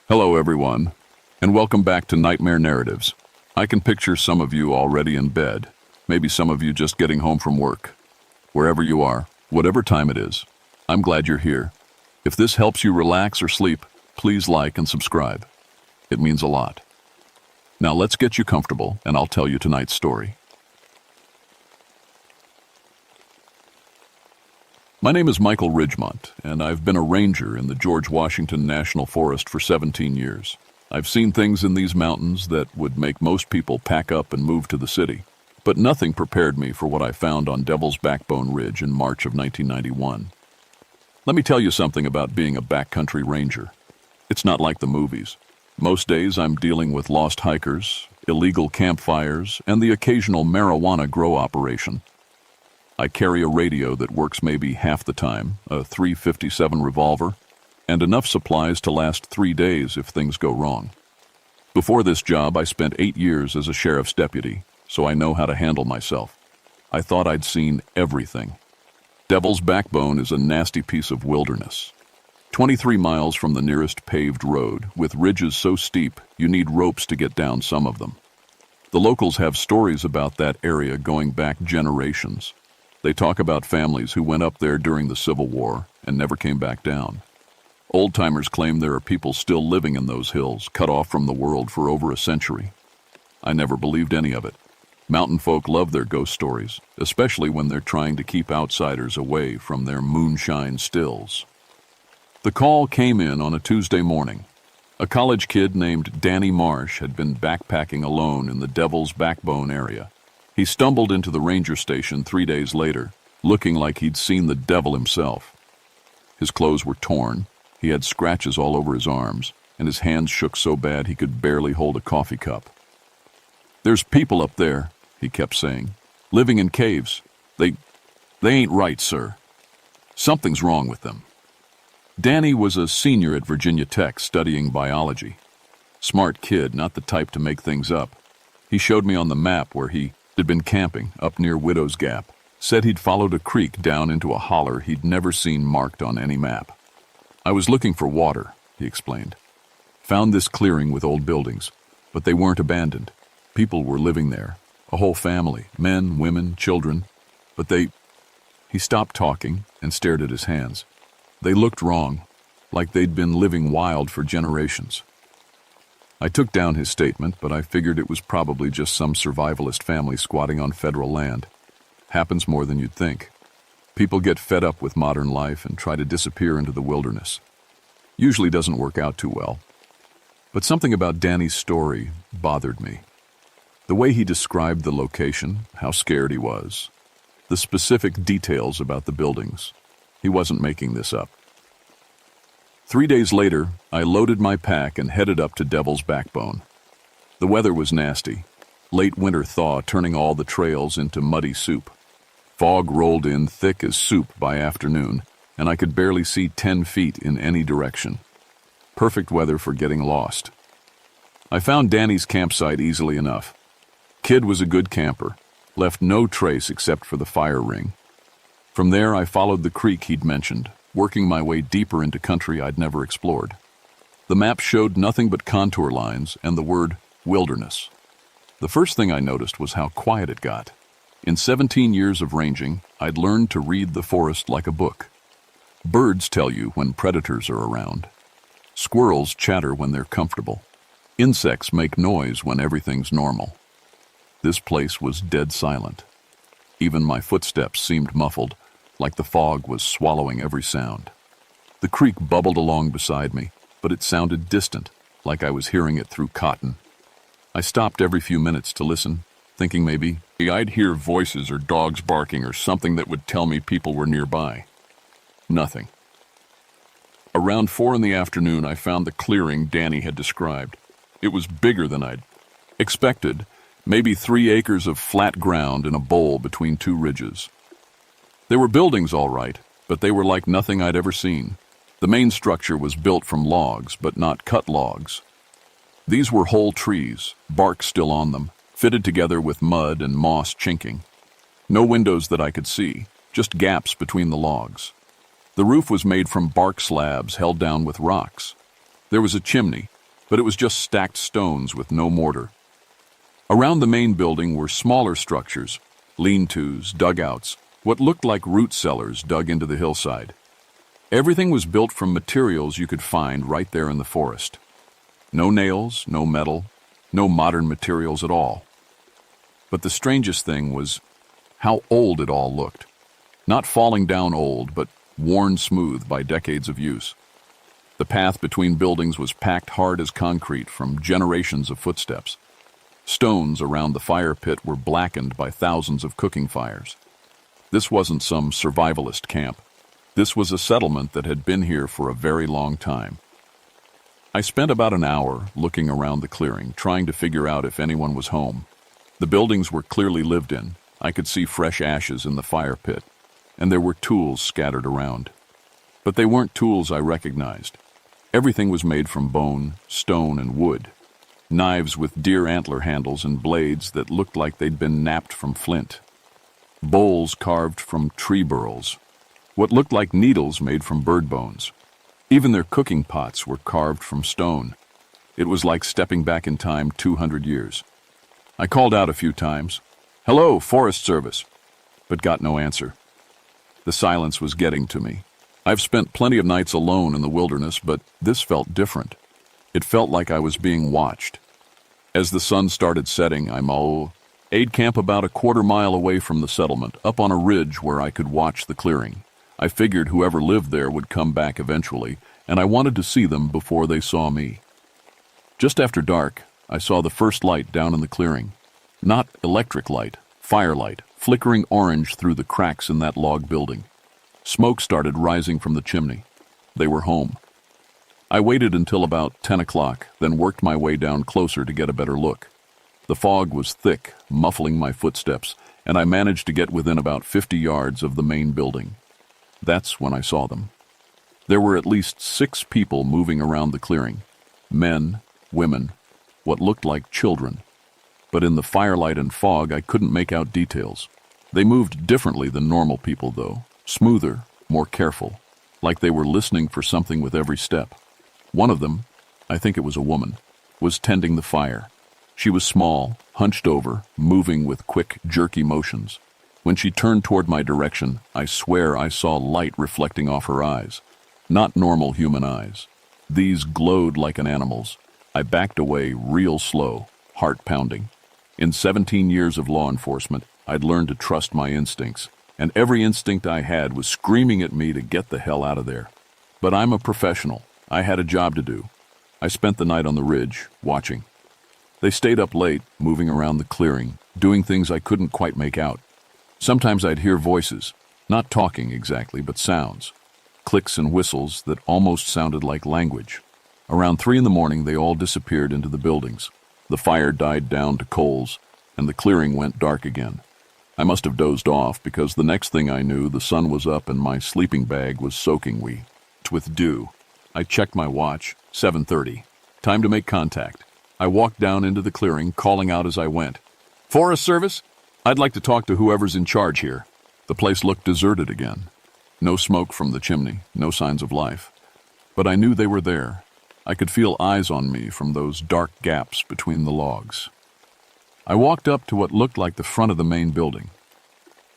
Hello, everyone, and welcome back to Nightmare Narratives. I can picture some of you already in bed, maybe some of you just getting home from work. Wherever you are, whatever time it is, I'm glad you're here. If this helps you relax or sleep, please like and subscribe. It means a lot. Now let's get you comfortable, and I'll tell you tonight's story. My name is Michael Ridgemont, and I've been a ranger in the George Washington National Forest for 17 years. I've seen things in these mountains that would make most people pack up and move to the city, but nothing prepared me for what I found on Devil's Backbone Ridge in March of 1991. Let me tell you something about being a backcountry ranger. It's not like the movies. Most days I'm dealing with lost hikers, illegal campfires, and the occasional marijuana grow operation. I carry a radio that works maybe half the time, a .357 revolver, and enough supplies to last 3 days if things go wrong. Before this job, I spent 8 years as a sheriff's deputy, so I know how to handle myself. I thought I'd seen everything. Devil's Backbone is a nasty piece of wilderness. 23 miles from the nearest paved road, with ridges so steep you need ropes to get down some of them. The locals have stories about that area going back generations. They talk about families who went up there during the Civil War and never came back down. Old-timers claim there are people still living in those hills, cut off from the world for over a century. I never believed any of it. Mountain folk love their ghost stories, especially when they're trying to keep outsiders away from their moonshine stills. The call came in on a Tuesday morning. A college kid named Danny Marsh had been backpacking alone in the Devil's Backbone area. He stumbled into the ranger station 3 days later, looking like he'd seen the devil himself. His clothes were torn, he had scratches all over his arms, and his hands shook so bad he could barely hold a coffee cup. "There's people up there," he kept saying, "living in caves. They ain't right, sir. Something's wrong with them." Danny was a senior at Virginia Tech studying biology. Smart kid, not the type to make things up. He showed me on the map where he had been camping up near Widow's Gap, said he'd followed a creek down into a holler he'd never seen marked on any map. "I was looking for water," he explained. "Found this clearing with old buildings, but they weren't abandoned. People were living there, a whole family, men, women, children, but they—" He stopped talking and stared at his hands. They looked wrong, like they'd been living wild for generations. I took down his statement, but I figured it was probably just some survivalist family squatting on federal land. Happens more than you'd think. People get fed up with modern life and try to disappear into the wilderness. Usually doesn't work out too well. But something about Danny's story bothered me. The way he described the location, how scared he was, the specific details about the buildings. He wasn't making this up. 3 days later, I loaded my pack and headed up to Devil's Backbone. The weather was nasty. Late winter thaw turning all the trails into muddy soup. Fog rolled in thick as soup by afternoon, and I could barely see 10 feet in any direction. Perfect weather for getting lost. I found Danny's campsite easily enough. Kid was a good camper, left no trace except for the fire ring. From there, I followed the creek he'd mentioned, working my way deeper into country I'd never explored. The map showed nothing but contour lines and the word wilderness. The first thing I noticed was how quiet it got. In 17 years of ranging, I'd learned to read the forest like a book. Birds tell you when predators are around. Squirrels chatter when they're comfortable. Insects make noise when everything's normal. This place was dead silent. Even my footsteps seemed muffled, like the fog was swallowing every sound. The creek bubbled along beside me, but it sounded distant, like I was hearing it through cotton. I stopped every few minutes to listen, thinking maybe I'd hear voices or dogs barking or something that would tell me people were nearby. Nothing. Around 4 in the afternoon, I found the clearing Danny had described. It was bigger than I'd expected, maybe 3 acres of flat ground in a bowl between 2 ridges. There were buildings all right, but they were like nothing I'd ever seen. The main structure was built from logs, but not cut logs. These were whole trees, bark still on them, fitted together with mud and moss chinking. No windows that I could see, just gaps between the logs. The roof was made from bark slabs held down with rocks. There was a chimney, but it was just stacked stones with no mortar. Around the main building were smaller structures, lean-tos, dugouts, what looked like root cellars dug into the hillside. Everything was built from materials you could find right there in the forest. No nails, no metal, no modern materials at all. But the strangest thing was how old it all looked. Not falling down old, but worn smooth by decades of use. The path between buildings was packed hard as concrete from generations of footsteps. Stones around the fire pit were blackened by thousands of cooking fires. This wasn't some survivalist camp. This was a settlement that had been here for a very long time. I spent about an hour looking around the clearing, trying to figure out if anyone was home. The buildings were clearly lived in. I could see fresh ashes in the fire pit, and there were tools scattered around. But they weren't tools I recognized. Everything was made from bone, stone, and wood. Knives with deer antler handles and blades that looked like they'd been napped from flint. Bowls carved from tree burls. What looked like needles made from bird bones. Even their cooking pots were carved from stone. It was like stepping back in time 200 years. I called out a few times, "Hello, Forest Service," but got no answer. The silence was getting to me. I've spent plenty of nights alone in the wilderness, but this felt different. It felt like I was being watched. As the sun started setting, I aid camp about a quarter-mile away from the settlement, up on a ridge where I could watch the clearing. I figured whoever lived there would come back eventually, and I wanted to see them before they saw me. Just after dark, I saw the first light down in the clearing. Not electric light, firelight, flickering orange through the cracks in that log building. Smoke started rising from the chimney. They were home. I waited until about 10 o'clock, then worked my way down closer to get a better look. The fog was thick, muffling my footsteps, and I managed to get within about 50 yards of the main building. That's when I saw them. There were at least 6 people moving around the clearing. Men, women, what looked like children. But in the firelight and fog, I couldn't make out details. They moved differently than normal people, though. Smoother, more careful, like they were listening for something with every step. One of them, I think it was a woman, was tending the fire. She was small, hunched over, moving with quick, jerky motions. When she turned toward my direction, I swear I saw light reflecting off her eyes. Not normal human eyes. These glowed like an animal's. I backed away real slow, heart pounding. In 17 years of law enforcement, I'd learned to trust my instincts, and every instinct I had was screaming at me to get the hell out of there. But I'm a professional. I had a job to do. I spent the night on the ridge, watching. They stayed up late, moving around the clearing, doing things I couldn't quite make out. Sometimes I'd hear voices, not talking exactly, but sounds. Clicks and whistles that almost sounded like language. Around 3 in the morning, they all disappeared into the buildings. The fire died down to coals, and the clearing went dark again. I must have dozed off because the next thing I knew, the sun was up and my sleeping bag was soaking wet with dew. I checked my watch, 7:30. Time to make contact. I walked down into the clearing, calling out as I went. "Forest Service? I'd like to talk to whoever's in charge here." The place looked deserted again. No smoke from the chimney, no signs of life. But I knew they were there. I could feel eyes on me from those dark gaps between the logs. I walked up to what looked like the front of the main building.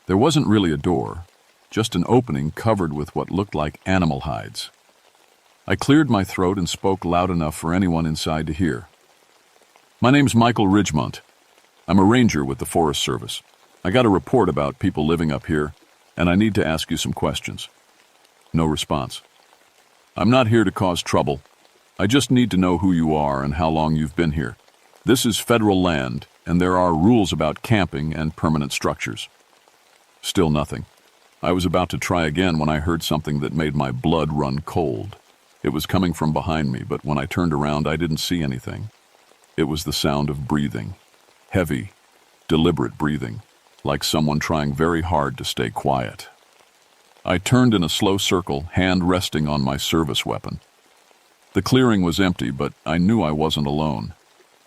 There wasn't really a door, just an opening covered with what looked like animal hides. I cleared my throat and spoke loud enough for anyone inside to hear. "My name's Michael Ridgemont. I'm a ranger with the Forest Service. I got a report about people living up here, and I need to ask you some questions." No response. "I'm not here to cause trouble. I just need to know who you are and how long you've been here. This is federal land, and there are rules about camping and permanent structures." Still nothing. I was about to try again when I heard something that made my blood run cold. It was coming from behind me, but when I turned around, I didn't see anything. It was the sound of breathing. Heavy, deliberate breathing, like someone trying very hard to stay quiet. I turned in a slow circle, hand resting on my service weapon. The clearing was empty, but I knew I wasn't alone.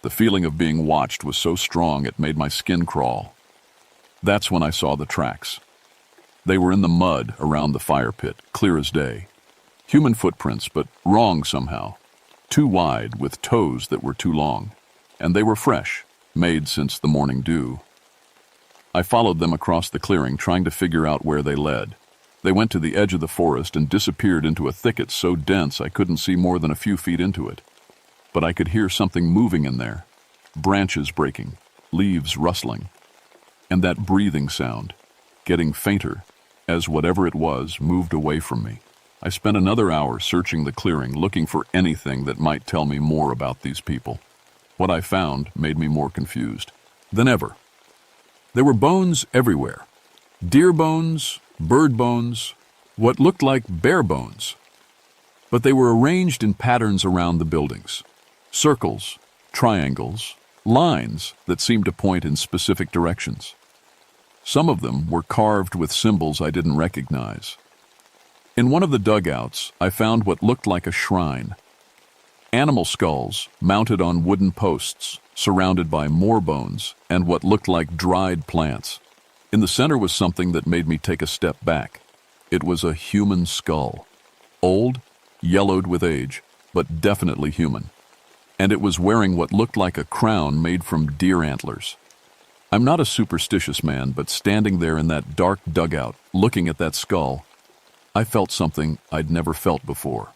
The feeling of being watched was so strong it made my skin crawl. That's when I saw the tracks. They were in the mud around the fire pit, clear as day. Human footprints, but wrong somehow. too wide with toes that were too long, and they were fresh, made since the morning dew. I followed them across the clearing, trying to figure out where they led. They went to the edge of the forest and disappeared into a thicket so dense I couldn't see more than a few feet into it. But I could hear something moving in there, branches breaking, leaves rustling, and that breathing sound, getting fainter as whatever it was moved away from me. I spent another hour searching the clearing, looking for anything that might tell me more about these people. What I found made me more confused than ever. There were bones everywhere. Deer bones, bird bones, what looked like bear bones. But they were arranged in patterns around the buildings. Circles, triangles, lines that seemed to point in specific directions. Some of them were carved with symbols I didn't recognize. In one of the dugouts, I found what looked like a shrine. Animal skulls mounted on wooden posts, surrounded by more bones and what looked like dried plants. In the center was something that made me take a step back. It was a human skull. Old, yellowed with age, but definitely human. And it was wearing what looked like a crown made from deer antlers. I'm not a superstitious man, but standing there in that dark dugout, looking at that skull, I felt something I'd never felt before.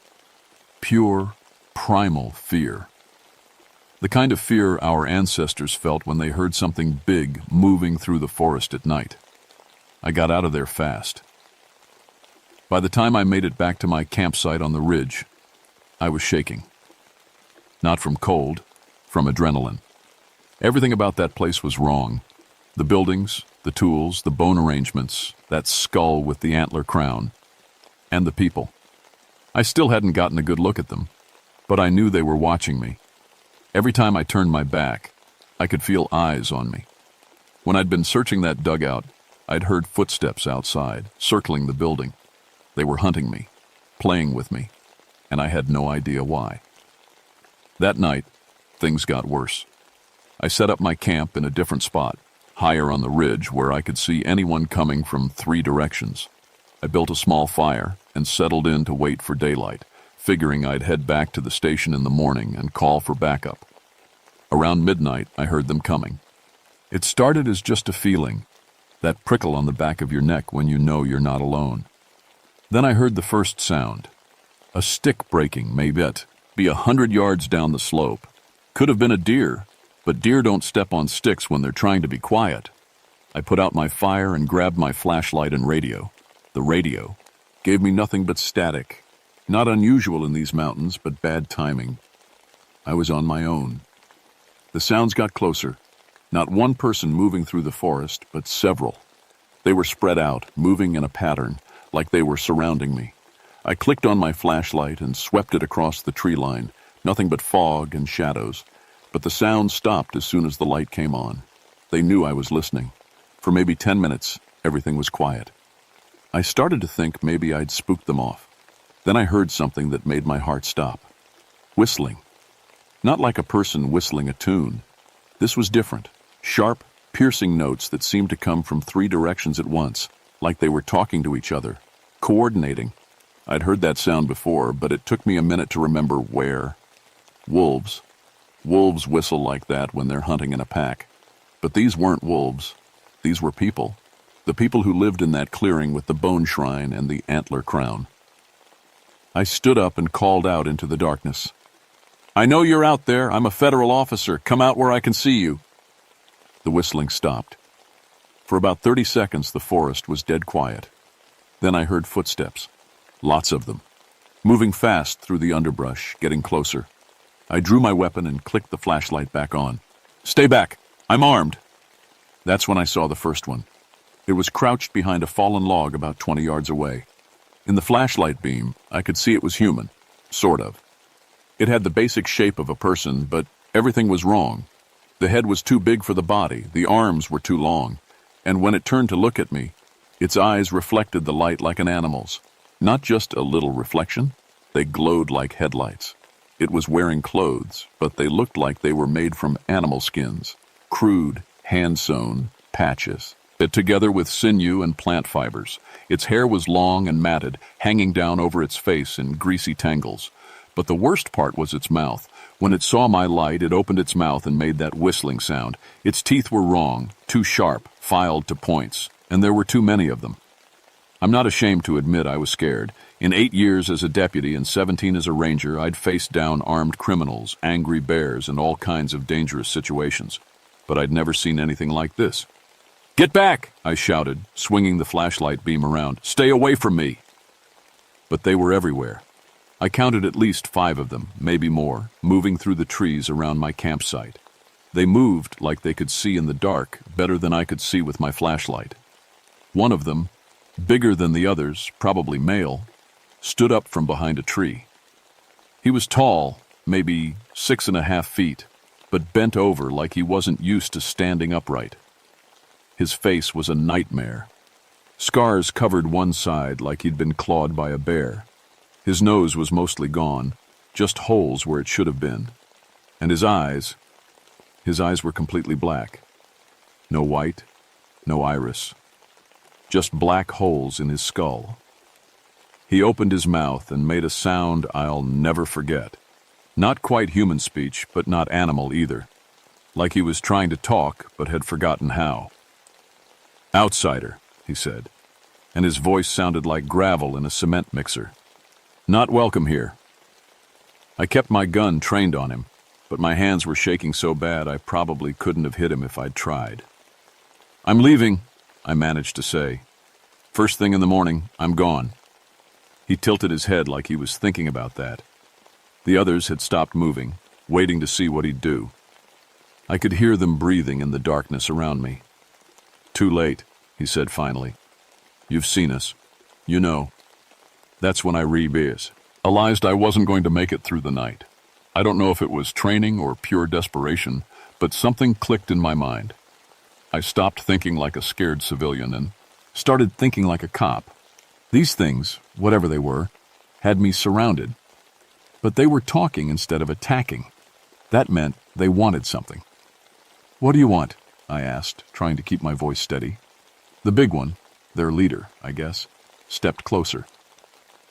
Pure, primal fear. The kind of fear our ancestors felt when they heard something big moving through the forest at night. I got out of there fast. By the time I made it back to my campsite on the ridge, I was shaking. Not from cold, from adrenaline. Everything about that place was wrong. The buildings, the tools, the bone arrangements, that skull with the antler crown, and the people. I still hadn't gotten a good look at them, but I knew they were watching me. Every time I turned my back, I could feel eyes on me. When I'd been searching that dugout, I'd heard footsteps outside, circling the building. They were hunting me, playing with me, and I had no idea why. That night, things got worse. I set up my camp in a different spot, higher on the ridge where I could see anyone coming from 3 directions. I built a small fire and settled in to wait for daylight, figuring I'd head back to the station in the morning and call for backup. Around midnight, I heard them coming. It started as just a feeling, that prickle on the back of your neck when you know you're not alone. Then I heard the first sound. A stick breaking, maybe be 100 yards down the slope. Could have been a deer, but deer don't step on sticks when they're trying to be quiet. I put out my fire and grabbed my flashlight and radio. The radio gave me nothing but static. Not unusual in these mountains, but bad timing. I was on my own. The sounds got closer. Not one person moving through the forest, but several. They were spread out, moving in a pattern, like they were surrounding me. I clicked on my flashlight and swept it across the tree line, nothing but fog and shadows. But the sound stopped as soon as the light came on. They knew I was listening. For maybe 10 minutes, everything was quiet. I started to think maybe I'd spooked them off. Then I heard something that made my heart stop. Whistling. Not like a person whistling a tune. This was different. Sharp, piercing notes that seemed to come from 3 directions at once, like they were talking to each other, coordinating. I'd heard that sound before, but it took me a minute to remember where. Wolves. Wolves whistle like that when they're hunting in a pack. But these weren't wolves. These were people. The people who lived in that clearing with the bone shrine and the antler crown. I stood up and called out into the darkness. "I know you're out there. I'm a federal officer. Come out where I can see you." The whistling stopped. For about 30 seconds, the forest was dead quiet. Then I heard footsteps. Lots of them. Moving fast through the underbrush, getting closer. I drew my weapon and clicked the flashlight back on. "Stay back. I'm armed." That's when I saw the first one. It was crouched behind a fallen log about 20 yards away. In the flashlight beam, I could see it was human. Sort of. It had the basic shape of a person, but everything was wrong. The head was too big for the body, the arms were too long, and when it turned to look at me, its eyes reflected the light like an animal's. Not just a little reflection, they glowed like headlights. It was wearing clothes, but they looked like they were made from animal skins, crude, hand-sewn patches, together with sinew and plant fibers. Its hair was long and matted, hanging down over its face in greasy tangles, But the worst part was its mouth. When it saw my light, it opened its mouth and made that whistling sound. Its teeth were wrong, too sharp, filed to points, and there were too many of them. I'm not ashamed to admit I was scared. In 8 years as a deputy and 17 as a ranger, I'd faced down armed criminals, angry bears, and all kinds of dangerous situations. But I'd never seen anything like this. "Get back!" I shouted, swinging the flashlight beam around. "Stay away from me!" But they were everywhere. I counted at least 5 of them, maybe more, moving through the trees around my campsite. They moved like they could see in the dark, better than I could see with my flashlight. One of them, bigger than the others, probably male, stood up from behind a tree. He was tall, maybe 6.5 feet, but bent over like he wasn't used to standing upright. His face was a nightmare. Scars covered one side like he'd been clawed by a bear. His nose was mostly gone, just holes where it should have been. And his eyes were completely black. No white, no iris. Just black holes in his skull. He opened his mouth and made a sound I'll never forget. Not quite human speech, but not animal either. Like he was trying to talk, but had forgotten how. "Outsider," he said, and his voice sounded like gravel in a cement mixer. "Not welcome here." I kept my gun trained on him, but my hands were shaking so bad I probably couldn't have hit him if I'd tried. "I'm leaving," I managed to say. "First thing in the morning, I'm gone." He tilted his head like he was thinking about that. The others had stopped moving, waiting to see what he'd do. I could hear them breathing in the darkness around me. "Too late," he said finally. "You've seen us. You know." That's when I realized I wasn't going to make it through the night. I don't know if it was training or pure desperation, but something clicked in my mind. I stopped thinking like a scared civilian and started thinking like a cop. These things, whatever they were, had me surrounded. But they were talking instead of attacking. That meant they wanted something. "What do you want?" I asked, trying to keep my voice steady. The big one, their leader, I guess, stepped closer.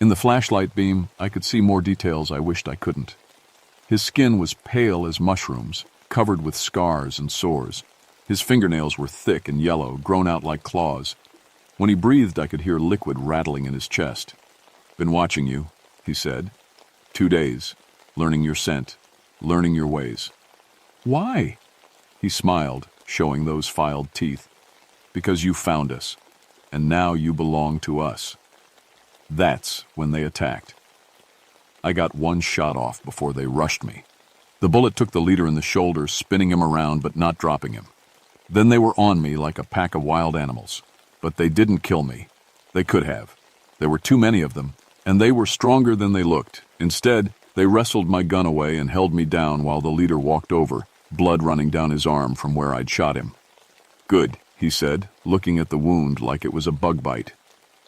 In the flashlight beam, I could see more details I wished I couldn't. His skin was pale as mushrooms, covered with scars and sores. His fingernails were thick and yellow, grown out like claws. When he breathed, I could hear liquid rattling in his chest. "Been watching you," he said. 2 days, learning your scent, learning your ways." "Why?" He smiled, showing those filed teeth. "Because you found us, and now you belong to us." That's when they attacked. I got one shot off before they rushed me. The bullet took the leader in the shoulder, spinning him around but not dropping him. Then they were on me like a pack of wild animals. But they didn't kill me. They could have. There were too many of them, and they were stronger than they looked. Instead, they wrestled my gun away and held me down while the leader walked over, blood running down his arm from where I'd shot him. "Good," he said, looking at the wound like it was a bug bite.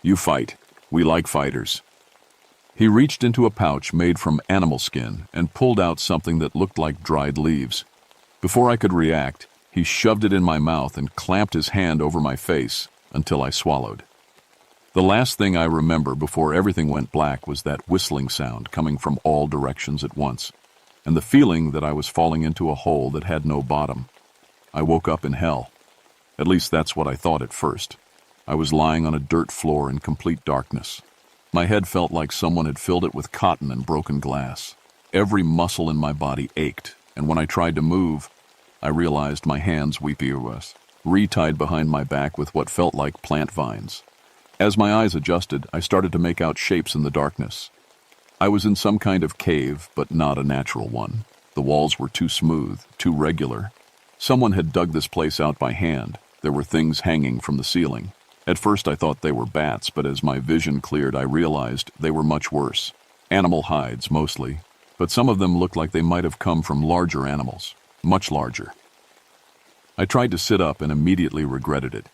"You fight. We like fighters." He reached into a pouch made from animal skin and pulled out something that looked like dried leaves. Before I could react, he shoved it in my mouth and clamped his hand over my face until I swallowed. The last thing I remember before everything went black was that whistling sound coming from all directions at once, and the feeling that I was falling into a hole that had no bottom. I woke up in hell. At least that's what I thought at first. I was lying on a dirt floor in complete darkness. My head felt like someone had filled it with cotton and broken glass. Every muscle in my body ached, and when I tried to move, I realized my hands were re-tied behind my back with what felt like plant vines. As my eyes adjusted, I started to make out shapes in the darkness. I was in some kind of cave, but not a natural one. The walls were too smooth, too regular. Someone had dug this place out by hand. There were things hanging from the ceiling. At first I thought they were bats, but as my vision cleared I realized they were much worse. Animal hides, mostly, but some of them looked like they might have come from larger animals, much larger. I tried to sit up and immediately regretted it.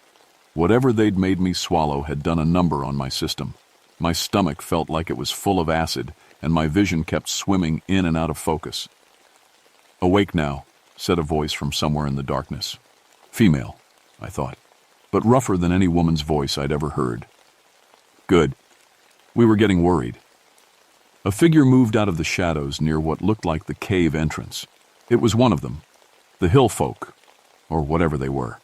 Whatever they'd made me swallow had done a number on my system. My stomach felt like it was full of acid, and my vision kept swimming in and out of focus. "Awake now," said a voice from somewhere in the darkness. Female, I thought, but rougher than any woman's voice I'd ever heard. Good. We were getting worried. A figure moved out of the shadows near what looked like the cave entrance. It was one of them, the hill folk, or whatever they were.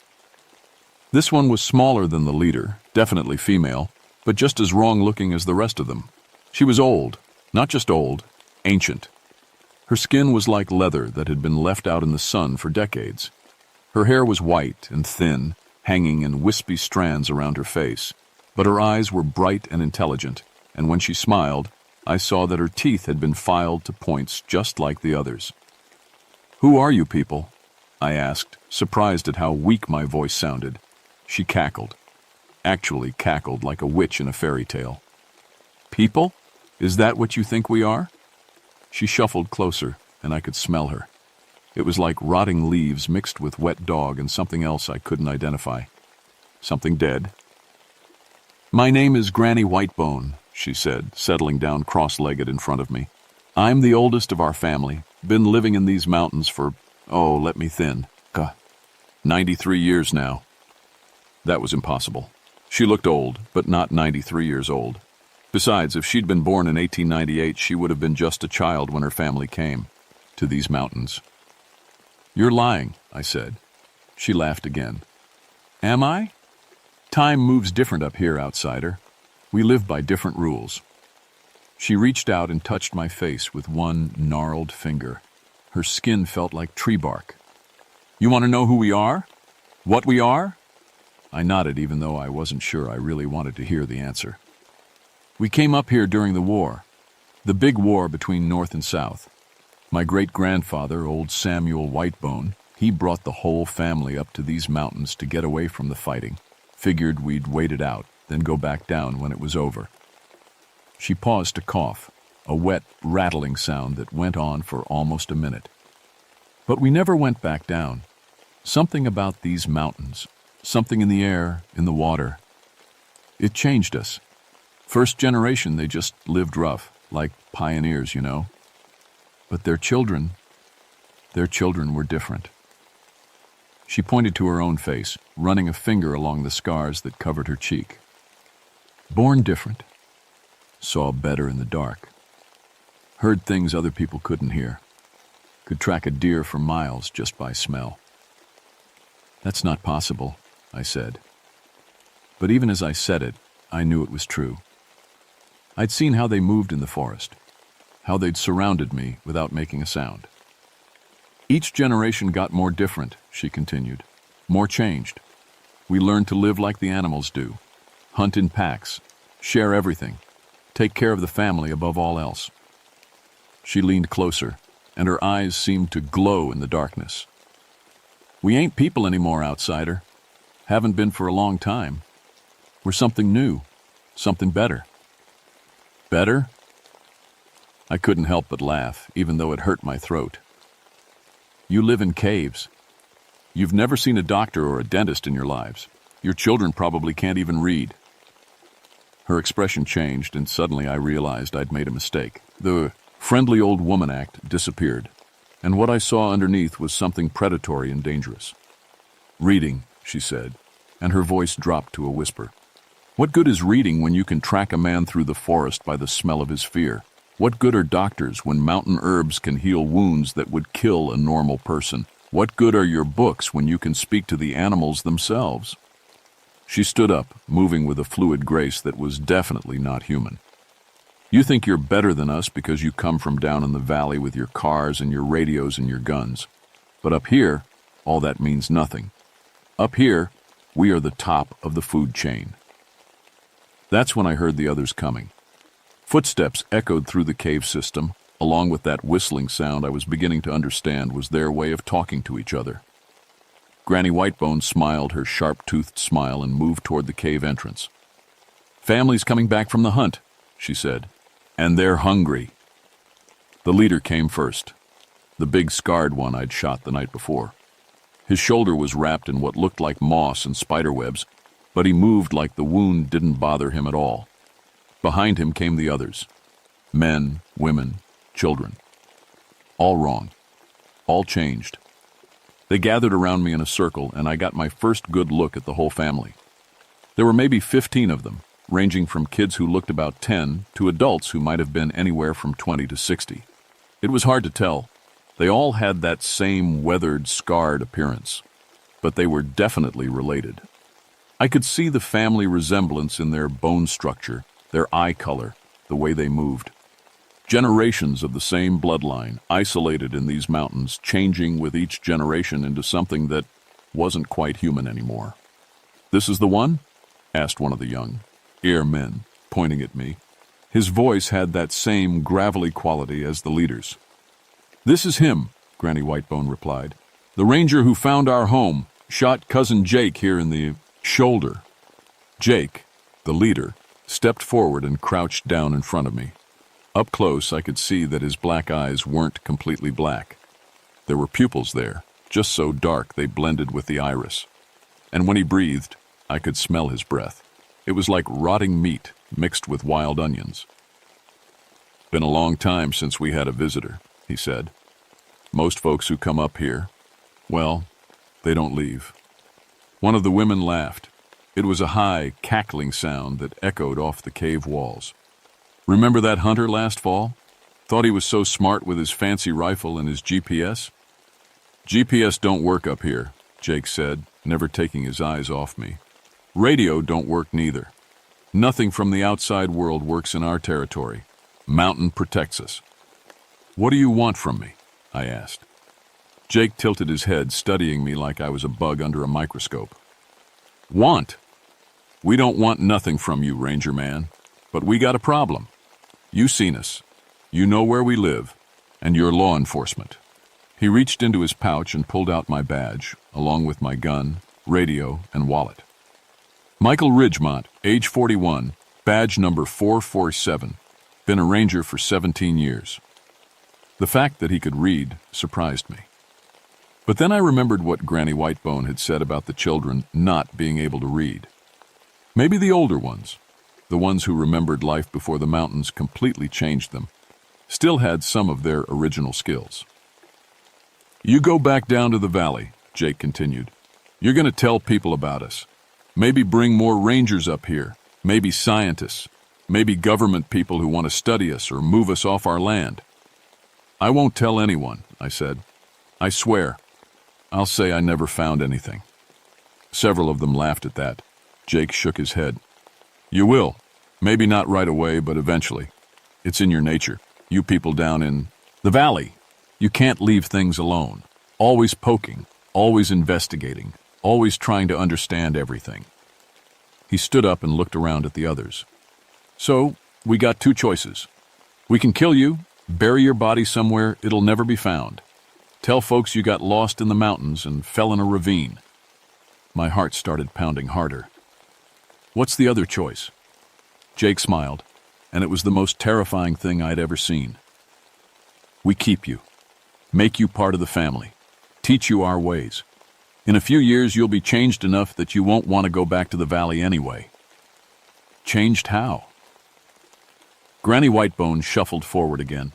This one was smaller than the leader, definitely female, but just as wrong-looking as the rest of them. She was old, not just old, ancient. Her skin was like leather that had been left out in the sun for decades. Her hair was white and thin, hanging in wispy strands around her face, but her eyes were bright and intelligent, and when she smiled, I saw that her teeth had been filed to points just like the others. "Who are you people?" I asked, surprised at how weak my voice sounded. She cackled. Actually cackled like a witch in a fairy tale. "People? Is that what you think we are?" She shuffled closer, and I could smell her. It was like rotting leaves mixed with wet dog and something else I couldn't identify. Something dead. "My name is Granny Whitebone," she said, settling down cross-legged in front of me. "I'm the oldest of our family. Been living in these mountains for, let me think, 93 years now." That was impossible. She looked old, but not 93 years old. Besides, if she'd been born in 1898, she would have been just a child when her family came to these mountains. "You're lying," I said. She laughed again. "Am I? Time moves different up here, outsider. We live by different rules." She reached out and touched my face with one gnarled finger. Her skin felt like tree bark. "You want to know who we are? What we are?" I nodded, even though I wasn't sure I really wanted to hear the answer. "We came up here during the war, the big war between North and South. My great-grandfather, old Samuel Whitebone, he brought the whole family up to these mountains to get away from the fighting. Figured we'd wait it out, then go back down when it was over." She paused to cough, a wet, rattling sound that went on for almost a minute. "But we never went back down. Something about these mountains, something in the air, in the water. It changed us. First generation, they just lived rough, like pioneers, you know. But their children were different." She pointed to her own face, running a finger along the scars that covered her cheek. "Born different. Saw better in the dark. Heard things other people couldn't hear. Could track a deer for miles just by smell." "That's not possible," I said. But even as I said it, I knew it was true. I'd seen how they moved in the forest, how they'd surrounded me without making a sound. "Each generation got more different," she continued, "more changed. We learned to live like the animals do, hunt in packs, share everything, take care of the family above all else." She leaned closer, and her eyes seemed to glow in the darkness. "We ain't people anymore, outsider. Haven't been for a long time. We're something new, something better." "Better?" I couldn't help but laugh, even though it hurt my throat. "You live in caves. You've never seen a doctor or a dentist in your lives. Your children probably can't even read." Her expression changed, and suddenly I realized I'd made a mistake. The friendly old woman act disappeared, and what I saw underneath was something predatory and dangerous. "Reading," she said, and her voice dropped to a whisper. "What good is reading when you can track a man through the forest by the smell of his fear? What good are doctors when mountain herbs can heal wounds that would kill a normal person? What good are your books when you can speak to the animals themselves?" She stood up, moving with a fluid grace that was definitely not human. "You think you're better than us because you come from down in the valley with your cars and your radios and your guns. But up here, all that means nothing. Up here, we are the top of the food chain." That's when I heard the others coming. Footsteps echoed through the cave system, along with that whistling sound I was beginning to understand was their way of talking to each other. Granny Whitebone smiled her sharp-toothed smile and moved toward the cave entrance. "Family's coming back from the hunt," she said, "and they're hungry." The leader came first, the big scarred one I'd shot the night before. His shoulder was wrapped in what looked like moss and spiderwebs, but he moved like the wound didn't bother him at all. Behind him came the others, men, women, children. All wrong, all changed. They gathered around me in a circle, and I got my first good look at the whole family. There were maybe 15 of them, ranging from kids who looked about 10 to adults who might have been anywhere from 20 to 60. It was hard to tell. They all had that same weathered, scarred appearance, but they were definitely related. I could see the family resemblance in their bone structure, their eye color, the way they moved. Generations of the same bloodline, isolated in these mountains, changing with each generation into something that wasn't quite human anymore. "This is the one?" asked one of the young airmen, pointing at me. His voice had that same gravelly quality as the leader's. "This is him," Granny Whitebone replied. "The ranger who found our home, shot cousin Jake here in the shoulder." Jake, the leader, stepped forward and crouched down in front of me. Up close, I could see that his black eyes weren't completely black. There were pupils there, just so dark they blended with the iris. And when he breathed, I could smell his breath. It was like rotting meat mixed with wild onions. "Been a long time since we had a visitor," he said. "Most folks who come up here, well, they don't leave." One of the women laughed. It was a high, cackling sound that echoed off the cave walls. "Remember that hunter last fall? Thought he was so smart with his fancy rifle and his GPS?" "GPS don't work up here," Jake said, never taking his eyes off me. "Radio don't work neither. Nothing from the outside world works in our territory. Mountain protects us." "What do you want from me?" I asked. Jake tilted his head, studying me like I was a bug under a microscope. "Want? We don't want nothing from you, Ranger Man. But we got a problem. You seen us. You know where we live. And you're law enforcement." He reached into his pouch and pulled out my badge, along with my gun, radio, and wallet. "Michael Ridgemont, age 41, badge number 447. Been a ranger for 17 years. The fact that he could read surprised me. But then I remembered what Granny Whitebone had said about the children not being able to read. Maybe the older ones, the ones who remembered life before the mountains completely changed them, still had some of their original skills. "You go back down to the valley," Jake continued. "You're going to tell people about us. Maybe bring more rangers up here, maybe scientists, maybe government people who want to study us or move us off our land." "I won't tell anyone," I said. "I swear. I'll say I never found anything." Several of them laughed at that. Jake shook his head. "You will. Maybe not right away, but eventually. It's in your nature. You people down in the valley. You can't leave things alone. Always poking, always investigating, always trying to understand everything." He stood up and looked around at the others. "So, we got two choices. We can kill you, bury your body somewhere it'll never be found. Tell folks you got lost in the mountains and fell in a ravine." My heart started pounding harder. "What's the other choice?" Jake smiled, and it was the most terrifying thing I'd ever seen. "We keep you, make you part of the family, teach you our ways. In a few years, you'll be changed enough that you won't want to go back to the valley anyway." "Changed how?" Granny Whitebone shuffled forward again.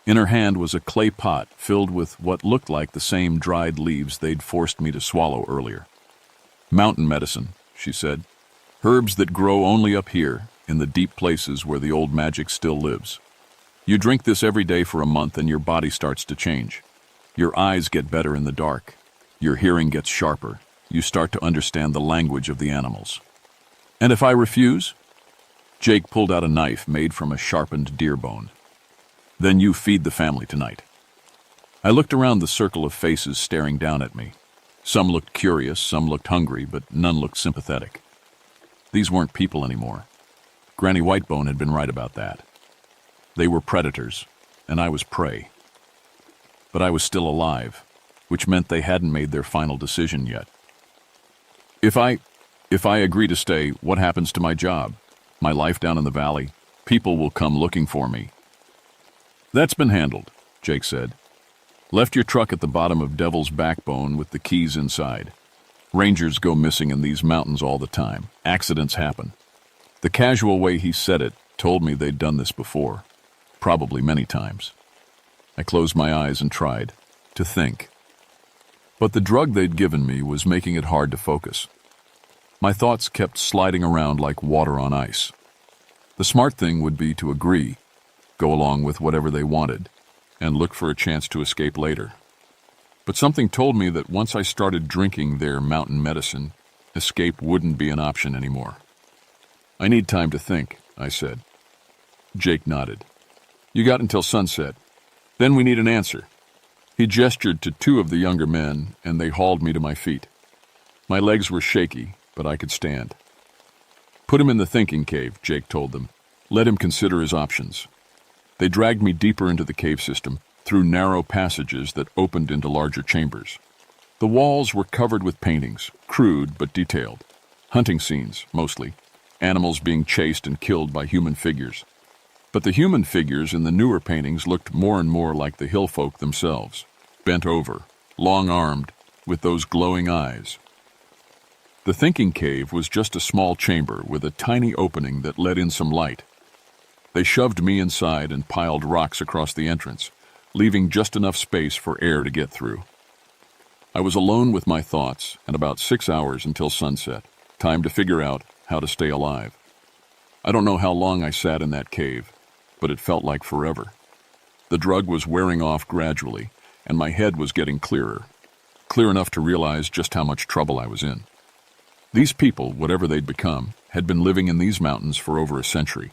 In her hand was a clay pot filled with what looked like the same dried leaves they'd forced me to swallow earlier. "Mountain medicine," she said. "Herbs that grow only up here, in the deep places where the old magic still lives. You drink this every day for a month and your body starts to change. Your eyes get better in the dark. Your hearing gets sharper. You start to understand the language of the animals." "And if I refuse?" Jake pulled out a knife made from a sharpened deer bone. "Then you feed the family tonight." I looked around the circle of faces staring down at me. Some looked curious, some looked hungry, but none looked sympathetic. These weren't people anymore. Granny Whitebone had been right about that. They were predators, and I was prey. But I was still alive, which meant they hadn't made their final decision yet. If I agree to stay, what happens to my job? My life down in the valley? People will come looking for me." "That's been handled," Jake said. "Left your truck at the bottom of Devil's Backbone with the keys inside. Rangers go missing in these mountains all the time. Accidents happen." The casual way he said it told me they'd done this before, probably many times. I closed my eyes and tried to think. But the drug they'd given me was making it hard to focus. My thoughts kept sliding around like water on ice. The smart thing would be to agree, go along with whatever they wanted, and look for a chance to escape later. But something told me that once I started drinking their mountain medicine, escape wouldn't be an option anymore. "I need time to think," I said. Jake nodded. "You got until sunset. Then we need an answer." He gestured to two of the younger men, and they hauled me to my feet. My legs were shaky, but I could stand. "Put him in the thinking cave," Jake told them. "Let him consider his options." They dragged me deeper into the cave system, through narrow passages that opened into larger chambers. The walls were covered with paintings, crude but detailed. Hunting scenes, mostly. Animals being chased and killed by human figures. But the human figures in the newer paintings looked more and more like the hill folk themselves, bent over, long-armed, with those glowing eyes. The thinking cave was just a small chamber with a tiny opening that let in some light. They shoved me inside and piled rocks across the entrance, leaving just enough space for air to get through. I was alone with my thoughts, and about 6 hours until sunset, time to figure out how to stay alive. I don't know how long I sat in that cave, but it felt like forever. The drug was wearing off gradually, and my head was getting clearer, clear enough to realize just how much trouble I was in. These people, whatever they'd become, had been living in these mountains for over a century.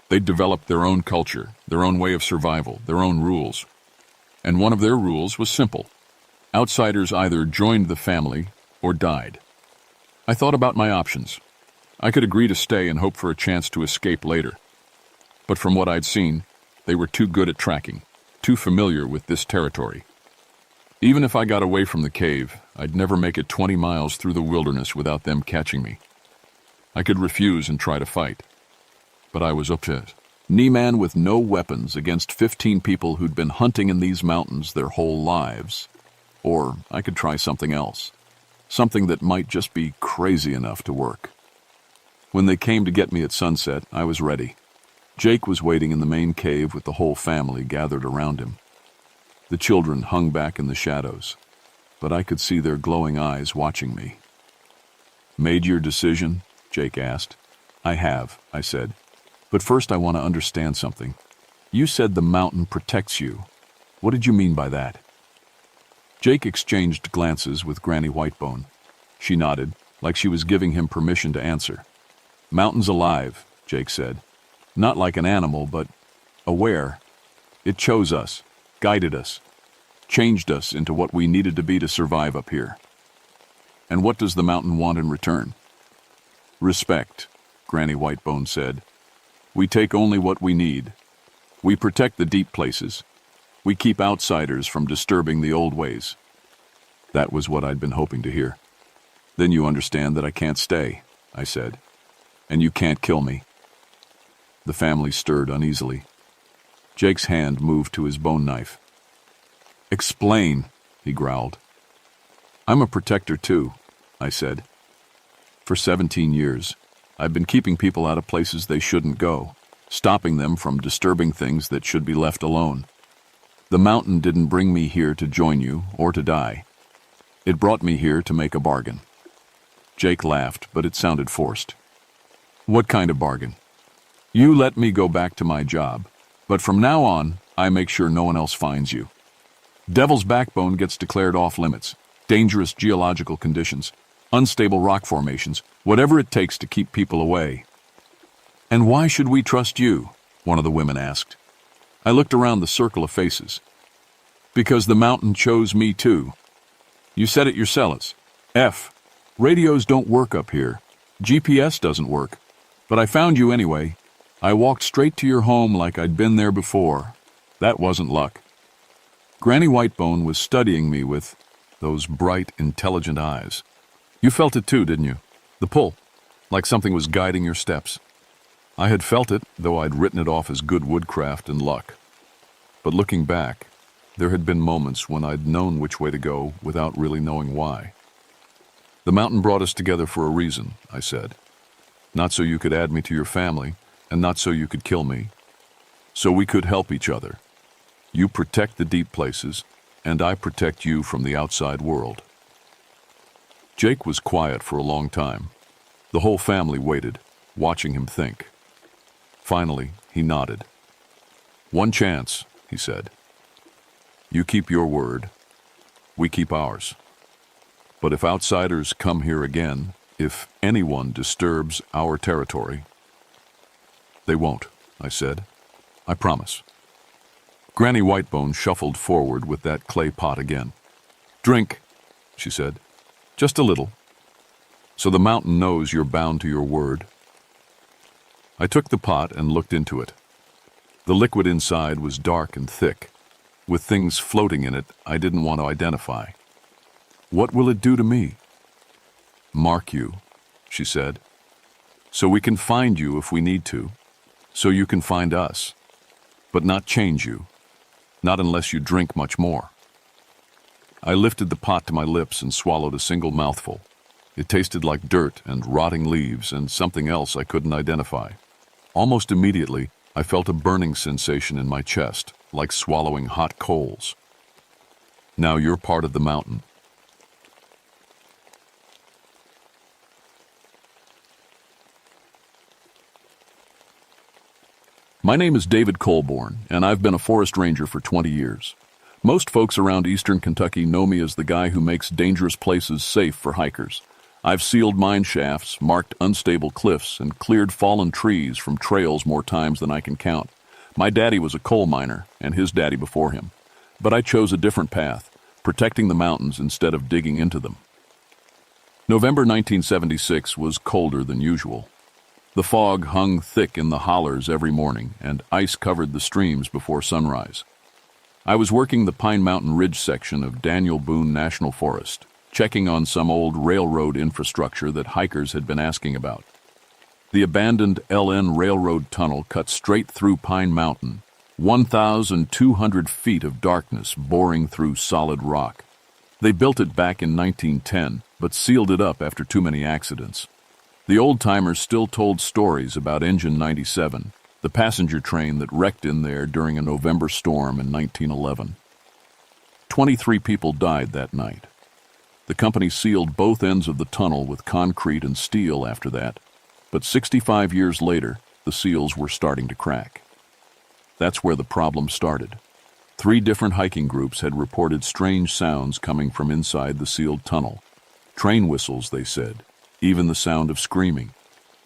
They'd developed their own culture, their own way of survival, their own rules. And one of their rules was simple. Outsiders either joined the family or died. I thought about my options. I could agree to stay and hope for a chance to escape later. But from what I'd seen, they were too good at tracking, too familiar with this territory. Even if I got away from the cave, I'd never make it 20 miles through the wilderness without them catching me. I could refuse and try to fight. But I was upset. Knee-man with no weapons against 15 people who'd been hunting in these mountains their whole lives. Or I could try something else. Something that might just be crazy enough to work. When they came to get me at sunset, I was ready. Jake was waiting in the main cave with the whole family gathered around him. The children hung back in the shadows, but I could see their glowing eyes watching me. "Made your decision?" Jake asked. "I have," I said. "But first I want to understand something. You said the mountain protects you. What did you mean by that?" Jake exchanged glances with Granny Whitebone. She nodded, like she was giving him permission to answer. "Mountain's alive," Jake said. "Not like an animal, but aware. It chose us, guided us, changed us into what we needed to be to survive up here. And what does the mountain want in return?" "Respect," Granny Whitebone said. "We take only what we need. We protect the deep places. We keep outsiders from disturbing the old ways." That was what I'd been hoping to hear. "Then you understand that I can't stay," I said. "And you can't kill me." The family stirred uneasily. Jake's hand moved to his bone knife. "Explain," he growled. "I'm a protector too," I said. "For 17 years, I've been keeping people out of places they shouldn't go, stopping them from disturbing things that should be left alone. The mountain didn't bring me here to join you or to die. It brought me here to make a bargain." Jake laughed, but it sounded forced. "What kind of bargain?" "You let me go back to my job, but from now on, I make sure no one else finds you. Devil's Backbone gets declared off limits. Dangerous geological conditions, unstable rock formations, whatever it takes to keep people away." "And why should we trust you?" one of the women asked. I looked around the circle of faces. "Because the mountain chose me too. You said it yourselves. Radios don't work up here. GPS doesn't work. But I found you anyway. I walked straight to your home like I'd been there before. That wasn't luck." Granny Whitebone was studying me with those bright, intelligent eyes. "You felt it too, didn't you? The pull, like something was guiding your steps." I had felt it, though I'd written it off as good woodcraft and luck. But looking back, there had been moments when I'd known which way to go without really knowing why. "The mountain brought us together for a reason," I said. "Not so you could add me to your family, and not so you could kill me. So we could help each other. You protect the deep places, and I protect you from the outside world." Jake was quiet for a long time, The whole family waited, watching him think. Finally, he nodded. "One chance," he said. "You keep your word. We keep ours. But if outsiders come here again, if anyone disturbs our territory—" "They won't," I said. "I promise." Granny Whitebone shuffled forward with that clay pot again. "Drink," she said. "Just a little. So the mountain knows you're bound to your word." I took the pot and looked into it. The liquid inside was dark and thick, with things floating in it I didn't want to identify. "What will it do to me?" "Mark you," she said. "So we can find you if we need to. So you can find us. But not change you. Not unless you drink much more." I lifted the pot to my lips and swallowed a single mouthful. It tasted like dirt and rotting leaves and something else I couldn't identify. Almost immediately, I felt a burning sensation in my chest, like swallowing hot coals. "Now you're part of the mountain." My name is David Colborn, and I've been a forest ranger for 20 years. Most folks around eastern Kentucky know me as the guy who makes dangerous places safe for hikers. I've sealed mine shafts, marked unstable cliffs, and cleared fallen trees from trails more times than I can count. My daddy was a coal miner, and his daddy before him. But I chose a different path, protecting the mountains instead of digging into them. November 1976 was colder than usual. The fog hung thick in the hollers every morning, and ice covered the streams before sunrise. I was working the Pine Mountain Ridge section of Daniel Boone National Forest, checking on some old railroad infrastructure that hikers had been asking about. The abandoned LN Railroad tunnel cut straight through Pine Mountain, 1,200 feet of darkness boring through solid rock. They built it back in 1910, but sealed it up after too many accidents. The old-timers still told stories about Engine 97, the passenger train that wrecked in there during a November storm in 1911. 23 people died that night. The company sealed both ends of the tunnel with concrete and steel after that, but 65 years later, the seals were starting to crack. That's where the problem started. 3 different hiking groups had reported strange sounds coming from inside the sealed tunnel. Train whistles, they said, even the sound of screaming.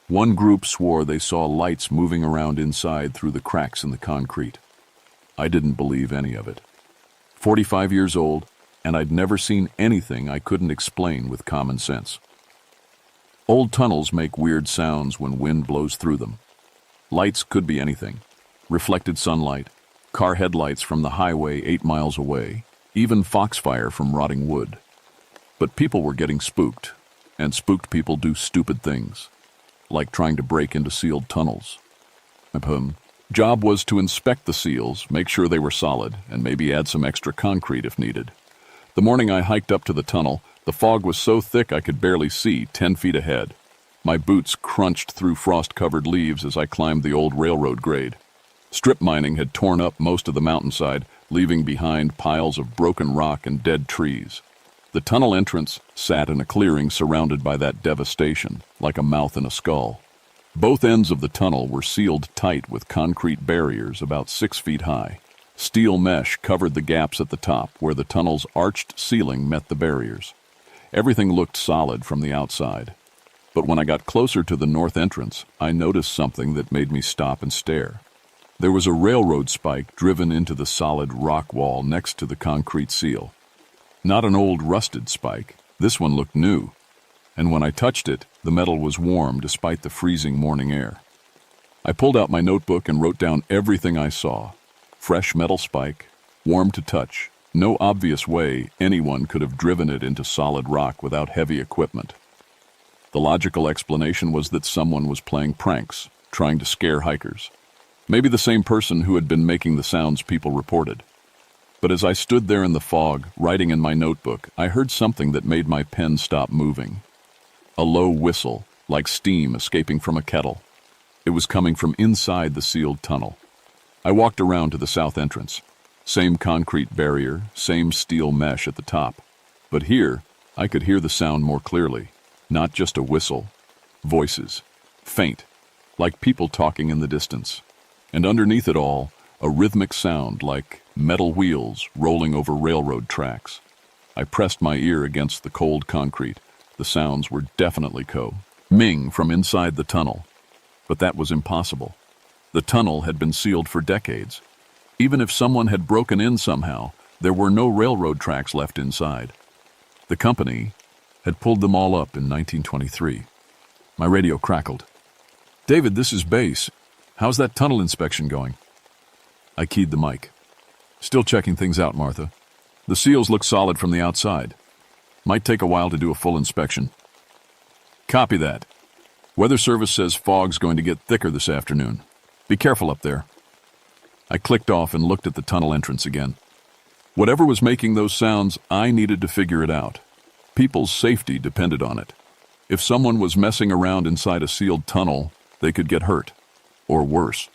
One group swore they saw lights moving around inside through the cracks in the concrete. I didn't believe any of it. 45 years old, and I'd never seen anything I couldn't explain with common sense. Old tunnels make weird sounds when wind blows through them. Lights could be anything. Reflected sunlight, car headlights from the highway 8 miles away, even foxfire from rotting wood. But people were getting spooked, and spooked people do stupid things, like trying to break into sealed tunnels. Job was to inspect the seals, make sure they were solid, and maybe add some extra concrete if needed. The morning I hiked up to the tunnel, the fog was so thick I could barely see 10 feet ahead. My boots crunched through frost-covered leaves as I climbed the old railroad grade. Strip mining had torn up most of the mountainside, leaving behind piles of broken rock and dead trees. The tunnel entrance sat in a clearing surrounded by that devastation, like a mouth in a skull. Both ends of the tunnel were sealed tight with concrete barriers about 6 feet high. Steel mesh covered the gaps at the top where the tunnel's arched ceiling met the barriers. Everything looked solid from the outside. But when I got closer to the north entrance, I noticed something that made me stop and stare. There was a railroad spike driven into the solid rock wall next to the concrete seal. Not an old rusted spike. This one looked new. And when I touched it, the metal was warm despite the freezing morning air. I pulled out my notebook and wrote down everything I saw. Fresh metal spike, warm to touch. No obvious way anyone could have driven it into solid rock without heavy equipment. The logical explanation was that someone was playing pranks, trying to scare hikers. Maybe the same person who had been making the sounds people reported. But as I stood there in the fog, writing in my notebook, I heard something that made my pen stop moving. A low whistle, like steam escaping from a kettle. It was coming from inside the sealed tunnel. I walked around to the south entrance. Same concrete barrier, same steel mesh at the top. But here, I could hear the sound more clearly. Not just a whistle, Voices. Faint, like people talking in the distance. And underneath it all, a rhythmic sound like metal wheels rolling over railroad tracks. I pressed my ear against the cold concrete. The sounds were definitely coming from inside the tunnel. But that was impossible. The tunnel had been sealed for decades. Even if someone had broken in somehow, there were no railroad tracks left inside. The company had pulled them all up in 1923. My radio crackled. "David, this is Base. How's that tunnel inspection going?" I keyed the mic. "Still checking things out, Martha. The seals look solid from the outside. Might take a while to do a full inspection." "Copy that. Weather Service says fog's going to get thicker this afternoon. Be careful up there." I clicked off and looked at the tunnel entrance again. Whatever was making those sounds, I needed to figure it out. People's safety depended on it. If someone was messing around inside a sealed tunnel, they could get hurt. Or worse.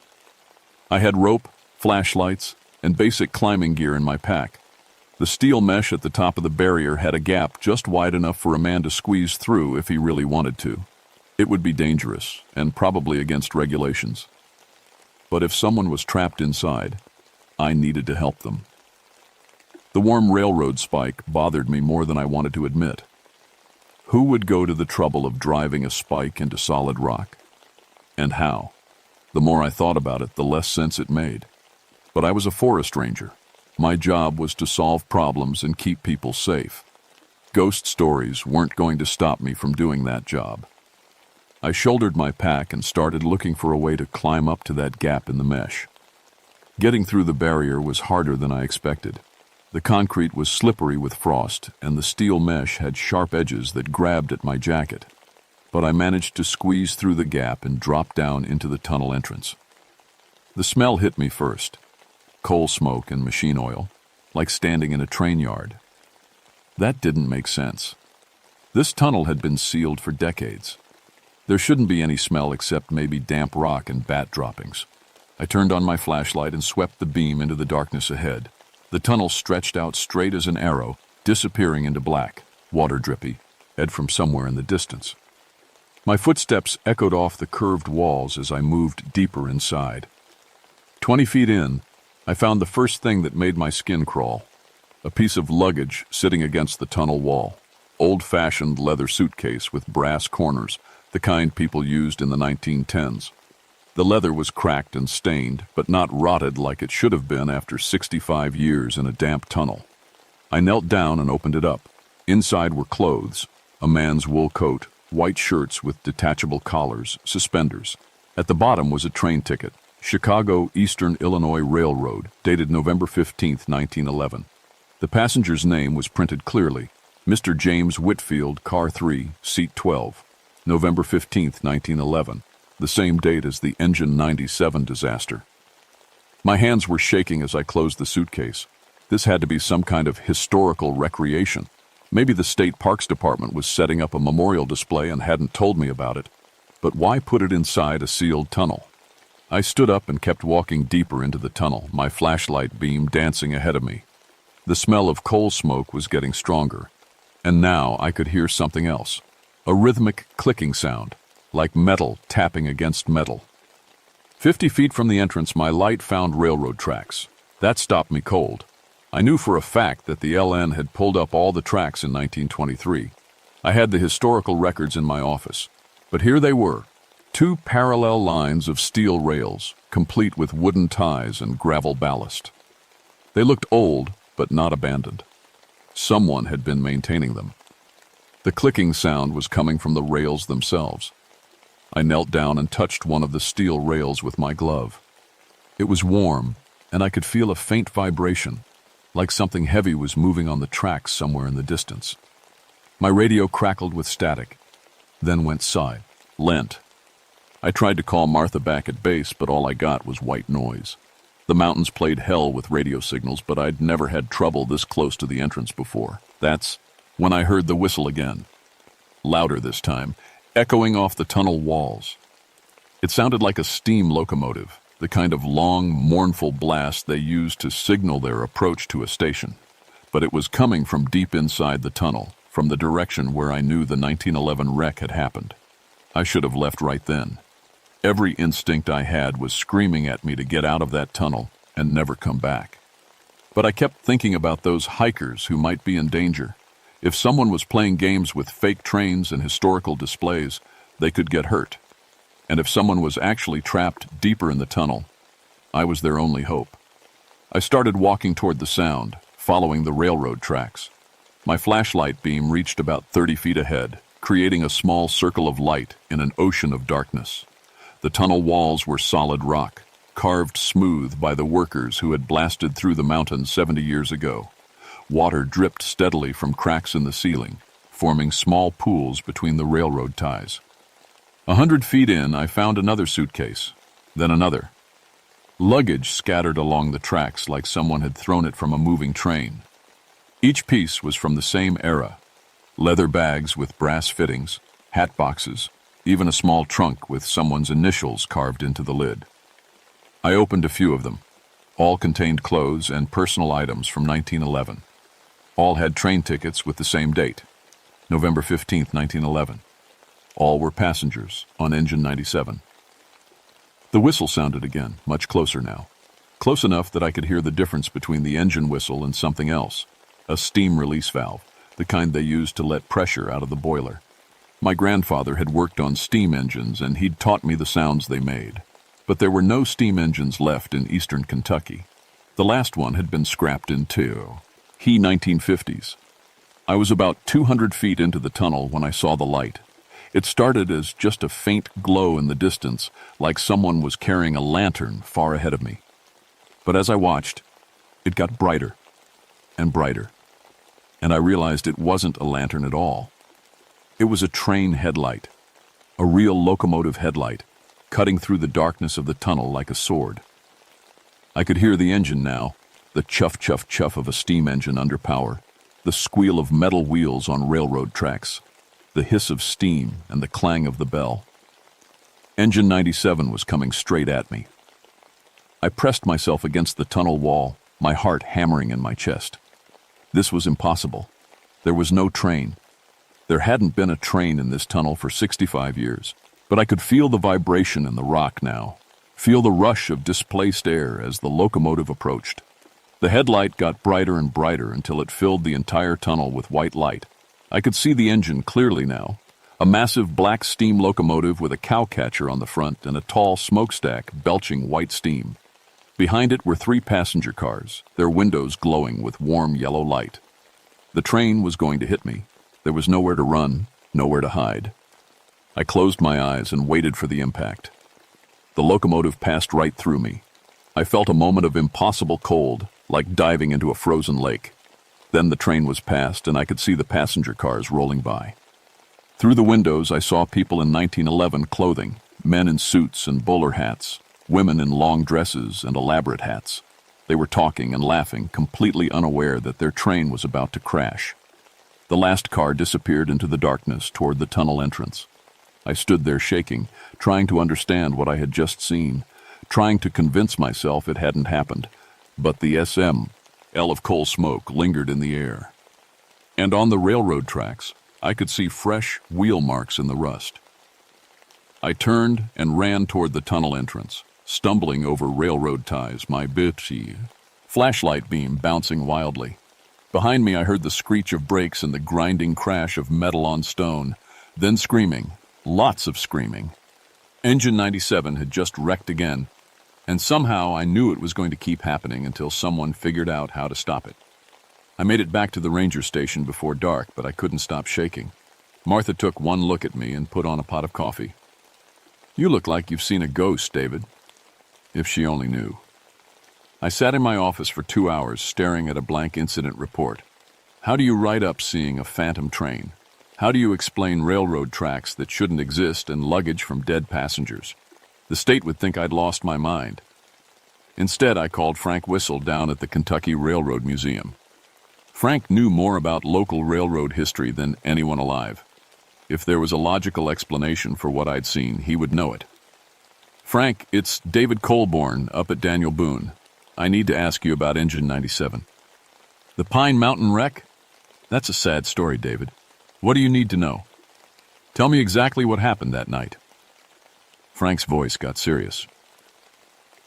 I had rope, flashlights, and basic climbing gear in my pack. The steel mesh at the top of the barrier had a gap just wide enough for a man to squeeze through if he really wanted to. It would be dangerous, and probably against regulations. But if someone was trapped inside, I needed to help them. The warm railroad spike bothered me more than I wanted to admit. Who would go to the trouble of driving a spike into solid rock? And how? The more I thought about it, the less sense it made. But I was a forest ranger. My job was to solve problems and keep people safe. Ghost stories weren't going to stop me from doing that job. I shouldered my pack and started looking for a way to climb up to that gap in the mesh. Getting through the barrier was harder than I expected. The concrete was slippery with frost, and the steel mesh had sharp edges that grabbed at my jacket. But I managed to squeeze through the gap and drop down into the tunnel entrance. The smell hit me first. Coal smoke and machine oil, like standing in a train yard. That didn't make sense. This tunnel had been sealed for decades. There shouldn't be any smell except maybe damp rock and bat droppings. I turned on my flashlight and swept the beam into the darkness ahead. The tunnel stretched out straight as an arrow, disappearing into black, water drippy, head from somewhere in the distance. My footsteps echoed off the curved walls as I moved deeper inside. 20 feet in, I found the first thing that made my skin crawl. A piece of luggage sitting against the tunnel wall. Old-fashioned leather suitcase with brass corners, the kind people used in the 1910s. The leather was cracked and stained, but not rotted like it should have been after 65 years in a damp tunnel. I knelt down and opened it up. Inside were clothes, a man's wool coat, white shirts with detachable collars, suspenders. At the bottom was a train ticket, Chicago Eastern Illinois Railroad, dated November 15, 1911. The passenger's name was printed clearly, Mr. James Whitfield, Car 3, Seat 12, November 15, 1911, the same date as the Engine 97 disaster. My hands were shaking as I closed the suitcase. This had to be some kind of historical recreation. Maybe the State Parks Department was setting up a memorial display and hadn't told me about it. But why put it inside a sealed tunnel? I stood up and kept walking deeper into the tunnel, my flashlight beam dancing ahead of me. The smell of coal smoke was getting stronger. And now I could hear something else. A rhythmic clicking sound, like metal tapping against metal. 50 feet from the entrance, my light found railroad tracks. That stopped me cold. I knew for a fact that the LN had pulled up all the tracks in 1923. I had the historical records in my office. But here they were, 2 parallel lines of steel rails, complete with wooden ties and gravel ballast. They looked old, but not abandoned. Someone had been maintaining them. The clicking sound was coming from the rails themselves. I knelt down and touched one of the steel rails with my glove. It was warm, and I could feel a faint vibration, like something heavy was moving on the tracks somewhere in the distance. My radio crackled with static, then went silent. I tried to call Martha back at base, but all I got was white noise. The mountains played hell with radio signals, but I'd never had trouble this close to the entrance before. That's when I heard the whistle again. Louder this time, echoing off the tunnel walls. It sounded like a steam locomotive, the kind of long, mournful blast they used to signal their approach to a station. But it was coming from deep inside the tunnel, from the direction where I knew the 1911 wreck had happened. I should have left right then. Every instinct I had was screaming at me to get out of that tunnel and never come back. But I kept thinking about those hikers who might be in danger. If someone was playing games with fake trains and historical displays, they could get hurt. And if someone was actually trapped deeper in the tunnel, I was their only hope. I started walking toward the sound, following the railroad tracks. My flashlight beam reached about 30 feet ahead, creating a small circle of light in an ocean of darkness. The tunnel walls were solid rock, carved smooth by the workers who had blasted through the mountains 70 years ago. Water dripped steadily from cracks in the ceiling, forming small pools between the railroad ties. 100 feet in, I found another suitcase, then another. Luggage scattered along the tracks like someone had thrown it from a moving train. Each piece was from the same era. Leather bags with brass fittings, hat boxes, even a small trunk with someone's initials carved into the lid. I opened a few of them. All contained clothes and personal items from 1911. All had train tickets with the same date, November 15, 1911. All were passengers on Engine 97. The whistle sounded again, much closer now. Close enough that I could hear the difference between the engine whistle and something else, a steam release valve, the kind they used to let pressure out of the boiler. My grandfather had worked on steam engines and he'd taught me the sounds they made. But there were no steam engines left in eastern Kentucky. The last one had been scrapped in 1950s. I was about 200 feet into the tunnel when I saw the light. It started as just a faint glow in the distance, like someone was carrying a lantern far ahead of me. But as I watched, it got brighter and brighter, and I realized it wasn't a lantern at all. It was a train headlight, a real locomotive headlight, cutting through the darkness of the tunnel like a sword. I could hear the engine now, the chuff, chuff, chuff of a steam engine under power, the squeal of metal wheels on railroad tracks, the hiss of steam and the clang of the bell. Engine 97 was coming straight at me. I pressed myself against the tunnel wall, my heart hammering in my chest. This was impossible. There was no train. There hadn't been a train in this tunnel for 65 years, but I could feel the vibration in the rock now, feel the rush of displaced air as the locomotive approached. The headlight got brighter and brighter until it filled the entire tunnel with white light. I could see the engine clearly now, a massive black steam locomotive with a cowcatcher on the front and a tall smokestack belching white steam. Behind it were 3 passenger cars, their windows glowing with warm yellow light. The train was going to hit me. There was nowhere to run, nowhere to hide. I closed my eyes and waited for the impact. The locomotive passed right through me. I felt a moment of impossible cold, like diving into a frozen lake. Then the train was past, and I could see the passenger cars rolling by. Through the windows, I saw people in 1911 clothing, men in suits and bowler hats, women in long dresses and elaborate hats. They were talking and laughing, completely unaware that their train was about to crash. The last car disappeared into the darkness toward the tunnel entrance. I stood there shaking, trying to understand what I had just seen, trying to convince myself it hadn't happened. But the L of coal smoke lingered in the air. And on the railroad tracks, I could see fresh wheel marks in the rust. I turned and ran toward the tunnel entrance, stumbling over railroad ties, my bitchy flashlight beam bouncing wildly. Behind me, I heard the screech of brakes and the grinding crash of metal on stone, then screaming, lots of screaming. Engine 97 had just wrecked again, and somehow I knew it was going to keep happening until someone figured out how to stop it. I made it back to the ranger station before dark, but I couldn't stop shaking. Martha took one look at me and put on a pot of coffee. "You look like you've seen a ghost, David." If she only knew. I sat in my office for 2 hours staring at a blank incident report. How do you write up seeing a phantom train? How do you explain railroad tracks that shouldn't exist and luggage from dead passengers? The state would think I'd lost my mind. Instead, I called Frank Whistle down at the Kentucky Railroad Museum. Frank knew more about local railroad history than anyone alive. If there was a logical explanation for what I'd seen, he would know it. "Frank, it's David Colborne up at Daniel Boone. I need to ask you about Engine 97. "The Pine Mountain wreck? That's a sad story, David. What do you need to know?" Tell me exactly what happened that night." Frank's voice got serious.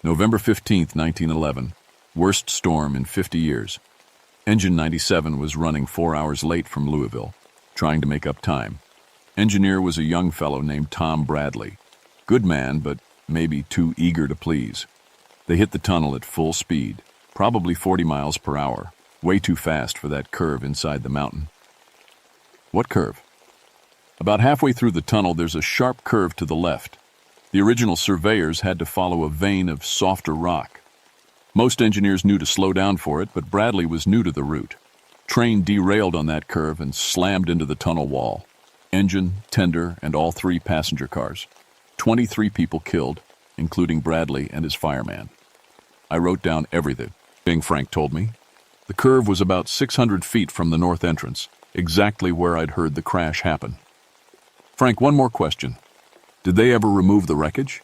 "November 15th, 1911. Worst storm in 50 years. Engine 97 was running 4 hours late from Louisville, trying to make up time. Engineer was a young fellow named Tom Bradley. Good man, but maybe too eager to please. They hit the tunnel at full speed, probably 40 miles per hour, way too fast for that curve inside the mountain." "What curve?" "About halfway through the tunnel, there's a sharp curve to the left. The original surveyors had to follow a vein of softer rock. Most engineers knew to slow down for it, but Bradley was new to the route. Train derailed on that curve and slammed into the tunnel wall. Engine, tender, and all 3 passenger cars. 23 people killed, including Bradley and his fireman. I wrote down everything Frank told me. The curve was about 600 feet from the north entrance, exactly where I'd heard the crash happen." "Frank, one more question. Did they ever remove the wreckage?"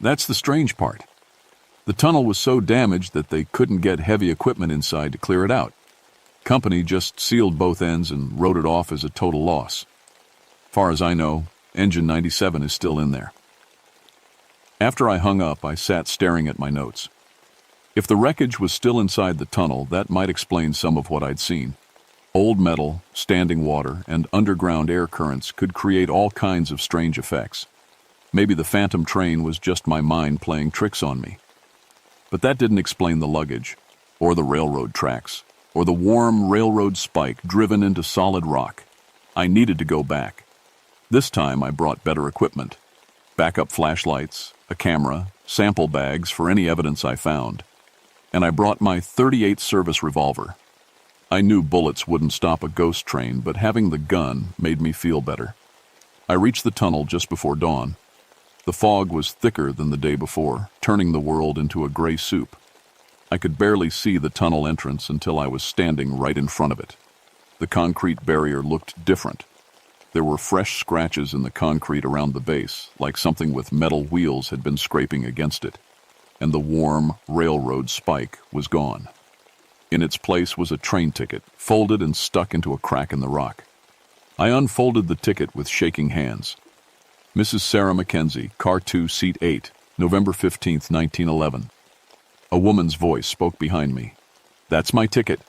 "That's the strange part. The tunnel was so damaged that they couldn't get heavy equipment inside to clear it out. Company just sealed both ends and wrote it off as a total loss. Far as I know, Engine 97 is still in there." After I hung up, I sat staring at my notes. If the wreckage was still inside the tunnel, that might explain some of what I'd seen. Old metal, standing water, and underground air currents could create all kinds of strange effects. Maybe the phantom train was just my mind playing tricks on me. But that didn't explain the luggage, or the railroad tracks, or the warm railroad spike driven into solid rock. I needed to go back. This time I brought better equipment. Backup flashlights, a camera, sample bags for any evidence I found. And I brought my .38 service revolver. I knew bullets wouldn't stop a ghost train, but having the gun made me feel better. I reached the tunnel just before dawn. The fog was thicker than the day before, turning the world into a gray soup. I could barely see the tunnel entrance until I was standing right in front of it. The concrete barrier looked different. There were fresh scratches in the concrete around the base, like something with metal wheels had been scraping against it. And the warm railroad spike was gone. In its place was a train ticket, folded and stuck into a crack in the rock. I unfolded the ticket with shaking hands. "Mrs. Sarah Mackenzie, Car 2, Seat 8, November 15th, 1911. A woman's voice spoke behind me. "That's my ticket."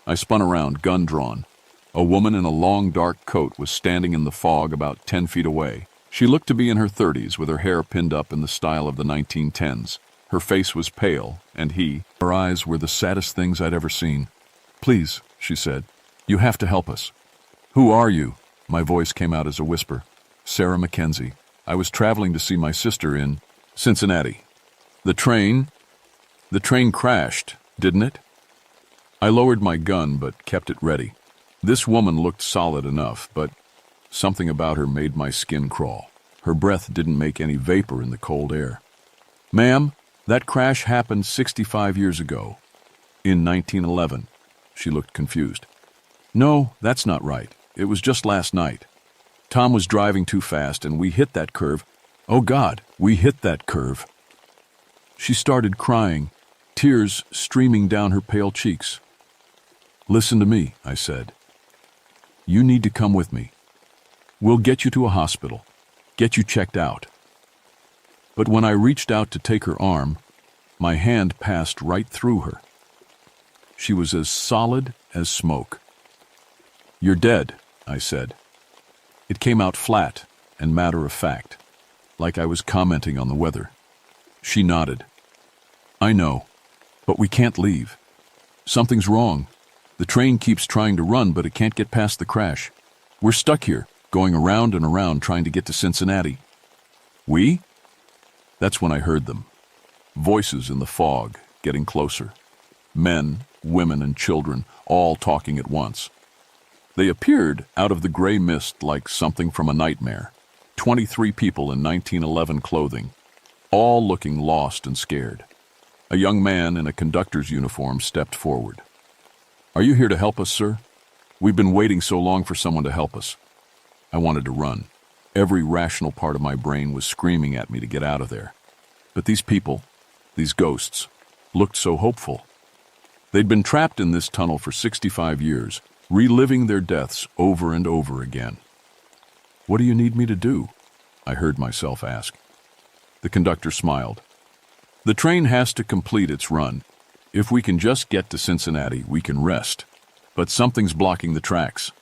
I spun around, gun drawn. A woman in a long dark coat was standing in the fog about 10 feet away. She looked to be in her 30s with her hair pinned up in the style of the 1910s. Her face was pale, and her eyes were the saddest things I'd ever seen. "Please," she said, "you have to help us." "Who are you?" My voice came out as a whisper. "Sarah Mackenzie. I was traveling to see my sister in Cincinnati." The train crashed, didn't it?" I lowered my gun but kept it ready. This woman looked solid enough, but something about her made my skin crawl. Her breath didn't make any vapor in the cold air. "Ma'am, that crash happened 65 years ago. In 1911. She looked confused. "No, that's not right. It was just last night. Tom was driving too fast and we hit that curve. Oh God, we hit that curve." She started crying, tears streaming down her pale cheeks. "Listen to me," I said. "You need to come with me. We'll get you to a hospital, get you checked out." But when I reached out to take her arm, my hand passed right through her. She was as solid as smoke. "You're dead," I said. It came out flat and matter of fact, like I was commenting on the weather. She nodded. "I know, but we can't leave. Something's wrong. The train keeps trying to run, but it can't get past the crash. We're stuck here, going around and around trying to get to Cincinnati." "We?" That's when I heard them. Voices in the fog, getting closer. Men, women, and children, all talking at once. They appeared out of the gray mist like something from a nightmare. 23 people in 1911 clothing, all looking lost and scared. A young man in a conductor's uniform stepped forward. "Are you here to help us, sir? We've been waiting so long for someone to help us." I wanted to run. Every rational part of my brain was screaming at me to get out of there. But these people, these ghosts, looked so hopeful. They'd been trapped in this tunnel for 65 years, reliving their deaths over and over again. What do you need me to do? I heard myself ask. The conductor smiled. The train has to complete its run. If we can just get to Cincinnati, we can rest. But something's blocking the tracks.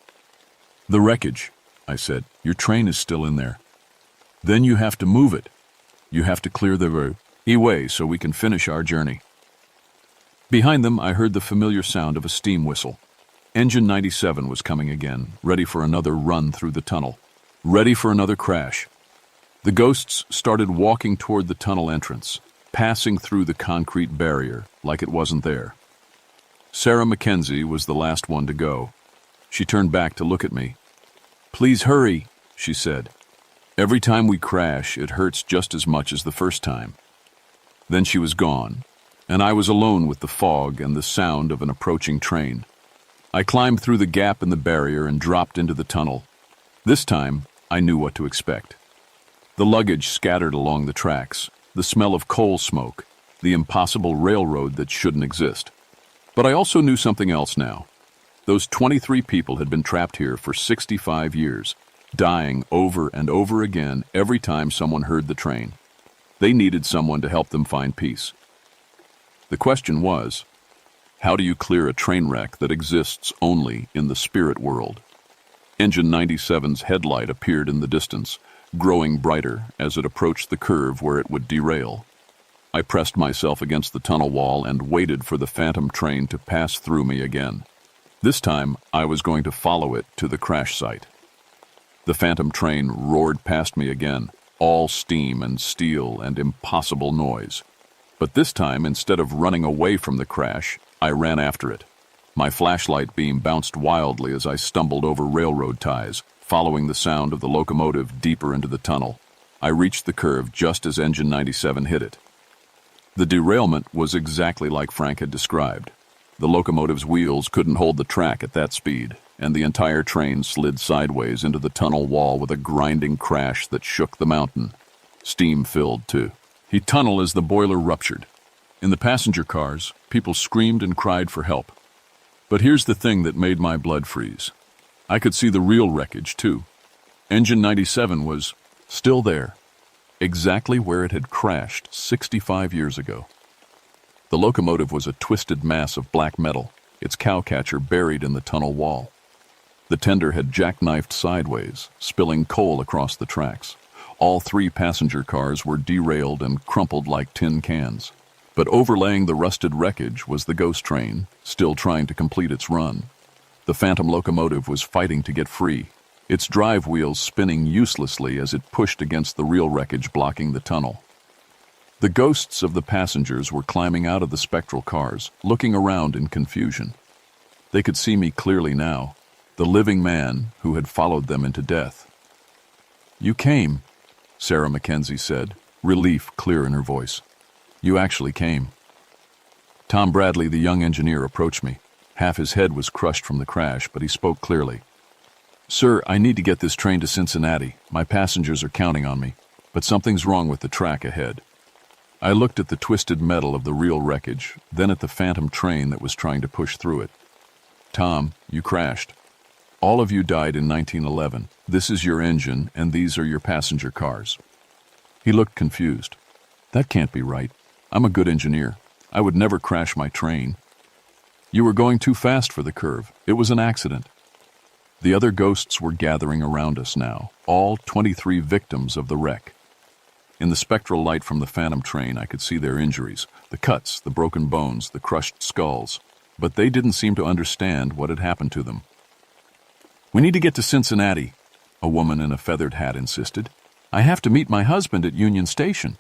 The wreckage, I said. Your train is still in there. Then you have to move it. You have to clear the way so we can finish our journey. Behind them, I heard the familiar sound of a steam whistle. Engine 97 was coming again, ready for another run through the tunnel, ready for another crash. The ghosts started walking toward the tunnel entrance, passing through the concrete barrier like it wasn't there. Sarah Mackenzie was the last one to go. She turned back to look at me. "Please hurry," she said. "Every time we crash, it hurts just as much as the first time." Then she was gone, and I was alone with the fog and the sound of an approaching train. I climbed through the gap in the barrier and dropped into the tunnel. This time, I knew what to expect. The luggage scattered along the tracks, the smell of coal smoke, the impossible railroad that shouldn't exist. But I also knew something else now. Those 23 people had been trapped here for 65 years, dying over and over again every time someone heard the train. They needed someone to help them find peace. The question was, how do you clear a train wreck that exists only in the spirit world? Engine 97's headlight appeared in the distance, growing brighter as it approached the curve where it would derail. I pressed myself against the tunnel wall and waited for the phantom train to pass through me again. This time, I was going to follow it to the crash site. The phantom train roared past me again, all steam and steel and impossible noise. But this time, instead of running away from the crash, I ran after it. My flashlight beam bounced wildly as I stumbled over railroad ties, following the sound of the locomotive deeper into the tunnel. I reached the curve just as Engine 97 hit it. The derailment was exactly like Frank had described. The locomotive's wheels couldn't hold the track at that speed, and the entire train slid sideways into the tunnel wall with a grinding crash that shook the mountain. Steam filled, too. The tunnel as the boiler ruptured. In the passenger cars, people screamed and cried for help. But here's the thing that made my blood freeze. I could see the real wreckage, too. Engine 97 was still there, exactly where it had crashed 65 years ago. The locomotive was a twisted mass of black metal, its cowcatcher buried in the tunnel wall. The tender had jackknifed sideways, spilling coal across the tracks. All 3 passenger cars were derailed and crumpled like tin cans. But overlaying the rusted wreckage was the ghost train, still trying to complete its run. The phantom locomotive was fighting to get free, its drive wheels spinning uselessly as it pushed against the real wreckage blocking the tunnel. The ghosts of the passengers were climbing out of the spectral cars, looking around in confusion. They could see me clearly now, the living man who had followed them into death. "You came," Sarah Mackenzie said, relief clear in her voice. "You actually came." Tom Bradley, the young engineer, approached me. Half his head was crushed from the crash, but he spoke clearly. "Sir, I need to get this train to Cincinnati. My passengers are counting on me, but something's wrong with the track ahead." I looked at the twisted metal of the real wreckage, then at the phantom train that was trying to push through it. "Tom, you crashed. All of you died in 1911. This is your engine, and these are your passenger cars." He looked confused. "That can't be right. I'm a good engineer. I would never crash my train." "You were going too fast for the curve. It was an accident." The other ghosts were gathering around us now, all 23 victims of the wreck. In the spectral light from the phantom train, I could see their injuries, the cuts, the broken bones, the crushed skulls, but they didn't seem to understand what had happened to them. "We need to get to Cincinnati," a woman in a feathered hat insisted. "I have to meet my husband at Union Station."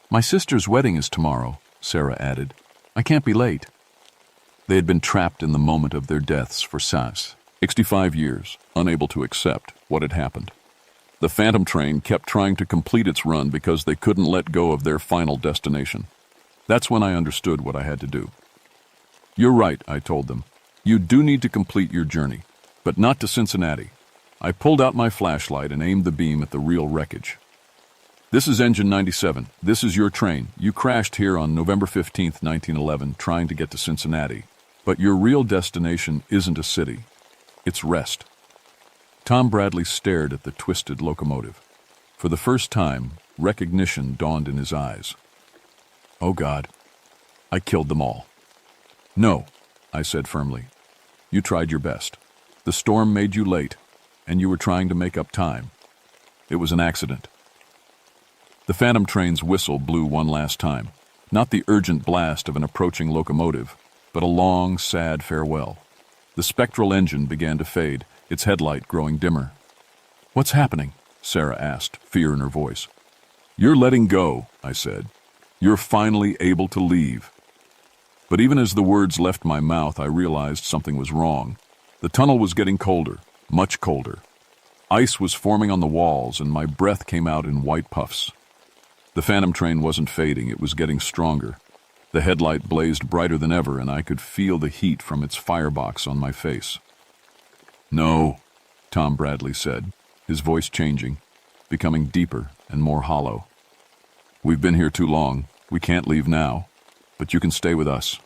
"My sister's wedding is tomorrow," Sarah added. "I can't be late." They had been trapped in the moment of their deaths for 65 years, unable to accept what had happened. The phantom train kept trying to complete its run because they couldn't let go of their final destination. That's when I understood what I had to do. "You're right," I told them. "You do need to complete your journey, but not to Cincinnati." I pulled out my flashlight and aimed the beam at the real wreckage. "This is Engine 97. This is your train. You crashed here on November 15th, 1911, trying to get to Cincinnati. But your real destination isn't a city. It's rest." Tom Bradley stared at the twisted locomotive. For the first time, recognition dawned in his eyes. Oh God, I killed them all. No, I said firmly. You tried your best. The storm made you late, and you were trying to make up time. It was an accident. The Phantom train's whistle blew one last time, not the urgent blast of an approaching locomotive, but a long, sad farewell. The spectral engine began to fade, its headlight growing dimmer. What's happening? Sarah asked, fear in her voice. You're letting go, I said. You're finally able to leave. But even as the words left my mouth, I realized something was wrong. The tunnel was getting colder, much colder. Ice was forming on the walls, and my breath came out in white puffs. The Phantom train wasn't fading, it was getting stronger. The headlight blazed brighter than ever, and I could feel the heat from its firebox on my face. No, Tom Bradley said, his voice changing, becoming deeper and more hollow. We've been here too long. We can't leave now, but you can stay with us.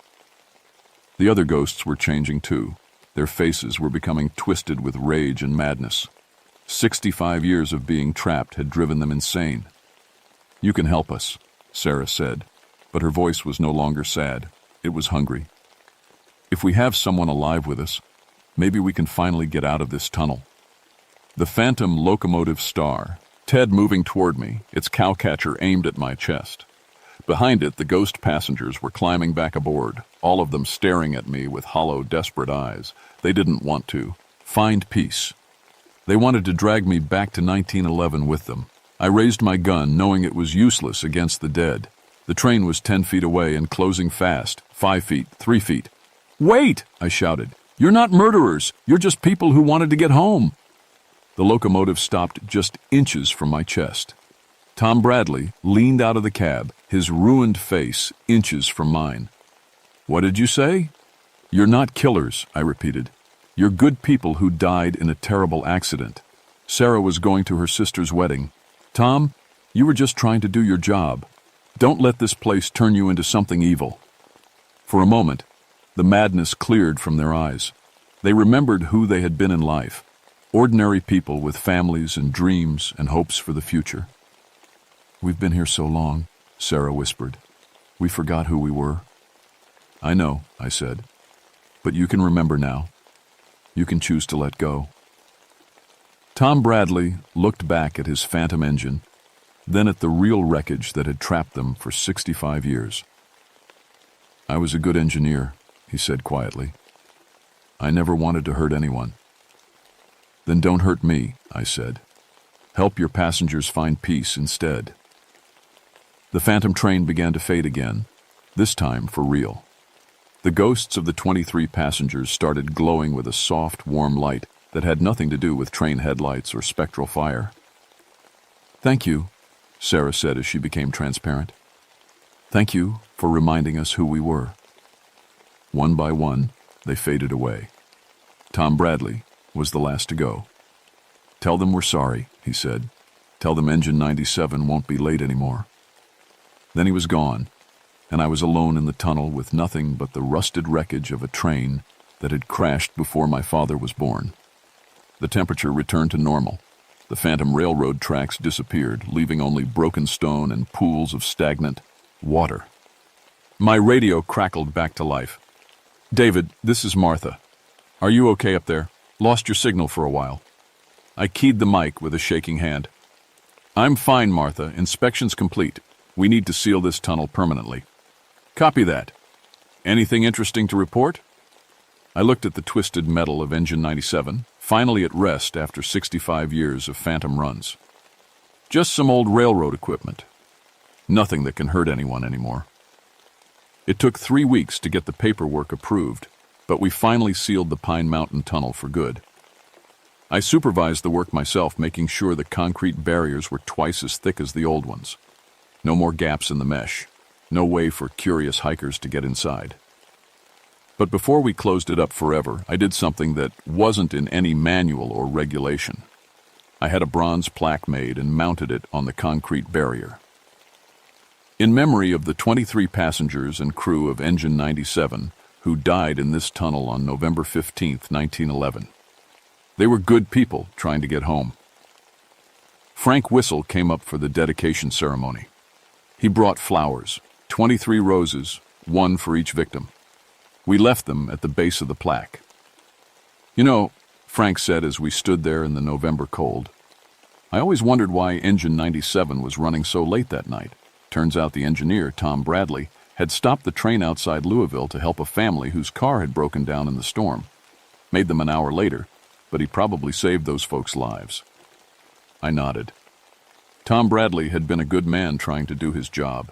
The other ghosts were changing too. Their faces were becoming twisted with rage and madness. 65 years of being trapped had driven them insane. You can help us, Sarah said, but her voice was no longer sad. It was hungry. If we have someone alive with us, maybe we can finally get out of this tunnel. The Phantom locomotive star, Ted moving toward me, its cowcatcher aimed at my chest. Behind it, the ghost passengers were climbing back aboard, all of them staring at me with hollow, desperate eyes. They didn't want to find peace. They wanted to drag me back to 1911 with them. I raised my gun, knowing it was useless against the dead. The train was 10 feet away and closing fast, 5 feet, 3 feet. Wait, I shouted. You're not murderers. You're just people who wanted to get home. The locomotive stopped just inches from my chest. Tom Bradley leaned out of the cab, his ruined face inches from mine. What did you say? You're not killers, I repeated. You're good people who died in a terrible accident. Sarah was going to her sister's wedding. Tom, you were just trying to do your job. Don't let this place turn you into something evil. For a moment, the madness cleared from their eyes. They remembered who they had been in life. Ordinary people with families and dreams and hopes for the future. We've been here so long, Sarah whispered. We forgot who we were. I know, I said. But you can remember now. You can choose to let go. Tom Bradley looked back at his Phantom engine, then at the real wreckage that had trapped them for 65 years. I was a good engineer, he said quietly. I never wanted to hurt anyone. Then don't hurt me, I said. Help your passengers find peace instead. The Phantom train began to fade again, this time for real. The ghosts of the 23 passengers started glowing with a soft, warm light that had nothing to do with train headlights or spectral fire. Thank you, Sarah said as she became transparent. Thank you for reminding us who we were. One by one, they faded away. Tom Bradley was the last to go. Tell them we're sorry, he said. Tell them Engine 97 won't be late anymore. Then he was gone, and I was alone in the tunnel with nothing but the rusted wreckage of a train that had crashed before my father was born. The temperature returned to normal. The Phantom railroad tracks disappeared, leaving only broken stone and pools of stagnant water. My radio crackled back to life. David, this is Martha. Are you okay up there? Lost your signal for a while. I keyed the mic with a shaking hand. I'm fine, Martha. Inspection's complete. We need to seal this tunnel permanently. Copy that. Anything interesting to report? I looked at the twisted metal of Engine 97, finally at rest after 65 years of Phantom runs. Just some old railroad equipment. Nothing that can hurt anyone anymore. It took 3 weeks to get the paperwork approved, but we finally sealed the Pine Mountain Tunnel for good. I supervised the work myself, making sure the concrete barriers were twice as thick as the old ones. No more gaps in the mesh. No way for curious hikers to get inside. But before we closed it up forever, I did something that wasn't in any manual or regulation. I had a bronze plaque made and mounted it on the concrete barrier. In memory of the 23 passengers and crew of Engine 97 who died in this tunnel on November 15, 1911. They were good people trying to get home. Frank Whistle came up for the dedication ceremony. He brought flowers, 23 roses, one for each victim. We left them at the base of the plaque. "You know," Frank said as we stood there in the November cold, "I always wondered why Engine 97 was running so late that night. Turns out the engineer, Tom Bradley, had stopped the train outside Louisville to help a family whose car had broken down in the storm. Made them an hour later, but he probably saved those folks' lives." I nodded. Tom Bradley had been a good man trying to do his job.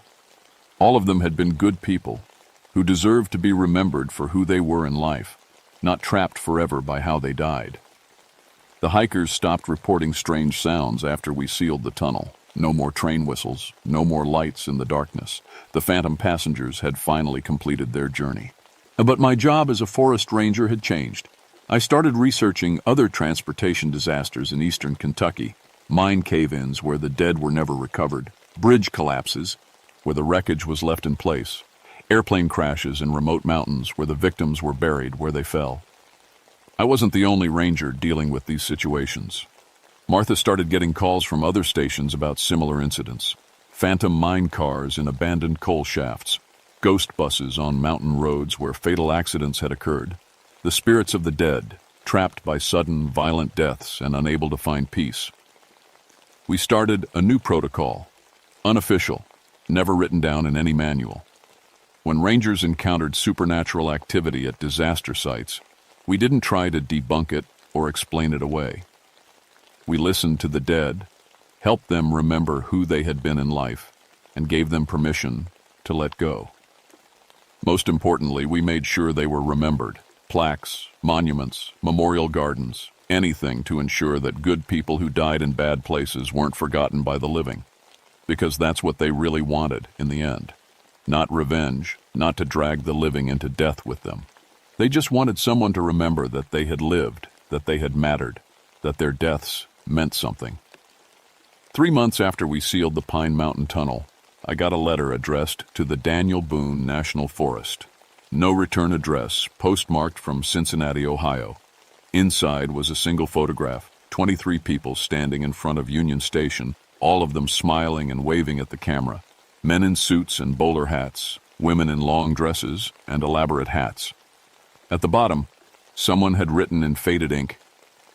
All of them had been good people who deserved to be remembered for who they were in life, not trapped forever by how they died. The hikers stopped reporting strange sounds after we sealed the tunnel. No more train whistles, no more lights in the darkness. The phantom passengers had finally completed their journey. But my job as a forest ranger had changed. I started researching other transportation disasters in eastern Kentucky, mine cave-ins where the dead were never recovered, bridge collapses where the wreckage was left in place, airplane crashes in remote mountains where the victims were buried where they fell. I wasn't the only ranger dealing with these situations. Martha started getting calls from other stations about similar incidents. Phantom mine cars in abandoned coal shafts, ghost buses on mountain roads where fatal accidents had occurred, the spirits of the dead, trapped by sudden, violent deaths and unable to find peace. We started a new protocol, unofficial, never written down in any manual. When rangers encountered supernatural activity at disaster sites, we didn't try to debunk it or explain it away. We listened to the dead, helped them remember who they had been in life, and gave them permission to let go. Most importantly, we made sure they were remembered. Plaques, monuments, memorial gardens, anything to ensure that good people who died in bad places weren't forgotten by the living. Because that's what they really wanted in the end. Not revenge, not to drag the living into death with them. They just wanted someone to remember that they had lived, that they had mattered, that their deaths meant something. 3 months after we sealed the Pine Mountain Tunnel, I got a letter addressed to the Daniel Boone National Forest. No return address, postmarked from Cincinnati, Ohio. Inside was a single photograph, 23 people standing in front of Union Station, all of them smiling and waving at the camera. Men in suits and bowler hats, women in long dresses and elaborate hats. At the bottom, someone had written in faded ink,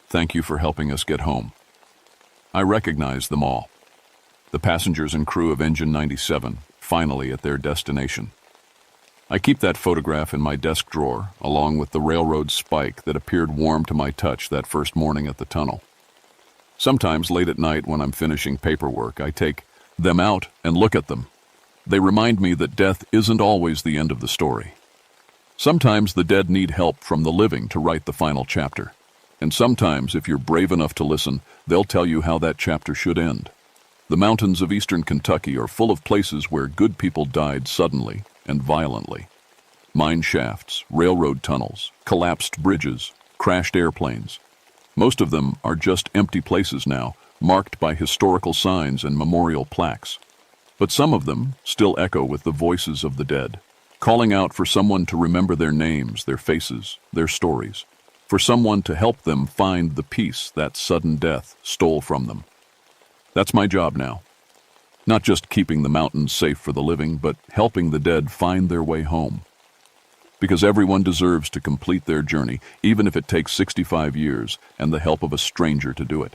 "Thank you for helping us get home." I recognized them all. The passengers and crew of Engine 97, finally at their destination. I keep that photograph in my desk drawer, along with the railroad spike that appeared warm to my touch that first morning at the tunnel. Sometimes late at night when I'm finishing paperwork, I take them out and look at them. They remind me that death isn't always the end of the story. Sometimes the dead need help from the living to write the final chapter. And sometimes, if you're brave enough to listen, they'll tell you how that chapter should end. The mountains of eastern Kentucky are full of places where good people died suddenly and violently. Mine shafts, railroad tunnels, collapsed bridges, crashed airplanes. Most of them are just empty places now, marked by historical signs and memorial plaques. But some of them still echo with the voices of the dead, calling out for someone to remember their names, their faces, their stories, for someone to help them find the peace that sudden death stole from them. That's my job now. Not just keeping the mountains safe for the living, but helping the dead find their way home. Because everyone deserves to complete their journey, even if it takes 65 years and the help of a stranger to do it.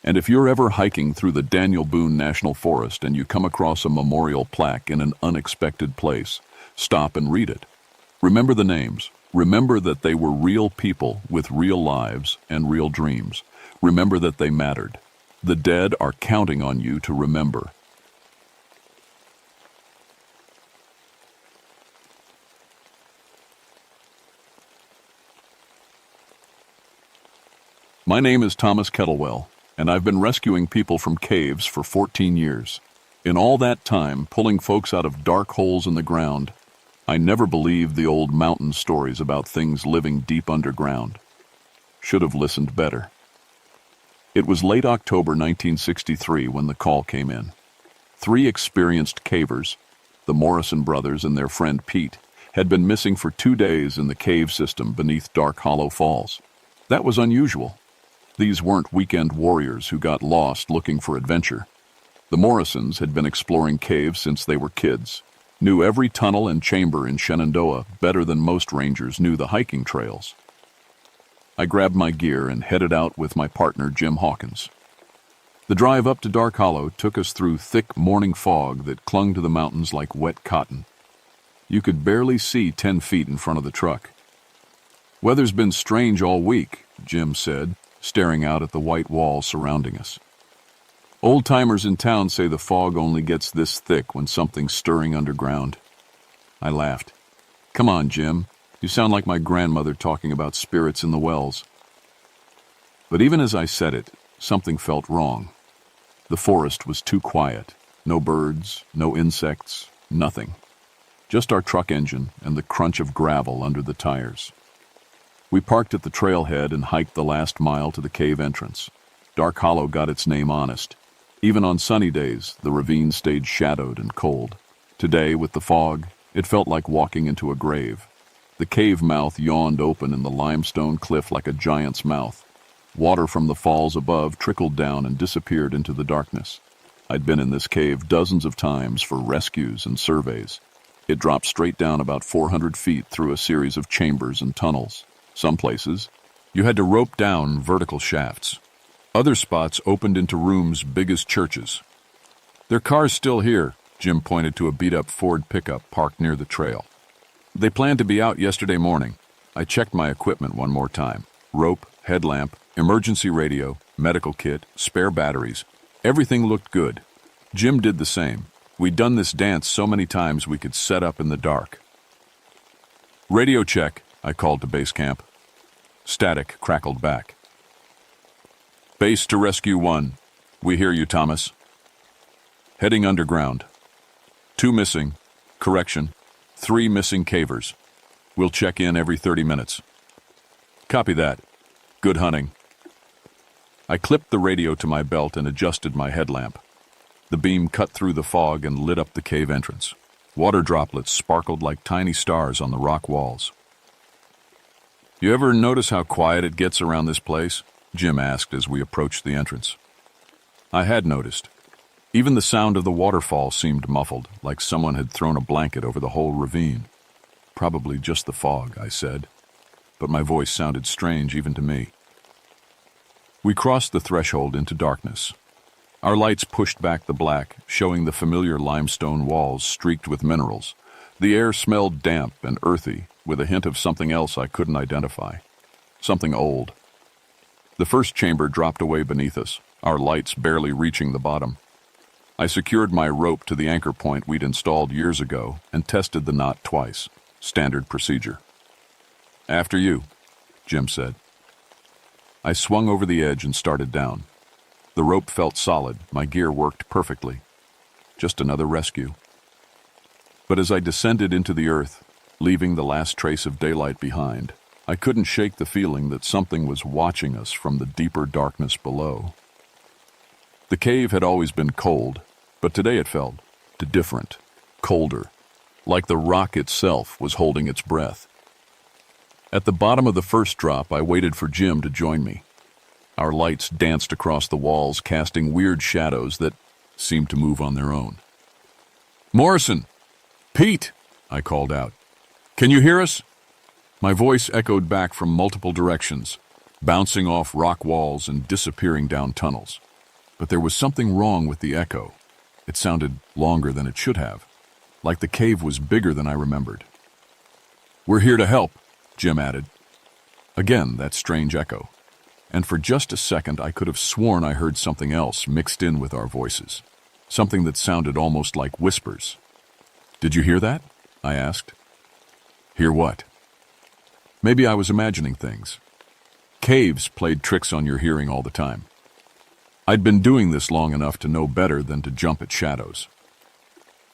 And if you're ever hiking through the Daniel Boone National Forest and you come across a memorial plaque in an unexpected place, stop and read it. Remember the names. Remember that they were real people with real lives and real dreams. Remember that they mattered. The dead are counting on you to remember. My name is Thomas Kettlewell, and I've been rescuing people from caves for 14 years. In all that time, pulling folks out of dark holes in the ground, I never believed the old mountain stories about things living deep underground. Should have listened better. It was late October 1963 when the call came in. 3 experienced cavers, the Morrison brothers and their friend Pete, had been missing for 2 days in the cave system beneath Dark Hollow Falls. That was unusual. These weren't weekend warriors who got lost looking for adventure. The Morrisons had been exploring caves since they were kids, knew every tunnel and chamber in Shenandoah better than most rangers knew the hiking trails. I grabbed my gear and headed out with my partner, Jim Hawkins. The drive up to Dark Hollow took us through thick morning fog that clung to the mountains like wet cotton. You could barely see 10 feet in front of the truck. "Weather's been strange all week," Jim said, staring out at the white wall surrounding us. "Old-timers in town say the fog only gets this thick when something's stirring underground." I laughed. "Come on, Jim. You sound like my grandmother talking about spirits in the wells." But even as I said it, something felt wrong. The forest was too quiet. No birds, no insects, nothing. Just our truck engine and the crunch of gravel under the tires. We parked at the trailhead and hiked the last mile to the cave entrance. Dark Hollow got its name honest. Even on sunny days, the ravine stayed shadowed and cold. Today, with the fog, it felt like walking into a grave. The cave mouth yawned open in the limestone cliff like a giant's mouth. Water from the falls above trickled down and disappeared into the darkness. I'd been in this cave dozens of times for rescues and surveys. It dropped straight down about 400 feet through a series of chambers and tunnels. Some places, you had to rope down vertical shafts. Other spots opened into rooms big as churches. "Their car's still here," Jim pointed to a beat-up Ford pickup parked near the trail. "They planned to be out yesterday morning." I checked my equipment one more time. Rope, headlamp, emergency radio, medical kit, spare batteries. Everything looked good. Jim did the same. We'd done this dance so many times we could set up in the dark. "Radio check," I called to base camp. Static crackled back. "Base to Rescue 1. We hear you, Thomas. Heading underground. 2 missing. Correction. 3 missing cavers. We'll check in every 30 minutes. "Copy that. Good hunting." I clipped the radio to my belt and adjusted my headlamp. The beam cut through the fog and lit up the cave entrance. Water droplets sparkled like tiny stars on the rock walls. "You ever notice how quiet it gets around this place?" Jim asked as we approached the entrance. I had noticed. Even the sound of the waterfall seemed muffled, like someone had thrown a blanket over the whole ravine. "Probably just the fog," I said, but my voice sounded strange even to me. We crossed the threshold into darkness. Our lights pushed back the black, showing the familiar limestone walls streaked with minerals. The air smelled damp and earthy, with a hint of something else I couldn't identify. Something old. The first chamber dropped away beneath us, our lights barely reaching the bottom. I secured my rope to the anchor point we'd installed years ago and tested the knot twice. Standard procedure. "After you," Jim said. I swung over the edge and started down. The rope felt solid, my gear worked perfectly. Just another rescue. But as I descended into the earth, leaving the last trace of daylight behind, I couldn't shake the feeling that something was watching us from the deeper darkness below. The cave had always been cold, but today it felt different, colder, like the rock itself was holding its breath. At the bottom of the first drop, I waited for Jim to join me. Our lights danced across the walls, casting weird shadows that seemed to move on their own. "Morrison! Pete!" I called out. "Can you hear us?" My voice echoed back from multiple directions, bouncing off rock walls and disappearing down tunnels. But there was something wrong with the echo. It sounded longer than it should have, like the cave was bigger than I remembered. "We're here to help," Jim added. Again, that strange echo. And for just a second, I could have sworn I heard something else mixed in with our voices. Something that sounded almost like whispers. "Did you hear that?" I asked. "Hear what?" Maybe I was imagining things. Caves played tricks on your hearing all the time. I'd been doing this long enough to know better than to jump at shadows.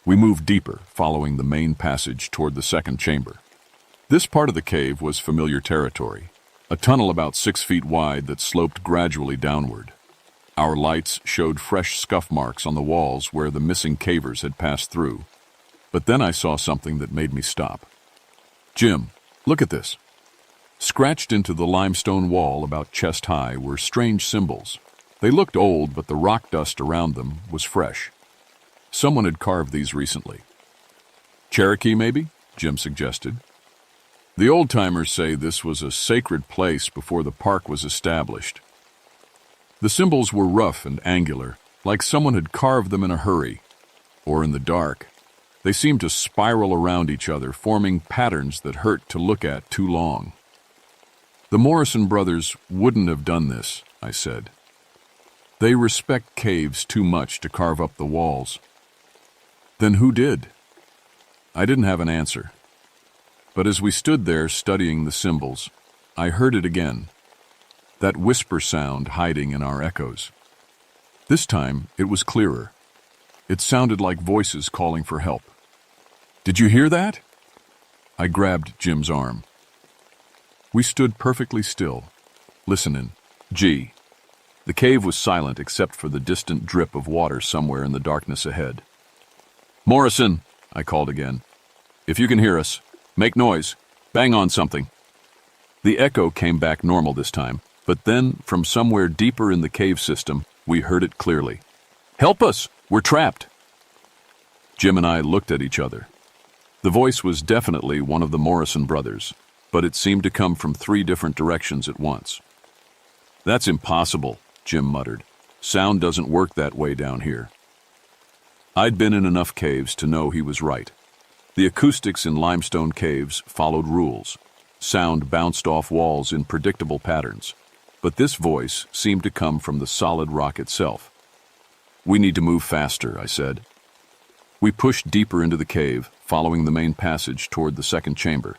We moved deeper, following the main passage toward the second chamber. This part of the cave was familiar territory, a tunnel about 6 feet wide that sloped gradually downward. Our lights showed fresh scuff marks on the walls where the missing cavers had passed through. But then I saw something that made me stop. "Jim, look at this." Scratched into the limestone wall about chest high were strange symbols. They looked old, but the rock dust around them was fresh. Someone had carved these recently. Cherokee, maybe? Jim suggested. The old-timers say this was a sacred place before the park was established. The symbols were rough and angular, like someone had carved them in a hurry, or in the dark. They seemed to spiral around each other, forming patterns that hurt to look at too long. The Morrison brothers wouldn't have done this, I said. They respect caves too much to carve up the walls. Then who did? I didn't have an answer. But as we stood there studying the symbols, I heard it again, that whisper sound hiding in our echoes. This time, it was clearer. It sounded like voices calling for help. Did you hear that? I grabbed Jim's arm. We stood perfectly still, listening. Gee. The cave was silent except for the distant drip of water somewhere in the darkness ahead. Morrison, I called again. If you can hear us, make noise. Bang on something. The echo came back normal this time, but then, from somewhere deeper in the cave system, we heard it clearly. Help us! We're trapped! Jim and I looked at each other. The voice was definitely one of the Morrison brothers, but it seemed to come from 3 different directions at once. That's impossible, Jim muttered. Sound doesn't work that way down here. I'd been in enough caves to know he was right. The acoustics in limestone caves followed rules. Sound bounced off walls in predictable patterns. But this voice seemed to come from the solid rock itself. We need to move faster, I said. We pushed deeper into the cave, following the main passage toward the second chamber.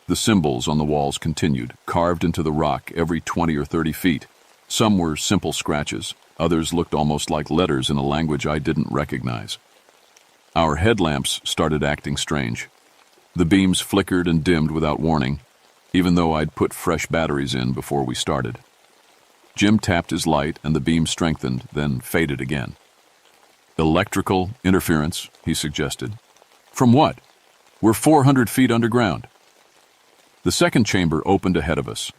The symbols on the walls continued, carved into the rock every 20 or 30 feet. Some were simple scratches. Others looked almost like letters in a language I didn't recognize. Our headlamps started acting strange. The beams flickered and dimmed without warning, even though I'd put fresh batteries in before we started. Jim tapped his light and the beam strengthened, then faded again. Electrical interference, he suggested. From what? We're 400 feet underground. The second chamber opened ahead of us,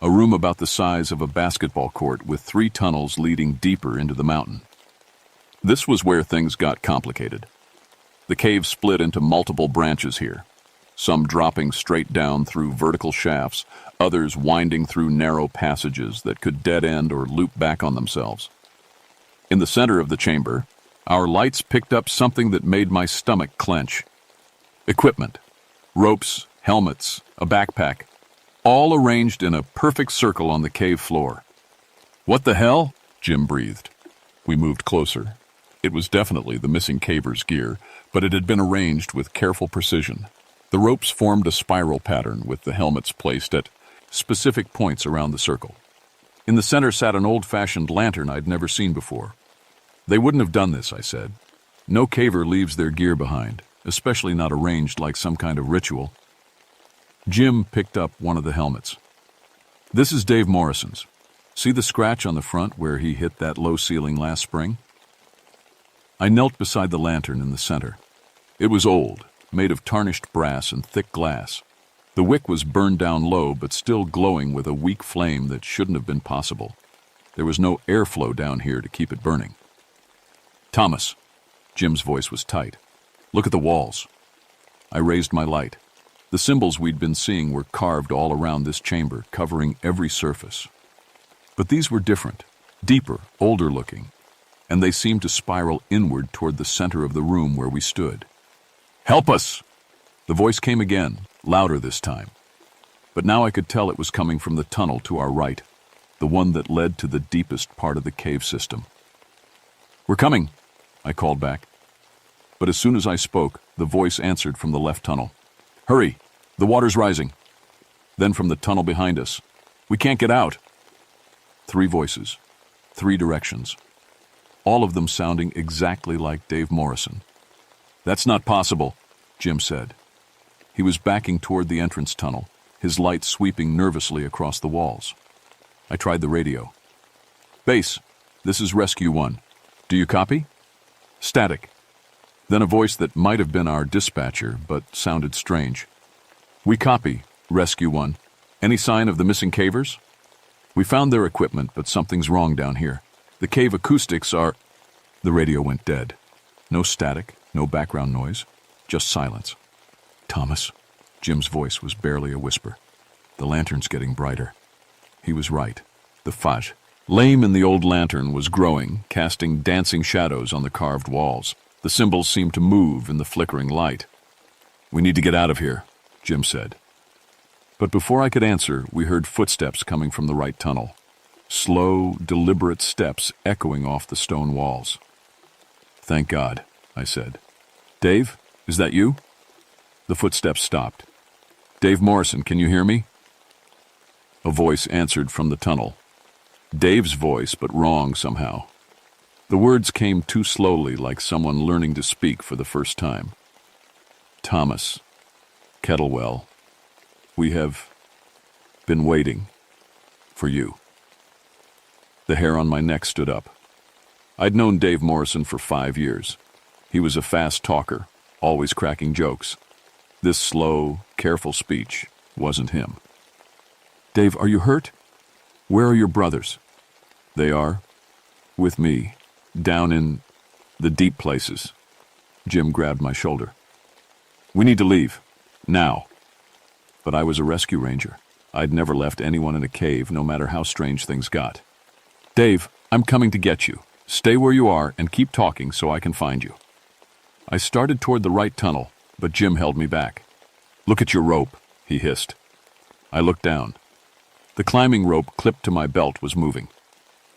a room about the size of a basketball court with 3 tunnels leading deeper into the mountain. This was where things got complicated. The cave split into multiple branches here, some dropping straight down through vertical shafts, others winding through narrow passages that could dead-end or loop back on themselves. In the center of the chamber, our lights picked up something that made my stomach clench. Equipment, ropes, helmets, a backpack, all arranged in a perfect circle on the cave floor. What the hell? Jim breathed. We moved closer. It was definitely the missing caver's gear, but it had been arranged with careful precision. The ropes formed a spiral pattern with the helmets placed at specific points around the circle. In the center sat an old-fashioned lantern I'd never seen before. They wouldn't have done this, I said. No caver leaves their gear behind, especially not arranged like some kind of ritual. Jim picked up one of the helmets. This is Dave Morrison's. See the scratch on the front where he hit that low ceiling last spring? I knelt beside the lantern in the center. It was old, made of tarnished brass and thick glass. The wick was burned down low, but still glowing with a weak flame that shouldn't have been possible. There was no airflow down here to keep it burning. Thomas, Jim's voice was tight. Look at the walls. I raised my light. The symbols we'd been seeing were carved all around this chamber, covering every surface. But these were different, deeper, older looking, and they seemed to spiral inward toward the center of the room where we stood. Help us! The voice came again, louder this time. But now I could tell it was coming from the tunnel to our right, the one that led to the deepest part of the cave system. We're coming, I called back. But as soon as I spoke, the voice answered from the left tunnel. Hurry, the water's rising. Then from the tunnel behind us. We can't get out. 3 voices, 3 directions. All of them sounding exactly like Dave Morrison. That's not possible, Jim said. He was backing toward the entrance tunnel, his light sweeping nervously across the walls. I tried the radio. Base, this is Rescue 1. Do you copy? Static. Then a voice that might have been our dispatcher, but sounded strange. We copy, Rescue 1. Any sign of the missing cavers? We found their equipment, but something's wrong down here. The cave acoustics are... The radio went dead. No static, no background noise, just silence. Thomas. Jim's voice was barely a whisper. The lantern's getting brighter. He was right. The fudge. Flame in the old lantern was growing, casting dancing shadows on the carved walls. The symbols seemed to move in the flickering light. We need to get out of here, Jim said. But before I could answer, we heard footsteps coming from the right tunnel. Slow, deliberate steps echoing off the stone walls. Thank God, I said. Dave, is that you? The footsteps stopped. Dave Morrison, can you hear me? A voice answered from the tunnel. Dave's voice, but wrong somehow. The words came too slowly, like someone learning to speak for the first time. Thomas, Kettlewell, we have been waiting for you. The hair on my neck stood up. I'd known Dave Morrison for 5 years. He was a fast talker, always cracking jokes. This slow, careful speech wasn't him. Dave, are you hurt? Where are your brothers? They are with me, down in the deep places. Jim grabbed my shoulder. We need to leave, now. But I was a rescue ranger. I'd never left anyone in a cave, no matter how strange things got. Dave, I'm coming to get you. Stay where you are and keep talking so I can find you. I started toward the right tunnel, but Jim held me back. Look at your rope, he hissed. I looked down. The climbing rope clipped to my belt was moving.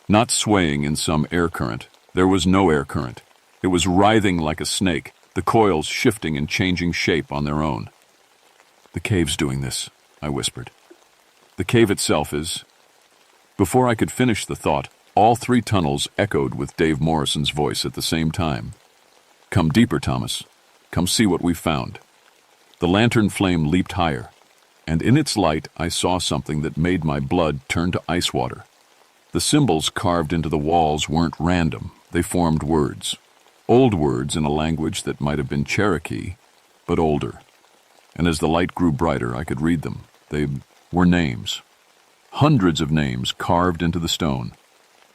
Not swaying in some air current. There was no air current. It was writhing like a snake, the coils shifting and changing shape on their own. The cave's doing this, I whispered. The cave itself is... Before I could finish the thought, all 3 tunnels echoed with Dave Morrison's voice at the same time. Come deeper, Thomas. Come see what we've found. The lantern flame leaped higher, and in its light I saw something that made my blood turn to ice water. The symbols carved into the walls weren't random. They formed words. Old words in a language that might have been Cherokee, but older. And as the light grew brighter, I could read them. They were names. Hundreds of names carved into the stone.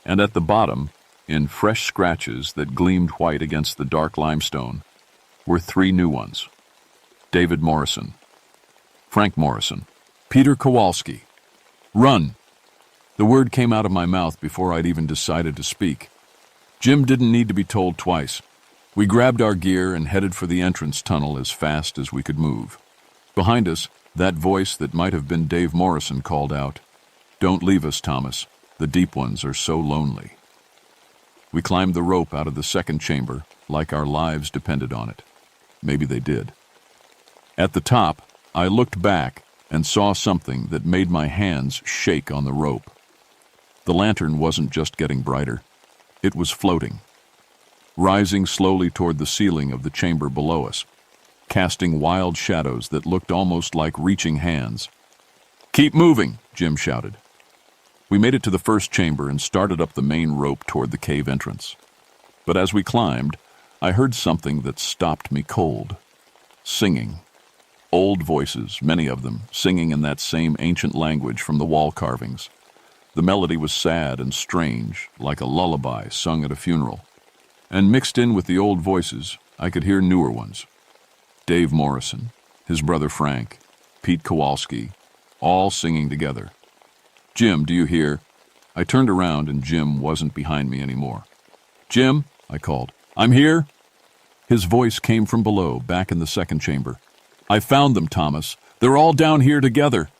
And at the bottom, in fresh scratches that gleamed white against the dark limestone, were 3 new ones. David Morrison, Frank Morrison, Peter Kowalski. Run! The word came out of my mouth before I'd even decided to speak. Jim didn't need to be told twice. We grabbed our gear and headed for the entrance tunnel as fast as we could move. Behind us, that voice that might have been Dave Morrison called out, "Don't leave us, Thomas. The deep ones are so lonely." We climbed the rope out of the second chamber like our lives depended on it. Maybe they did. At the top, I looked back and saw something that made my hands shake on the rope. The lantern wasn't just getting brighter. It was floating, rising slowly toward the ceiling of the chamber below us, casting wild shadows that looked almost like reaching hands. "Keep moving," Jim shouted. We made it to the first chamber and started up the main rope toward the cave entrance. But as we climbed, I heard something that stopped me cold. Singing. Old voices, many of them, singing in that same ancient language from the wall carvings. The melody was sad and strange, like a lullaby sung at a funeral. And mixed in with the old voices, I could hear newer ones. Dave Morrison, his brother Frank, Pete Kowalski, all singing together. "Jim, do you hear?" I turned around and Jim wasn't behind me anymore. "Jim," I called, "I'm here." His voice came from below, back in the second chamber. "I found them, Thomas. They're all down here together."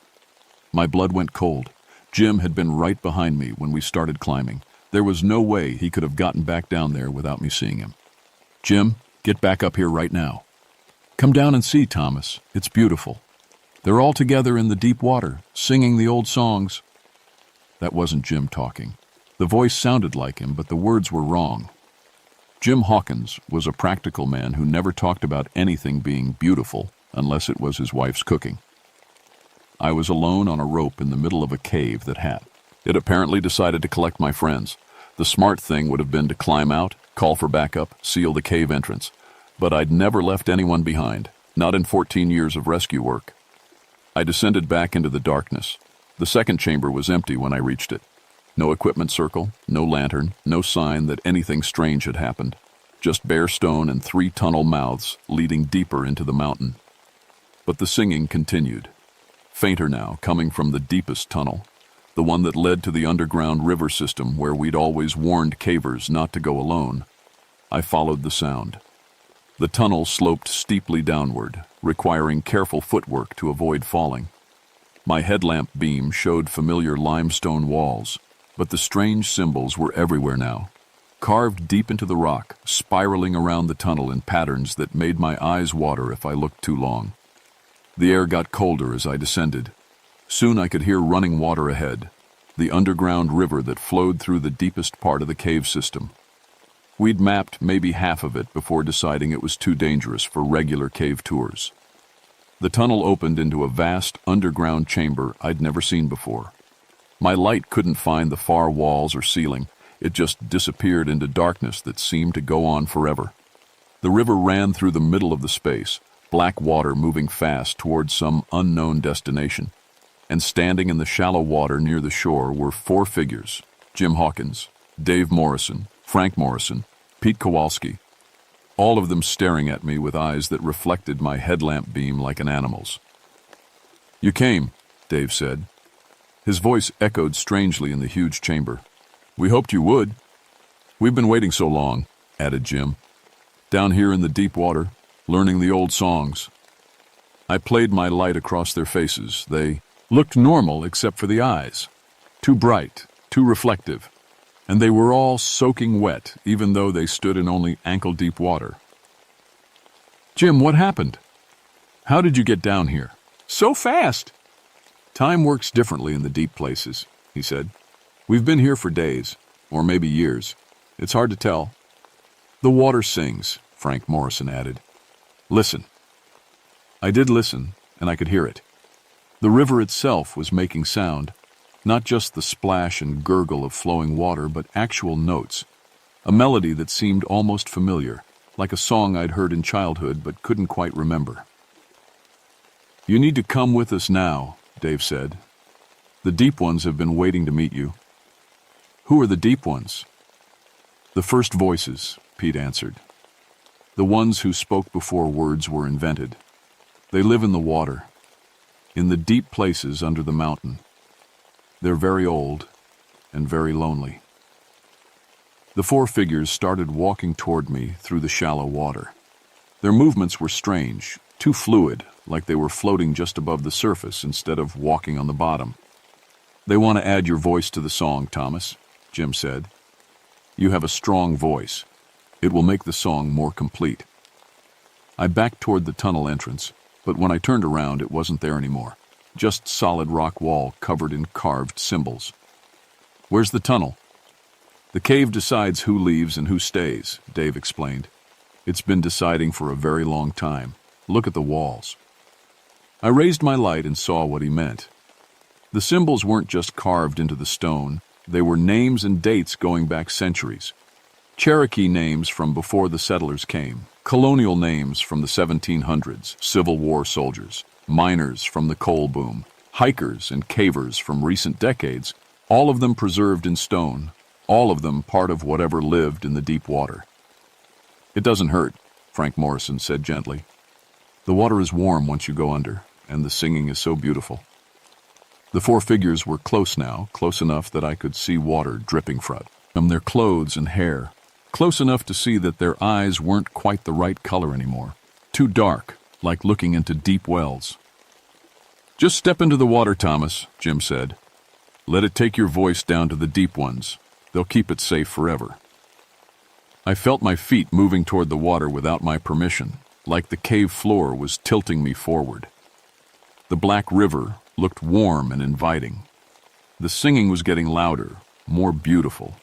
My blood went cold. Jim had been right behind me when we started climbing. There was no way he could have gotten back down there without me seeing him. "Jim, get back up here right now." "Come down and see, Thomas. It's beautiful. They're all together in the deep water, singing the old songs." That wasn't Jim talking. The voice sounded like him, but the words were wrong. Jim Hawkins was a practical man who never talked about anything being beautiful unless it was his wife's cooking. I was alone on a rope in the middle of a cave that had. It apparently decided to collect my friends. The smart thing would have been to climb out, call for backup, seal the cave entrance. But I'd never left anyone behind, not in 14 years of rescue work. I descended back into the darkness. The second chamber was empty when I reached it. No equipment circle, no lantern, no sign that anything strange had happened. Just bare stone and 3 tunnel mouths leading deeper into the mountain. But the singing continued. Fainter now, coming from the deepest tunnel, the one that led to the underground river system where we'd always warned cavers not to go alone. I followed the sound. The tunnel sloped steeply downward, requiring careful footwork to avoid falling. My headlamp beam showed familiar limestone walls, but the strange symbols were everywhere now, carved deep into the rock, spiraling around the tunnel in patterns that made my eyes water if I looked too long. The air got colder as I descended. Soon I could hear running water ahead, the underground river that flowed through the deepest part of the cave system. We'd mapped maybe half of it before deciding it was too dangerous for regular cave tours. The tunnel opened into a vast underground chamber I'd never seen before. My light couldn't find the far walls or ceiling. It just disappeared into darkness that seemed to go on forever. The river ran through the middle of the space, black water moving fast towards some unknown destination. And standing in the shallow water near the shore were 4 figures: Jim Hawkins, Dave Morrison, Frank Morrison, Pete Kowalski, all of them staring at me with eyes that reflected my headlamp beam like an animal's. "You came," Dave said. His voice echoed strangely in the huge chamber. "We hoped you would." "We've been waiting so long," added Jim. "Down here in the deep water, learning the old songs." I played my light across their faces. They looked normal except for the eyes. Too bright, too reflective. And they were all soaking wet, even though they stood in only ankle-deep water. "Jim, what happened? How did you get down here? So fast!" "Time works differently in the deep places," he said. "We've been here for days, or maybe years. It's hard to tell." "The water sings," Frank Morrison added. "Listen." I did listen, and I could hear it. The river itself was making sound. Not just the splash and gurgle of flowing water, but actual notes. A melody that seemed almost familiar, like a song I'd heard in childhood but couldn't quite remember. "You need to come with us now," Dave said. "The deep ones have been waiting to meet you." "Who are the deep ones?" "The first voices," Pete answered. "The ones who spoke before words were invented. They live in the water, in the deep places under the mountain. They're very old and very lonely." The 4 figures started walking toward me through the shallow water. Their movements were strange, too fluid, like they were floating just above the surface instead of walking on the bottom. "They want to add your voice to the song, Thomas," Jim said. "You have a strong voice. It will make the song more complete." I backed toward the tunnel entrance, but when I turned around, it wasn't there anymore. Just solid rock wall covered in carved symbols. "Where's the tunnel?" "The cave decides who leaves and who stays," Dave explained. "It's been deciding for a very long time. Look at the walls." I raised my light and saw what he meant. The symbols weren't just carved into the stone. They were names and dates going back centuries. Cherokee names from before the settlers came, colonial names from the 1700s, Civil War soldiers, miners from the coal boom, hikers and cavers from recent decades, all of them preserved in stone, all of them part of whatever lived in the deep water. "It doesn't hurt," Frank Morrison said gently. "The water is warm once you go under, and the singing is so beautiful." The 4 figures were close now, close enough that I could see water dripping from their clothes and hair, close enough to see that their eyes weren't quite the right color anymore, too dark, like looking into deep wells. "Just step into the water, Thomas," Jim said. "Let it take your voice down to the deep ones. They'll keep it safe forever." I felt my feet moving toward the water without my permission, like the cave floor was tilting me forward. The black river looked warm and inviting. The singing was getting louder, more beautiful.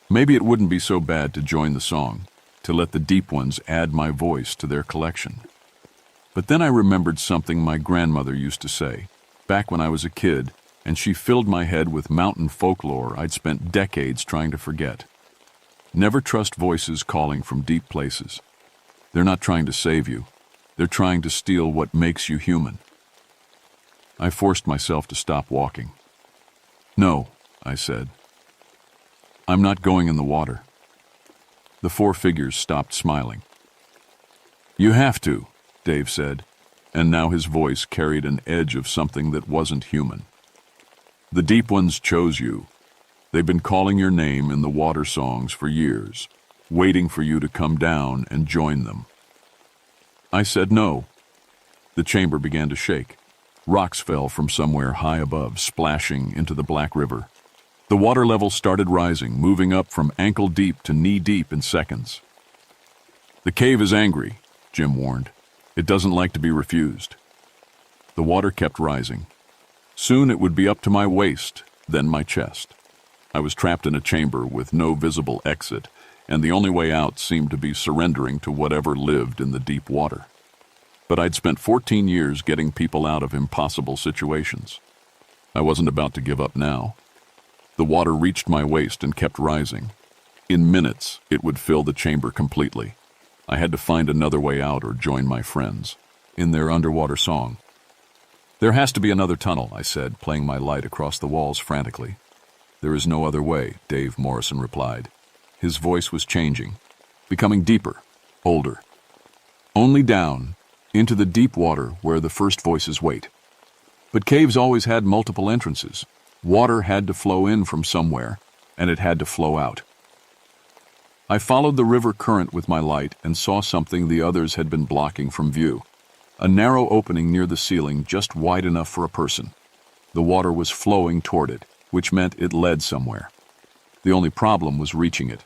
Maybe it wouldn't be so bad to join the song, to let the deep ones add my voice to their collection. But then I remembered something my grandmother used to say, back when I was a kid, and she filled my head with mountain folklore I'd spent decades trying to forget. Never trust voices calling from deep places. They're not trying to save you. They're trying to steal what makes you human. I forced myself to stop walking. "No," I said. "I'm not going in the water." The four figures stopped smiling. "You have to," Dave said, and now his voice carried an edge of something that wasn't human. "The Deep Ones chose you. They've been calling your name in the water songs for years, waiting for you to come down and join them." I said no. The chamber began to shake. Rocks fell from somewhere high above, splashing into the Black River. The water level started rising, moving up from ankle deep to knee deep in seconds. "The cave is angry," Jim warned. "It doesn't like to be refused." The water kept rising. Soon it would be up to my waist, then my chest. I was trapped in a chamber with no visible exit, and the only way out seemed to be surrendering to whatever lived in the deep water. But I'd spent 14 years getting people out of impossible situations. I wasn't about to give up now. The water reached my waist and kept rising. In minutes, it would fill the chamber completely. I had to find another way out or join my friends in their underwater song. "There has to be another tunnel," I said, playing my light across the walls frantically. "There is no other way," Dave Morrison replied. His voice was changing, becoming deeper, older. "Only down, into the deep water where the first voices wait." But caves always had multiple entrances. Water had to flow in from somewhere, and it had to flow out. I followed the river current with my light and saw something the others had been blocking from view. A narrow opening near the ceiling, just wide enough for a person. The water was flowing toward it, which meant it led somewhere. The only problem was reaching it.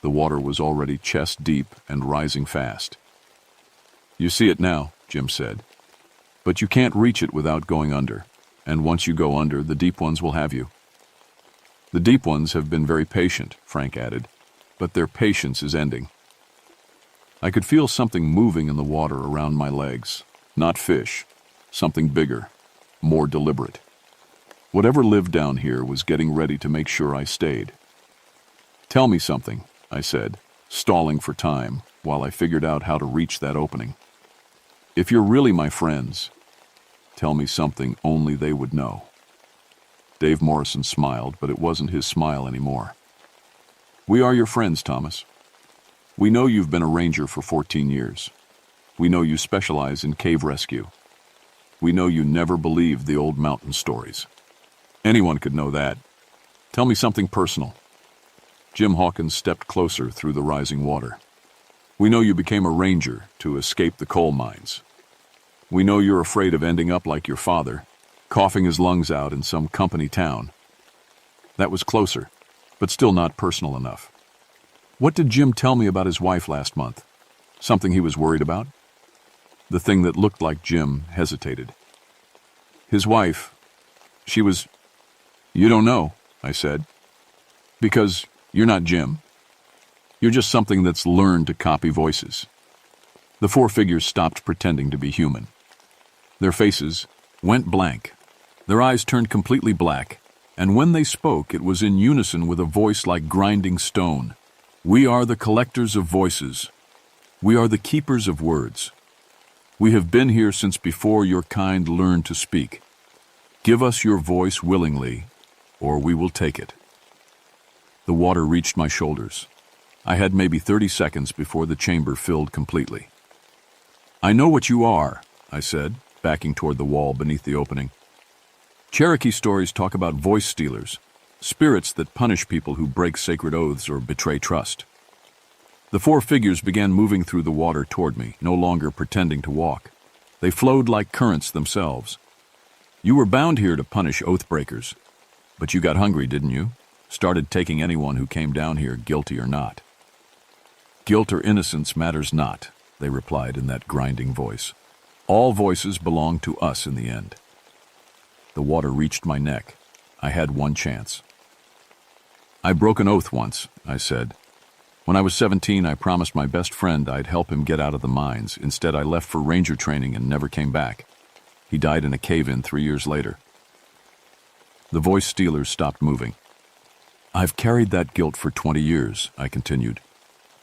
The water was already chest deep and rising fast. "You see it now," Jim said. "But you can't reach it without going under, and once you go under, the Deep Ones will have you." "The Deep Ones have been very patient," Frank added, "but their patience is ending." I could feel something moving in the water around my legs. Not fish, something bigger, more deliberate. Whatever lived down here was getting ready to make sure I stayed. "Tell me something," I said, stalling for time while I figured out how to reach that opening. "If you're really my friends, tell me something only they would know." Dave Morrison smiled, but it wasn't his smile anymore. "We are your friends, Thomas. We know you've been a ranger for 14 years. We know you specialize in cave rescue. We know you never believed the old mountain stories. Anyone could know that. Tell me something personal." Jim Hawkins stepped closer through the rising water. "We know you became a ranger to escape the coal mines. We know you're afraid of ending up like your father, coughing his lungs out in some company town." That was closer, but still not personal enough. "What did Jim tell me about his wife last month? Something he was worried about?" The thing that looked like Jim hesitated. "His wife, she was—" "You don't know," I said. "Because you're not Jim. You're just something that's learned to copy voices." The four figures stopped pretending to be human. Their faces went blank. Their eyes turned completely black, and when they spoke, it was in unison with a voice like grinding stone. "We are the collectors of voices. We are the keepers of words. We have been here since before your kind learned to speak. Give us your voice willingly, or we will take it." The water reached my shoulders. I had maybe 30 seconds before the chamber filled completely. "I know what you are," I said, backing toward the wall beneath the opening. "Cherokee stories talk about voice stealers, spirits that punish people who break sacred oaths or betray trust." The four figures began moving through the water toward me, no longer pretending to walk. They flowed like currents themselves. "You were bound here to punish oath breakers. But you got hungry, didn't you? Started taking anyone who came down here, guilty or not." "Guilt or innocence matters not," they replied in that grinding voice. "All voices belong to us in the end." The water reached my neck. I had one chance. "I broke an oath once," I said. "When I was 17, I promised my best friend I'd help him get out of the mines. Instead, I left for ranger training and never came back. He died in a cave-in 3 years later." The voice stealers stopped moving. "I've carried that guilt for 20 years, I continued.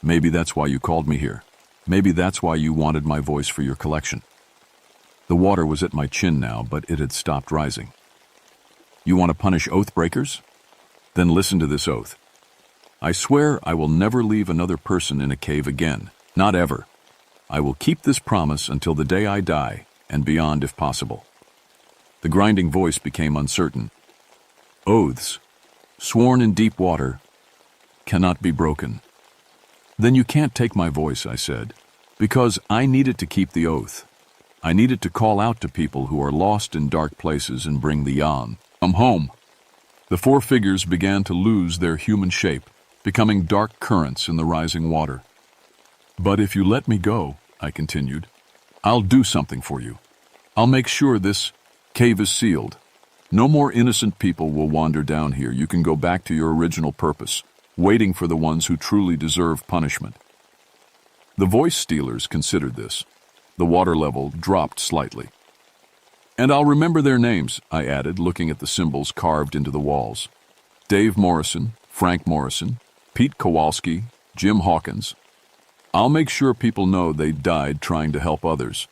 "Maybe that's why you called me here. Maybe that's why you wanted my voice for your collection." The water was at my chin now, but it had stopped rising. You want to punish oath breakers? Then listen to this oath. I swear I will never leave another person in a cave again. Not ever. I will keep this promise until the day I die, and beyond if possible. The grinding voice became uncertain. Oaths, sworn in deep water, cannot be broken. Then you can't take my voice, I said, because I needed to keep the oath. I needed to call out to people who are lost in dark places and bring the Yan. Come home. The four figures began to lose their human shape, becoming dark currents in the rising water. But if you let me go, I continued, I'll do something for you. I'll make sure this cave is sealed. No more innocent people will wander down here. You can go back to your original purpose, waiting for the ones who truly deserve punishment. The voice stealers considered this. The water level dropped slightly. And I'll remember their names, I added, looking at the symbols carved into the walls. Dave Morrison, Frank Morrison, Pete Kowalski, Jim Hawkins. I'll make sure people know they died trying to help others,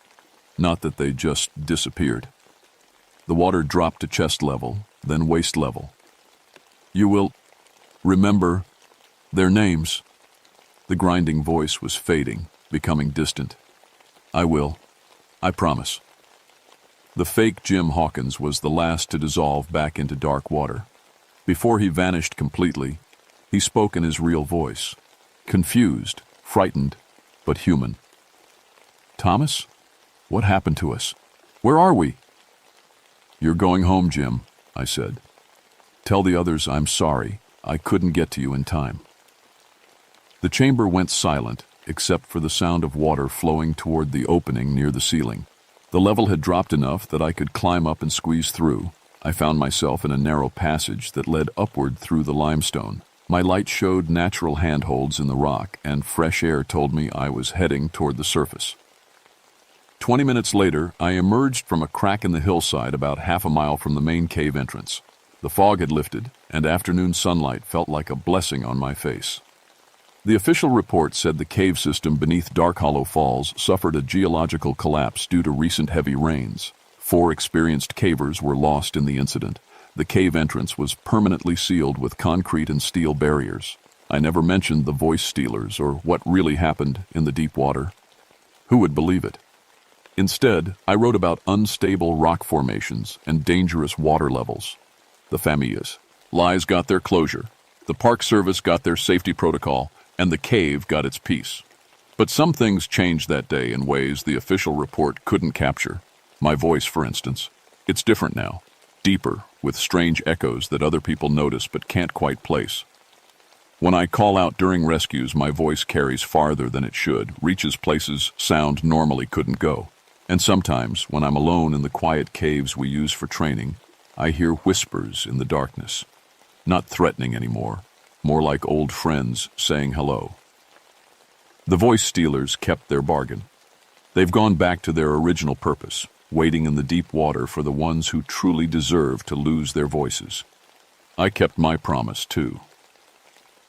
not that they just disappeared. The water dropped to chest level, then waist level. You will remember their names. The grinding voice was fading, becoming distant. I will. I promise. The fake Jim Hawkins was the last to dissolve back into dark water. Before he vanished completely, he spoke in his real voice, confused, frightened, but human. Thomas? What happened to us? Where are we? You're going home, Jim, I said. Tell the others I'm sorry. I couldn't get to you in time. The chamber went silent, except for the sound of water flowing toward the opening near the ceiling. The level had dropped enough that I could climb up and squeeze through. I found myself in a narrow passage that led upward through the limestone. My light showed natural handholds in the rock, and fresh air told me I was heading toward the surface. 20 minutes later, I emerged from a crack in the hillside about half a mile from the main cave entrance. The fog had lifted, and afternoon sunlight felt like a blessing on my face. The official report said the cave system beneath Dark Hollow Falls suffered a geological collapse due to recent heavy rains. 4 experienced cavers were lost in the incident. The cave entrance was permanently sealed with concrete and steel barriers. I never mentioned the voice stealers or what really happened in the deep water. Who would believe it? Instead, I wrote about unstable rock formations and dangerous water levels. The famillas. Lies got their closure. The Park Service got their safety protocol, and the cave got its peace. But some things changed that day in ways the official report couldn't capture. My voice, for instance. It's different now. Deeper, with strange echoes that other people notice but can't quite place. When I call out during rescues, my voice carries farther than it should, reaches places sound normally couldn't go. And sometimes, when I'm alone in the quiet caves we use for training, I hear whispers in the darkness. Not threatening anymore, more like old friends saying hello. The voice stealers kept their bargain. They've gone back to their original purpose, waiting in the deep water for the ones who truly deserve to lose their voices. I kept my promise, too.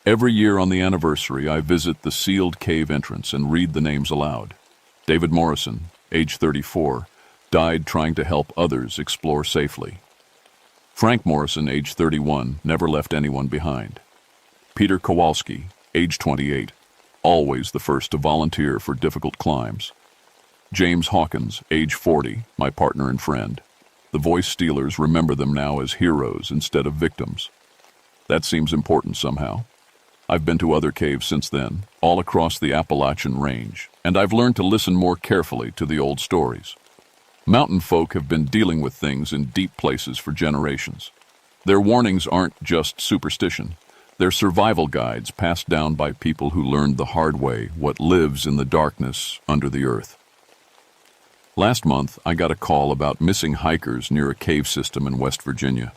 Every year on the anniversary, I visit the sealed cave entrance and read the names aloud. David Morrison, age 34, died trying to help others explore safely. Frank Morrison, age 31, never left anyone behind. Peter Kowalski, age 28, always the first to volunteer for difficult climbs. James Hawkins, age 40, my partner and friend. The voice stealers remember them now as heroes instead of victims. That seems important somehow. I've been to other caves since then, all across the Appalachian range, and I've learned to listen more carefully to the old stories. Mountain folk have been dealing with things in deep places for generations. Their warnings aren't just superstition. They're survival guides passed down by people who learned the hard way what lives in the darkness under the earth. Last month, I got a call about missing hikers near a cave system in West Virginia.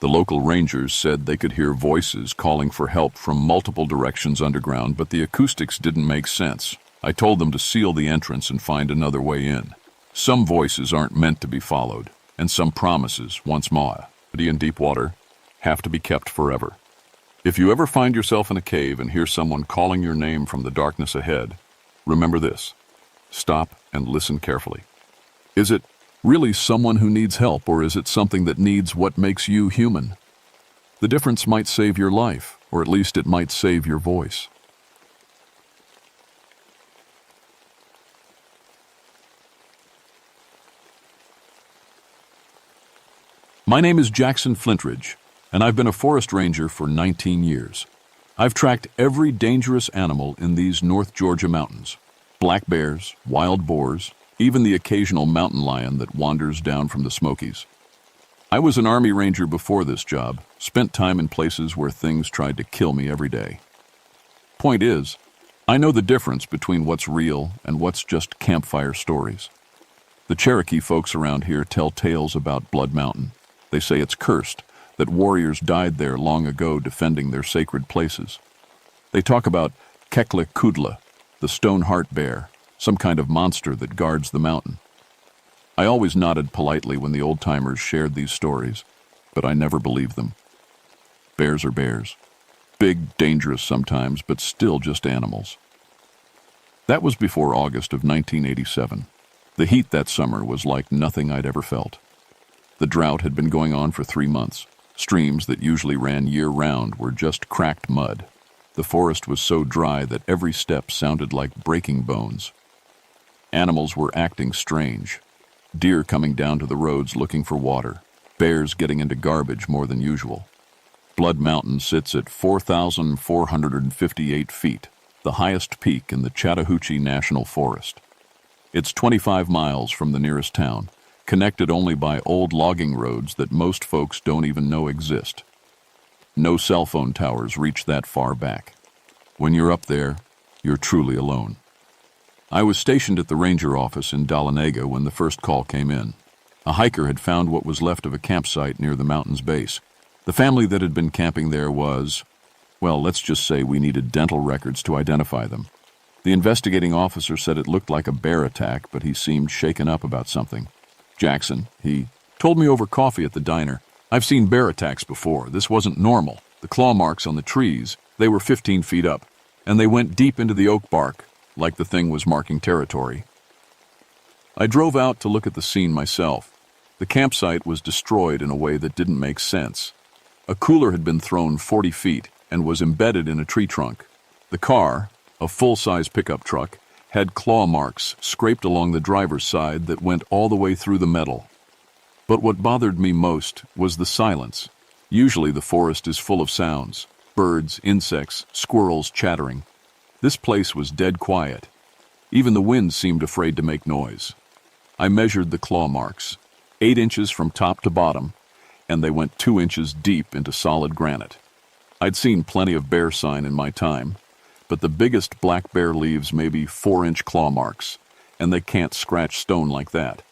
The local rangers said they could hear voices calling for help from multiple directions underground, but the acoustics didn't make sense. I told them to seal the entrance and find another way in. Some voices aren't meant to be followed, and some promises, once more, in deep water, have to be kept forever. If you ever find yourself in a cave and hear someone calling your name from the darkness ahead, remember this. Stop and listen carefully. Is it Really someone who needs help, or is it something that needs what makes you human? The difference might save your life, or at least it might save your voice. My name is Jackson Flintridge, and I've been a forest ranger for 19 years. I've tracked every dangerous animal in these North Georgia mountains. Black bears, wild boars, even the occasional mountain lion that wanders down from the Smokies. I was an Army Ranger before this job, spent time in places where things tried to kill me every day. Point is, I know the difference between what's real and what's just campfire stories. The Cherokee folks around here tell tales about Blood Mountain. They say it's cursed, that warriors died there long ago defending their sacred places. They talk about Kekla Kudla, the stone heart bear, some kind of monster that guards the mountain. I always nodded politely when the old-timers shared these stories, but I never believed them. Bears are bears. Big, dangerous sometimes, but still just animals. That was before August of 1987. The heat that summer was like nothing I'd ever felt. The drought had been going on for 3 months. Streams that usually ran year-round were just cracked mud. The forest was so dry that every step sounded like breaking bones. Animals were acting strange. Deer coming down to the roads looking for water. Bears getting into garbage more than usual. Blood Mountain sits at 4,458 feet, the highest peak in the Chattahoochee National Forest. It's 25 miles from the nearest town, connected only by old logging roads that most folks don't even know exist. No cell phone towers reach that far back. When you're up there, you're truly alone. I was stationed at the ranger office in Dahlonega when the first call came in. A hiker had found what was left of a campsite near the mountain's base. The family that had been camping there was, well, let's just say we needed dental records to identify them. The investigating officer said it looked like a bear attack, but he seemed shaken up about something. Jackson, he told me over coffee at the diner, I've seen bear attacks before. This wasn't normal. The claw marks on the trees, they were 15 feet up, and they went deep into the oak bark, like the thing was marking territory. I drove out to look at the scene myself. The campsite was destroyed in a way that didn't make sense. A cooler had been thrown 40 feet and was embedded in a tree trunk. The car, a full-size pickup truck, had claw marks scraped along the driver's side that went all the way through the metal. But what bothered me most was the silence. Usually the forest is full of sounds, birds, insects, squirrels chattering. This place was dead quiet. Even the wind seemed afraid to make noise. I measured the claw marks, 8 inches from top to bottom, and they went 2 inches deep into solid granite. I'd seen plenty of bear sign in my time, but the biggest black bear leaves maybe 4-inch claw marks, and they can't scratch stone like that.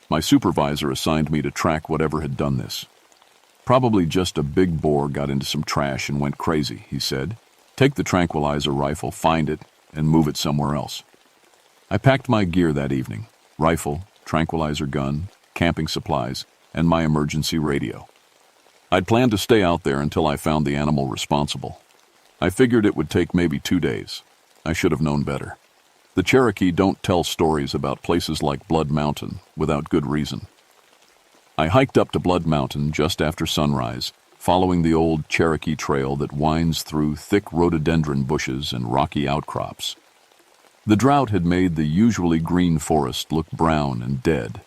My supervisor assigned me to track whatever had done this. Probably just a big boar got into some trash and went crazy, he said. Take the tranquilizer rifle, find it, and move it somewhere else. I packed my gear that evening: rifle, tranquilizer gun, camping supplies, and my emergency radio. I'd planned to stay out there until I found the animal responsible. I figured it would take maybe 2 days. I should have known better. The Cherokee don't tell stories about places like Blood Mountain without good reason. I hiked up to Blood Mountain just after sunrise, following the old Cherokee trail that winds through thick rhododendron bushes and rocky outcrops. The drought had made the usually green forest look brown and dead.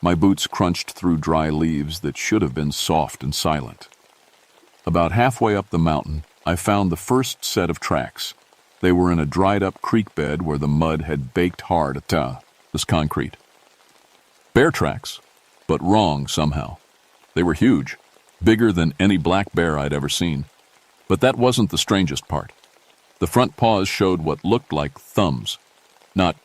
My boots crunched through dry leaves that should have been soft and silent. About halfway up the mountain, I found the first set of tracks. They were in a dried-up creek bed where the mud had baked hard as concrete. Bear tracks, but wrong somehow. They were huge, bigger than any black bear I'd ever seen. But that wasn't the strangest part. The front paws showed what looked like thumbs. Not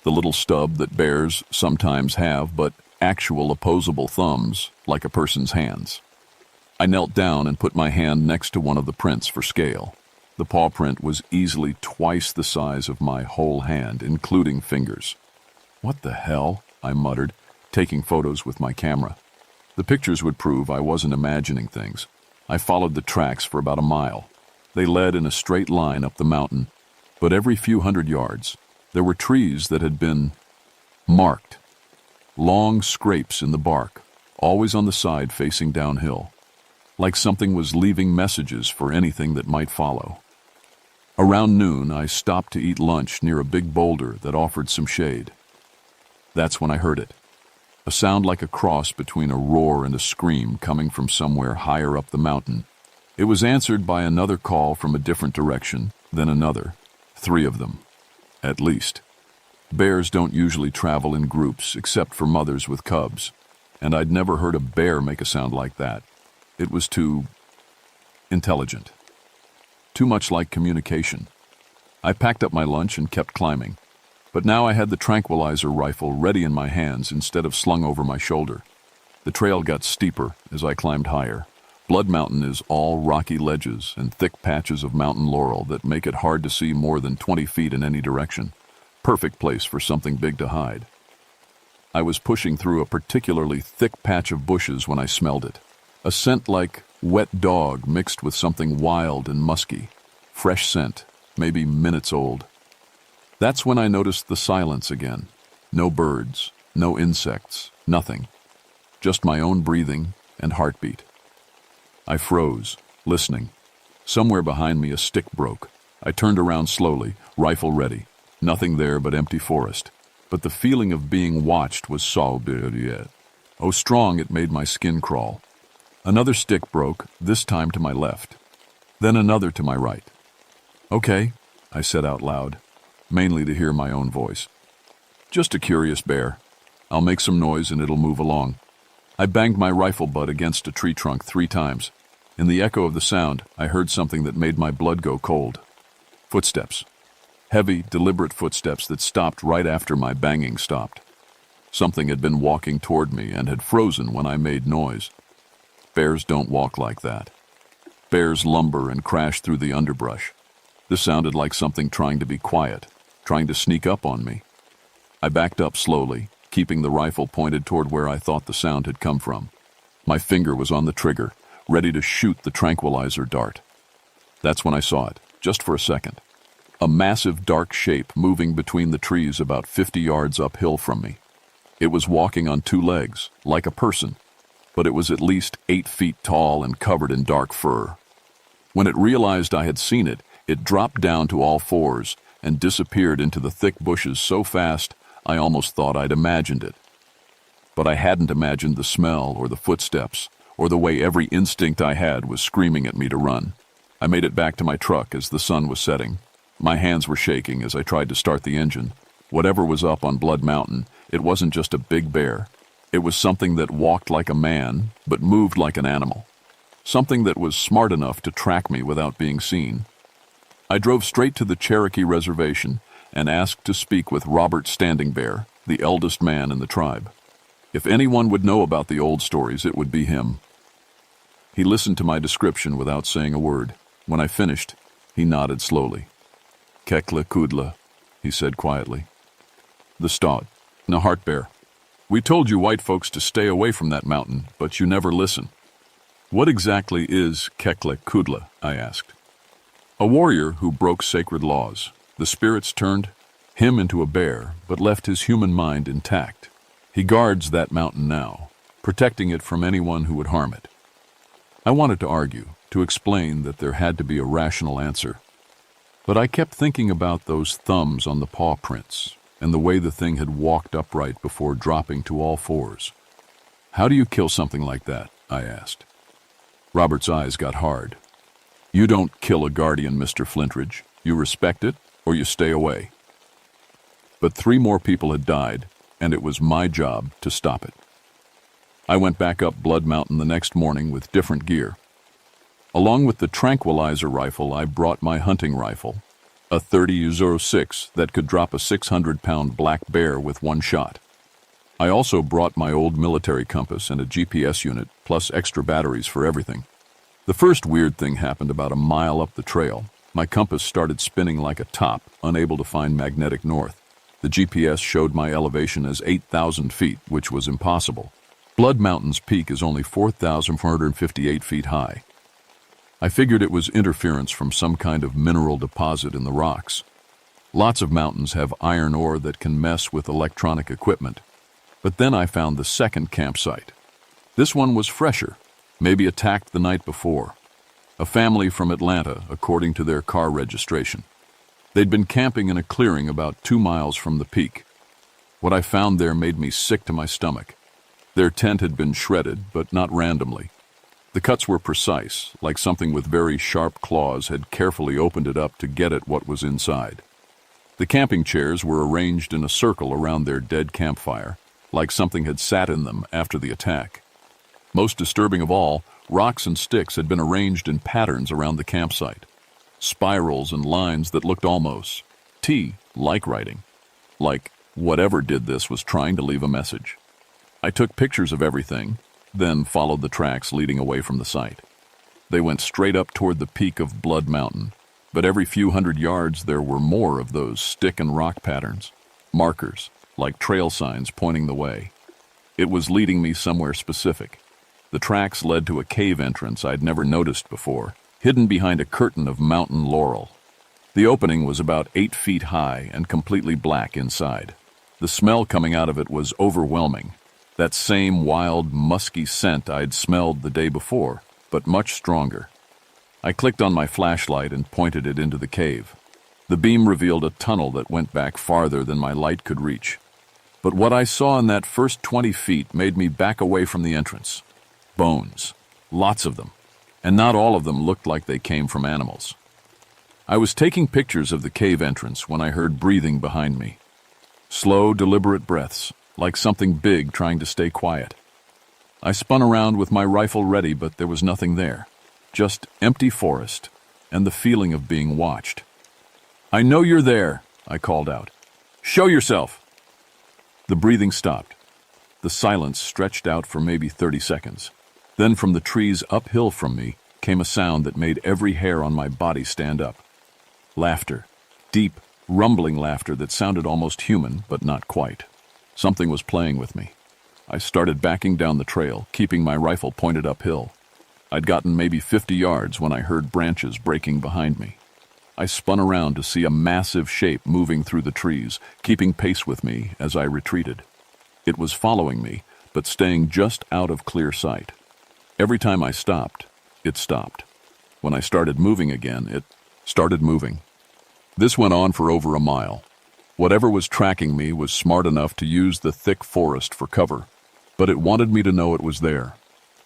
the little stub that bears sometimes have, but actual opposable thumbs, like a person's hands. I knelt down and put my hand next to one of the prints for scale. The paw print was easily twice the size of my whole hand, including fingers. "What the hell?" I muttered, taking photos with my camera. The pictures would prove I wasn't imagining things. I followed the tracks for about a mile. They led in a straight line up the mountain, but every few hundred yards, there were trees that had been marked, long scrapes in the bark, always on the side facing downhill, like something was leaving messages for anything that might follow. Around noon, I stopped to eat lunch near a big boulder that offered some shade. That's when I heard it. A sound like a cross between a roar and a scream coming from somewhere higher up the mountain. It was answered by another call from a different direction, then another. 3 of them, at least. Bears don't usually travel in groups except for mothers with cubs, and I'd never heard a bear make a sound like that. It was too intelligent. Too much like communication. I packed up my lunch and kept climbing, but now I had the tranquilizer rifle ready in my hands instead of slung over my shoulder. The trail got steeper as I climbed higher. Blood Mountain is all rocky ledges and thick patches of mountain laurel that make it hard to see more than 20 feet in any direction. Perfect place for something big to hide. I was pushing through a particularly thick patch of bushes when I smelled it. A scent like wet dog mixed with something wild and musky. Fresh scent, maybe minutes old. That's when I noticed the silence again. No birds, no insects, nothing. Just my own breathing and heartbeat. I froze, listening. Somewhere behind me a stick broke. I turned around slowly, rifle ready. Nothing there but empty forest. But the feeling of being watched was so bad. Oh, strong it made my skin crawl. Another stick broke, this time to my left. Then another to my right. "Okay," I said out loud, mainly to hear my own voice. "Just a curious bear. I'll make some noise and it'll move along." I banged my rifle butt against a tree trunk 3 times. In the echo of the sound, I heard something that made my blood go cold. Footsteps. Heavy, deliberate footsteps that stopped right after my banging stopped. Something had been walking toward me and had frozen when I made noise. Bears don't walk like that. Bears lumber and crash through the underbrush. This sounded like something trying to be quiet, trying to sneak up on me. I backed up slowly, keeping the rifle pointed toward where I thought the sound had come from. My finger was on the trigger, ready to shoot the tranquilizer dart. That's when I saw it, just for a second. A massive dark shape moving between the trees about 50 yards uphill from me. It was walking on 2 legs, like a person, but it was at least 8 feet tall and covered in dark fur. When it realized I had seen it, it dropped down to all 4s and disappeared into the thick bushes so fast I almost thought I'd imagined it. But I hadn't imagined the smell or the footsteps or the way every instinct I had was screaming at me to run. I made it back to my truck as the sun was setting. My hands were shaking as I tried to start the engine. Whatever was up on Blood Mountain, it wasn't just a big bear. It was something that walked like a man, but moved like an animal. Something that was smart enough to track me without being seen. I drove straight to the Cherokee Reservation and asked to speak with Robert Standing Bear, the eldest man in the tribe. If anyone would know about the old stories, it would be him. He listened to my description without saying a word. When I finished, he nodded slowly. "Kekla Kudla," he said quietly. "The Stod, Nahart Bear. We told you white folks to stay away from that mountain, but you never listen." "What exactly is Kekla Kudla?" I asked. "A warrior who broke sacred laws. The spirits turned him into a bear, but left his human mind intact. He guards that mountain now, protecting it from anyone who would harm it." I wanted to argue, to explain that there had to be a rational answer. But I kept thinking about those thumbs on the paw prints and the way the thing had walked upright before dropping to all 4s. "How do you kill something like that?" I asked. Robert's eyes got hard. "You don't kill a guardian, Mr. Flintridge. You respect it, or you stay away." But 3 more people had died, and it was my job to stop it. I went back up Blood Mountain the next morning with different gear. Along with the tranquilizer rifle, I brought my hunting rifle, a 30-06 that could drop a 600-pound black bear with 1 shot. I also brought my old military compass and a GPS unit, plus extra batteries for everything. The first weird thing happened about a mile up the trail. My compass started spinning like a top, unable to find magnetic north. The GPS showed my elevation as 8,000 feet, which was impossible. Blood Mountain's peak is only 4,458 feet high. I figured it was interference from some kind of mineral deposit in the rocks. Lots of mountains have iron ore that can mess with electronic equipment. But then I found the second campsite. This one was fresher, maybe attacked the night before. A family from Atlanta, according to their car registration. They'd been camping in a clearing about 2 miles from the peak. What I found there made me sick to my stomach. Their tent had been shredded, but not randomly. The cuts were precise, like something with very sharp claws had carefully opened it up to get at what was inside. The camping chairs were arranged in a circle around their dead campfire, like something had sat in them after the attack. Most disturbing of all, rocks and sticks had been arranged in patterns around the campsite. Spirals and lines that looked almost T-like writing. Like whatever did this was trying to leave a message. I took pictures of everything, then followed the tracks leading away from the site. They went straight up toward the peak of Blood Mountain, but every few hundred yards there were more of those stick and rock patterns, markers, like trail signs pointing the way. It was leading me somewhere specific. The tracks led to a cave entrance I'd never noticed before, hidden behind a curtain of mountain laurel. The opening was about 8 feet high and completely black inside. The smell coming out of it was overwhelming. That same wild, musky scent I'd smelled the day before, but much stronger. I clicked on my flashlight and pointed it into the cave. The beam revealed a tunnel that went back farther than my light could reach. But what I saw in that first 20 feet made me back away from the entrance. Bones. Lots of them. And not all of them looked like they came from animals. I was taking pictures of the cave entrance when I heard breathing behind me. Slow, deliberate breaths, like something big trying to stay quiet. I spun around with my rifle ready, but there was nothing there. Just empty forest, and the feeling of being watched. "I know you're there," I called out. "Show yourself!" The breathing stopped. The silence stretched out for maybe 30 seconds. Then from the trees uphill from me came a sound that made every hair on my body stand up. Laughter. Deep, rumbling laughter that sounded almost human, but not quite. Something was playing with me. I started backing down the trail, keeping my rifle pointed uphill. I'd gotten maybe 50 yards when I heard branches breaking behind me. I spun around to see a massive shape moving through the trees, keeping pace with me as I retreated. It was following me, but staying just out of clear sight. Every time I stopped, it stopped. When I started moving again, it started moving. This went on for over a mile. Whatever was tracking me was smart enough to use the thick forest for cover, but it wanted me to know it was there.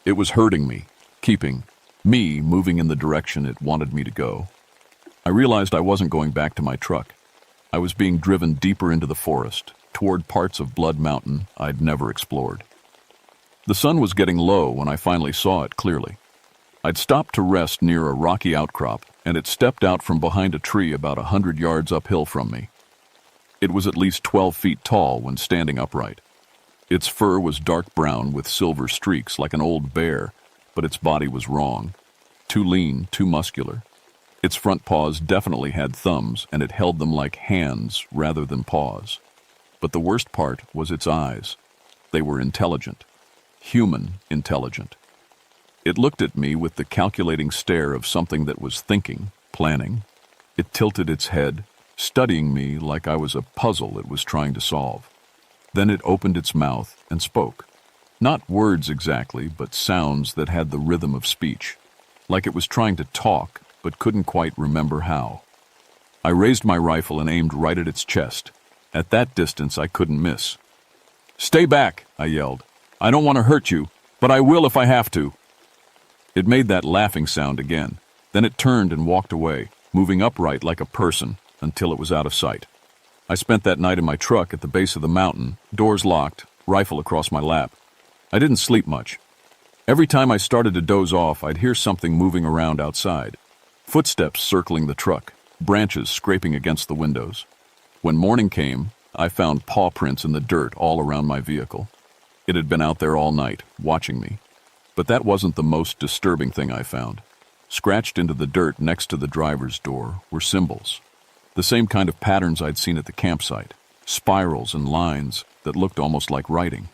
It was herding me, keeping me moving in the direction it wanted me to go. I realized I wasn't going back to my truck. I was being driven deeper into the forest, toward parts of Blood Mountain I'd never explored. The sun was getting low when I finally saw it clearly. I'd stopped to rest near a rocky outcrop, and it stepped out from behind a tree about 100 yards uphill from me. It was at least 12 feet tall when standing upright. Its fur was dark brown with silver streaks like an old bear, but its body was wrong. Too lean, too muscular. Its front paws definitely had thumbs, and it held them like hands rather than paws. But the worst part was its eyes. They were intelligent. Human intelligent. It looked at me with the calculating stare of something that was thinking, planning. It tilted its head, studying me like I was a puzzle it was trying to solve. Then it opened its mouth and spoke. Not words exactly, but sounds that had the rhythm of speech, like it was trying to talk, but couldn't quite remember how. I raised my rifle and aimed right at its chest. At that distance, I couldn't miss. "Stay back," I yelled. "I don't want to hurt you, but I will if I have to." It made that laughing sound again. Then it turned and walked away, moving upright like a person until it was out of sight. I spent that night in my truck at the base of the mountain, doors locked, rifle across my lap. I didn't sleep much. Every time I started to doze off, I'd hear something moving around outside. Footsteps circling the truck, branches scraping against the windows. When morning came, I found paw prints in the dirt all around my vehicle. It had been out there all night, watching me. But that wasn't the most disturbing thing I found. Scratched into the dirt next to the driver's door were symbols. The same kind of patterns I'd seen at the campsite, spirals and lines that looked almost like writing.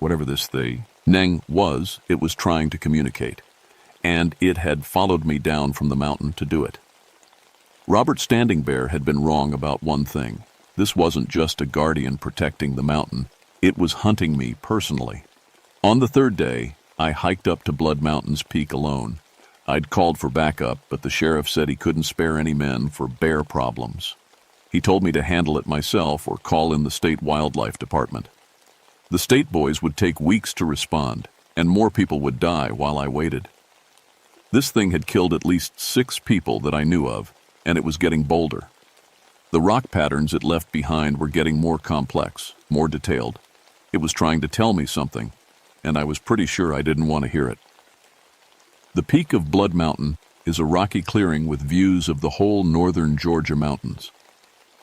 Whatever this thing was, it was trying to communicate, and it had followed me down from the mountain to do it. Robert Standing Bear had been wrong about one thing. This wasn't just a guardian protecting the mountain. It was hunting me personally. On the third day, I hiked up to Blood Mountain's peak alone. I'd called for backup, but the sheriff said he couldn't spare any men for bear problems. He told me to handle it myself or call in the state wildlife department. The state boys would take weeks to respond, and more people would die while I waited. This thing had killed at least 6 people that I knew of, and it was getting bolder. The rock patterns it left behind were getting more complex, more detailed. It was trying to tell me something, and I was pretty sure I didn't want to hear it. The peak of Blood Mountain is a rocky clearing with views of the whole northern Georgia mountains.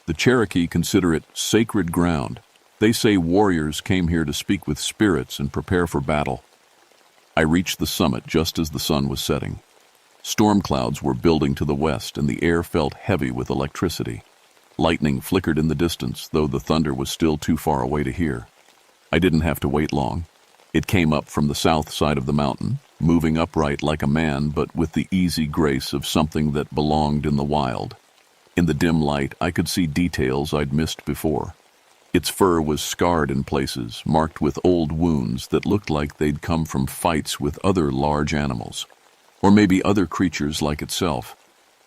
The Cherokee consider it sacred ground. They say warriors came here to speak with spirits and prepare for battle. I reached the summit just as the sun was setting. Storm clouds were building to the west, and the air felt heavy with electricity. Lightning flickered in the distance, though the thunder was still too far away to hear. I didn't have to wait long. It came up from the south side of the mountain, moving upright like a man, but with the easy grace of something that belonged in the wild. In the dim light, I could see details I'd missed before. Its fur was scarred in places, marked with old wounds that looked like they'd come from fights with other large animals, or maybe other creatures like itself.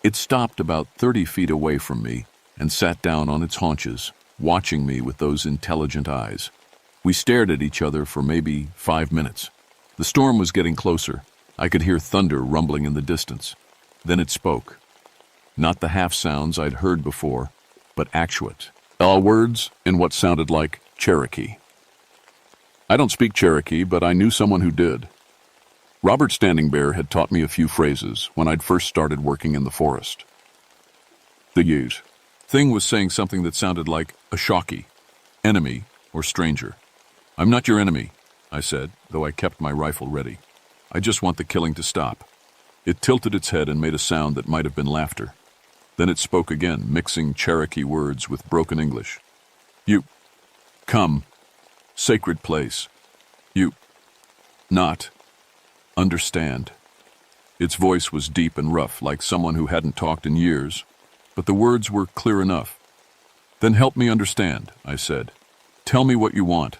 It stopped about 30 feet away from me and sat down on its haunches, watching me with those intelligent eyes. We stared at each other for maybe 5 minutes. The storm was getting closer. I could hear thunder rumbling in the distance. Then it spoke. Not the half sounds I'd heard before, but actuate. All words in what sounded like Cherokee. I don't speak Cherokee, but I knew someone who did. Robert Standing Bear had taught me a few phrases when I'd first started working in the forest. The ute thing was saying something that sounded like a shocky, enemy, or stranger. I'm not your enemy, I said, though I kept my rifle ready. I just want the killing to stop. It tilted its head and made a sound that might have been laughter. Then it spoke again, mixing Cherokee words with broken English. You, come, sacred place. You, not, understand. Its voice was deep and rough, like someone who hadn't talked in years, but the words were clear enough. Then help me understand, I said. Tell me what you want.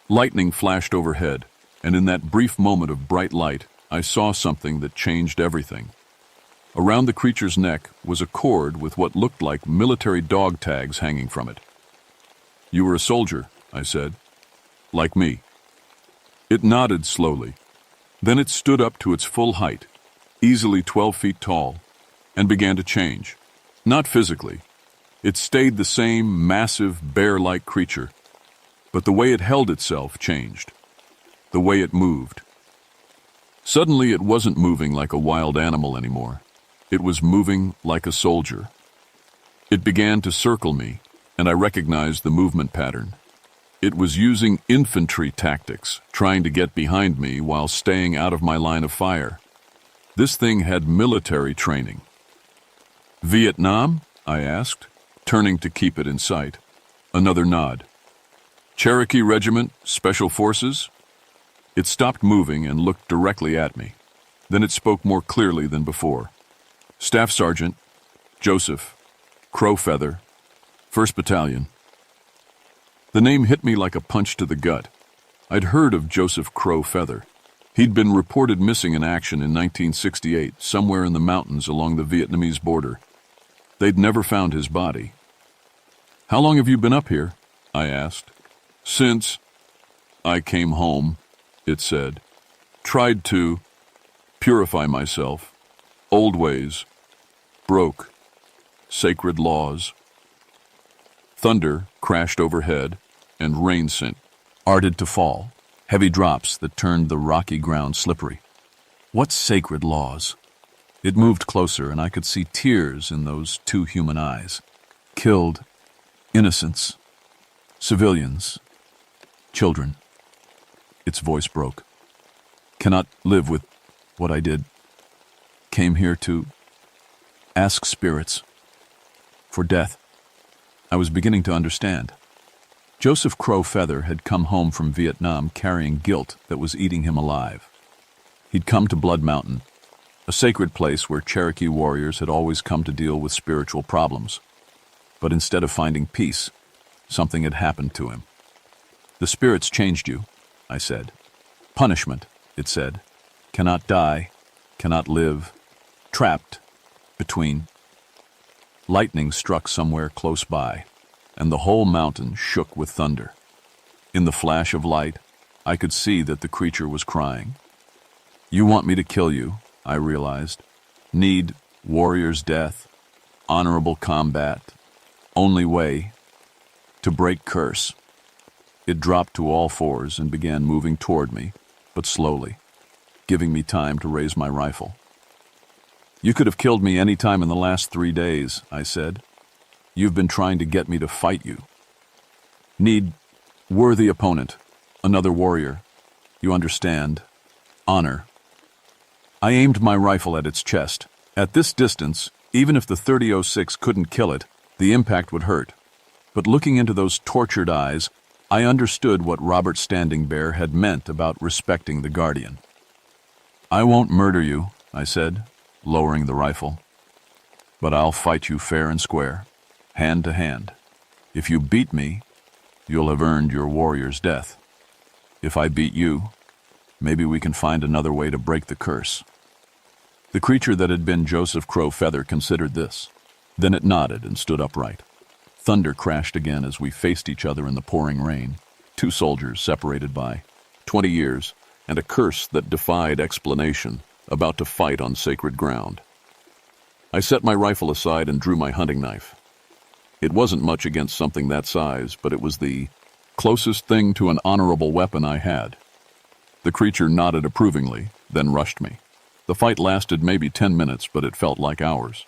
Lightning flashed overhead, and in that brief moment of bright light, I saw something that changed everything. Around the creature's neck was a cord with what looked like military dog tags hanging from it. You were a soldier, I said. Like me. It nodded slowly. Then it stood up to its full height, easily 12 feet tall, and began to change. Not physically. It stayed the same massive, bear-like creature, but the way it held itself changed. The way it moved. Suddenly it wasn't moving like a wild animal anymore. It was moving like a soldier. It began to circle me, and I recognized the movement pattern. It was using infantry tactics, trying to get behind me while staying out of my line of fire. This thing had military training. Vietnam? I asked, turning to keep it in sight. Another nod. Cherokee Regiment, Special Forces? It stopped moving and looked directly at me. Then it spoke more clearly than before. Staff Sergeant, Joseph, Crow Feather, 1st Battalion. The name hit me like a punch to the gut. I'd heard of Joseph Crow Feather. He'd been reported missing in action in 1968, somewhere in the mountains along the Vietnamese border. They'd never found his body. How long have you been up here? I asked. Since I came home, it said. Tried to purify myself. Old ways. Broke. Sacred laws. Thunder crashed overhead, and rain started to fall, heavy drops that turned the rocky ground slippery. What sacred laws? It moved closer, and I could see tears in those 2 human eyes. Killed. Innocents. Civilians. Children. Its voice broke. Cannot live with what I did. Came here to ask spirits for death. I was beginning to understand. Joseph Crow Feather had come home from Vietnam carrying guilt that was eating him alive. He'd come to Blood Mountain, a sacred place where Cherokee warriors had always come to deal with spiritual problems. But instead of finding peace, something had happened to him. The spirits changed you, I said. Punishment, it said. Cannot die, cannot live, trapped between. Lightning struck somewhere close by, and the whole mountain shook with thunder. In the flash of light, I could see that the creature was crying. You want me to kill you, I realized. Need warrior's death, honorable combat, only way to break curse. It dropped to all fours and began moving toward me, but slowly, giving me time to raise my rifle. You could have killed me any time in the last 3 days, I said. You've been trying to get me to fight you. Need worthy opponent, another warrior. You understand. Honor. I aimed my rifle at its chest. At this distance, even if the .30-06 couldn't kill it, the impact would hurt. But looking into those tortured eyes, I understood what Robert Standing Bear had meant about respecting the Guardian. I won't murder you, I said, lowering the rifle. But I'll fight you fair and square, hand to hand. If you beat me, you'll have earned your warrior's death. If I beat you, maybe we can find another way to break the curse. The creature that had been Joseph Crow Feather considered this. Then it nodded and stood upright. Thunder crashed again as we faced each other in the pouring rain, 2 soldiers separated by 20 years, and a curse that defied explanation, about to fight on sacred ground. I set my rifle aside and drew my hunting knife. It wasn't much against something that size, but it was the closest thing to an honorable weapon I had. The creature nodded approvingly, then rushed me. The fight lasted maybe 10 minutes, but it felt like hours.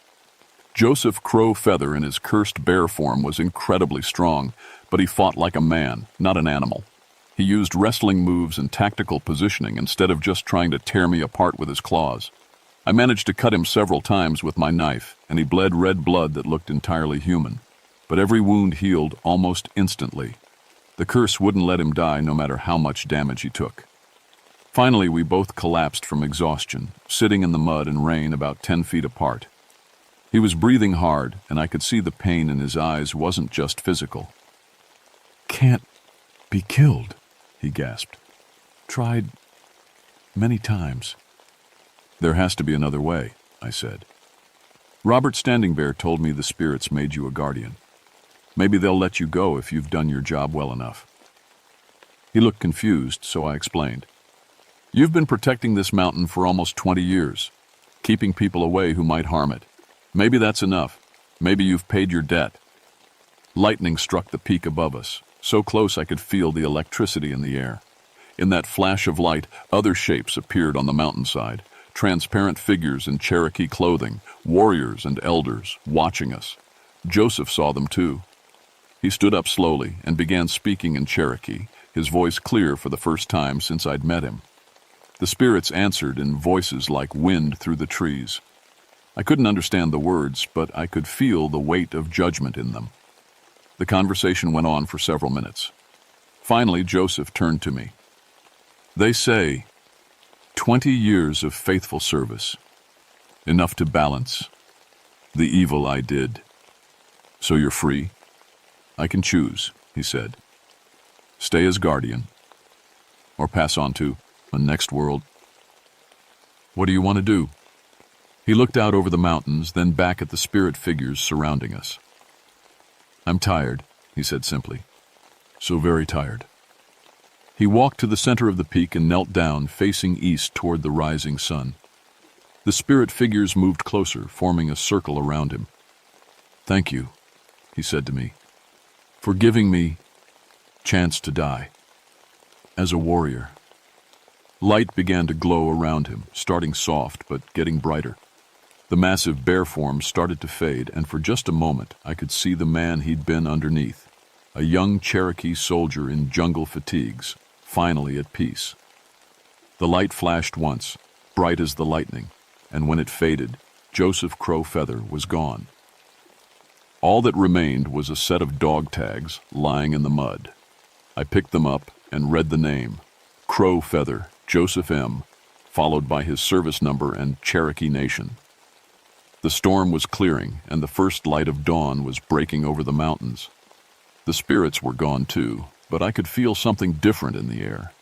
Joseph Crow Feather in his cursed bear form was incredibly strong, but he fought like a man, not an animal. He used wrestling moves and tactical positioning instead of just trying to tear me apart with his claws. I managed to cut him several times with my knife, and he bled red blood that looked entirely human. But every wound healed almost instantly. The curse wouldn't let him die no matter how much damage he took. Finally, we both collapsed from exhaustion, sitting in the mud and rain about 10 feet apart. He was breathing hard, and I could see the pain in his eyes wasn't just physical. Can't be killed, he gasped. Tried many times. There has to be another way, I said. Robert Standing Bear told me the spirits made you a guardian. Maybe they'll let you go if you've done your job well enough. He looked confused, so I explained. You've been protecting this mountain for almost 20 years, keeping people away who might harm it. Maybe that's enough. Maybe you've paid your debt. Lightning struck the peak above us, so close I could feel the electricity in the air. In that flash of light, other shapes appeared on the mountainside, transparent figures in Cherokee clothing, warriors and elders, watching us. Joseph saw them too. He stood up slowly and began speaking in Cherokee, his voice clear for the first time since I'd met him. The spirits answered in voices like wind through the trees. I couldn't understand the words, but I could feel the weight of judgment in them. The conversation went on for several minutes. Finally, Joseph turned to me. They say 20 years of faithful service, enough to balance the evil I did. So you're free? I can choose, he said. Stay as guardian, or pass on to a next world. What do you want to do? He looked out over the mountains, then back at the spirit figures surrounding us. I'm tired, he said simply. So very tired. He walked to the center of the peak and knelt down, facing east toward the rising sun. The spirit figures moved closer, forming a circle around him. Thank you, he said to me, for giving me chance to die. As a warrior. Light began to glow around him, starting soft but getting brighter. The massive bear form started to fade, and for just a moment I could see the man he'd been underneath, a young Cherokee soldier in jungle fatigues, finally at peace. The light flashed once, bright as the lightning, and when it faded, Joseph Crow Feather was gone. All that remained was a set of dog tags lying in the mud. I picked them up and read the name, Crow Feather, Joseph M., followed by his service number and Cherokee Nation. The storm was clearing, and the first light of dawn was breaking over the mountains. The spirits were gone too, but I could feel something different in the air.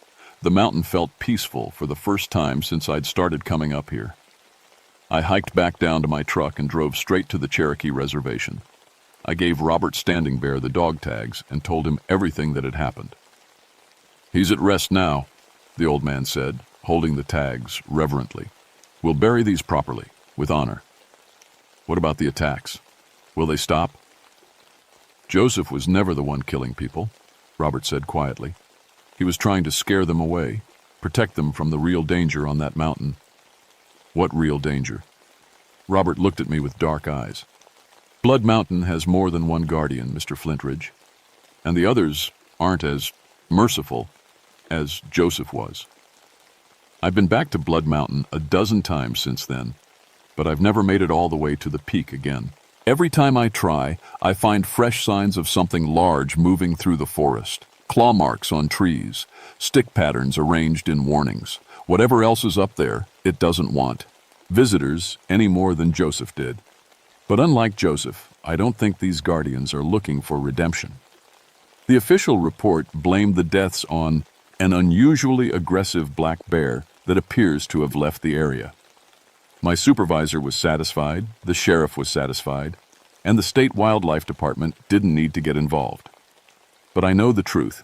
The mountain felt peaceful for the first time since I'd started coming up here. I hiked back down to my truck and drove straight to the Cherokee Reservation. I gave Robert Standing Bear the dog tags and told him everything that had happened. "He's at rest now," the old man said, holding the tags reverently. "We'll bury these properly, with honor." "What about the attacks? Will they stop?" "Joseph was never the one killing people," Robert said quietly. "He was trying to scare them away, protect them from the real danger on that mountain." "What real danger?" Robert looked at me with dark eyes. "Blood Mountain has more than one guardian, Mr. Flintridge, and the others aren't as merciful as Joseph was. I've been back to Blood Mountain a dozen times since then, but I've never made it all the way to the peak again. Every time I try, I find fresh signs of something large moving through the forest. Claw marks on trees, stick patterns arranged in warnings. Whatever else is up there, it doesn't want visitors any more than Joseph did. But unlike Joseph, I don't think these guardians are looking for redemption." The official report blamed the deaths on an unusually aggressive black bear that appears to have left the area. My supervisor was satisfied, the sheriff was satisfied, and the state wildlife department didn't need to get involved. But I know the truth,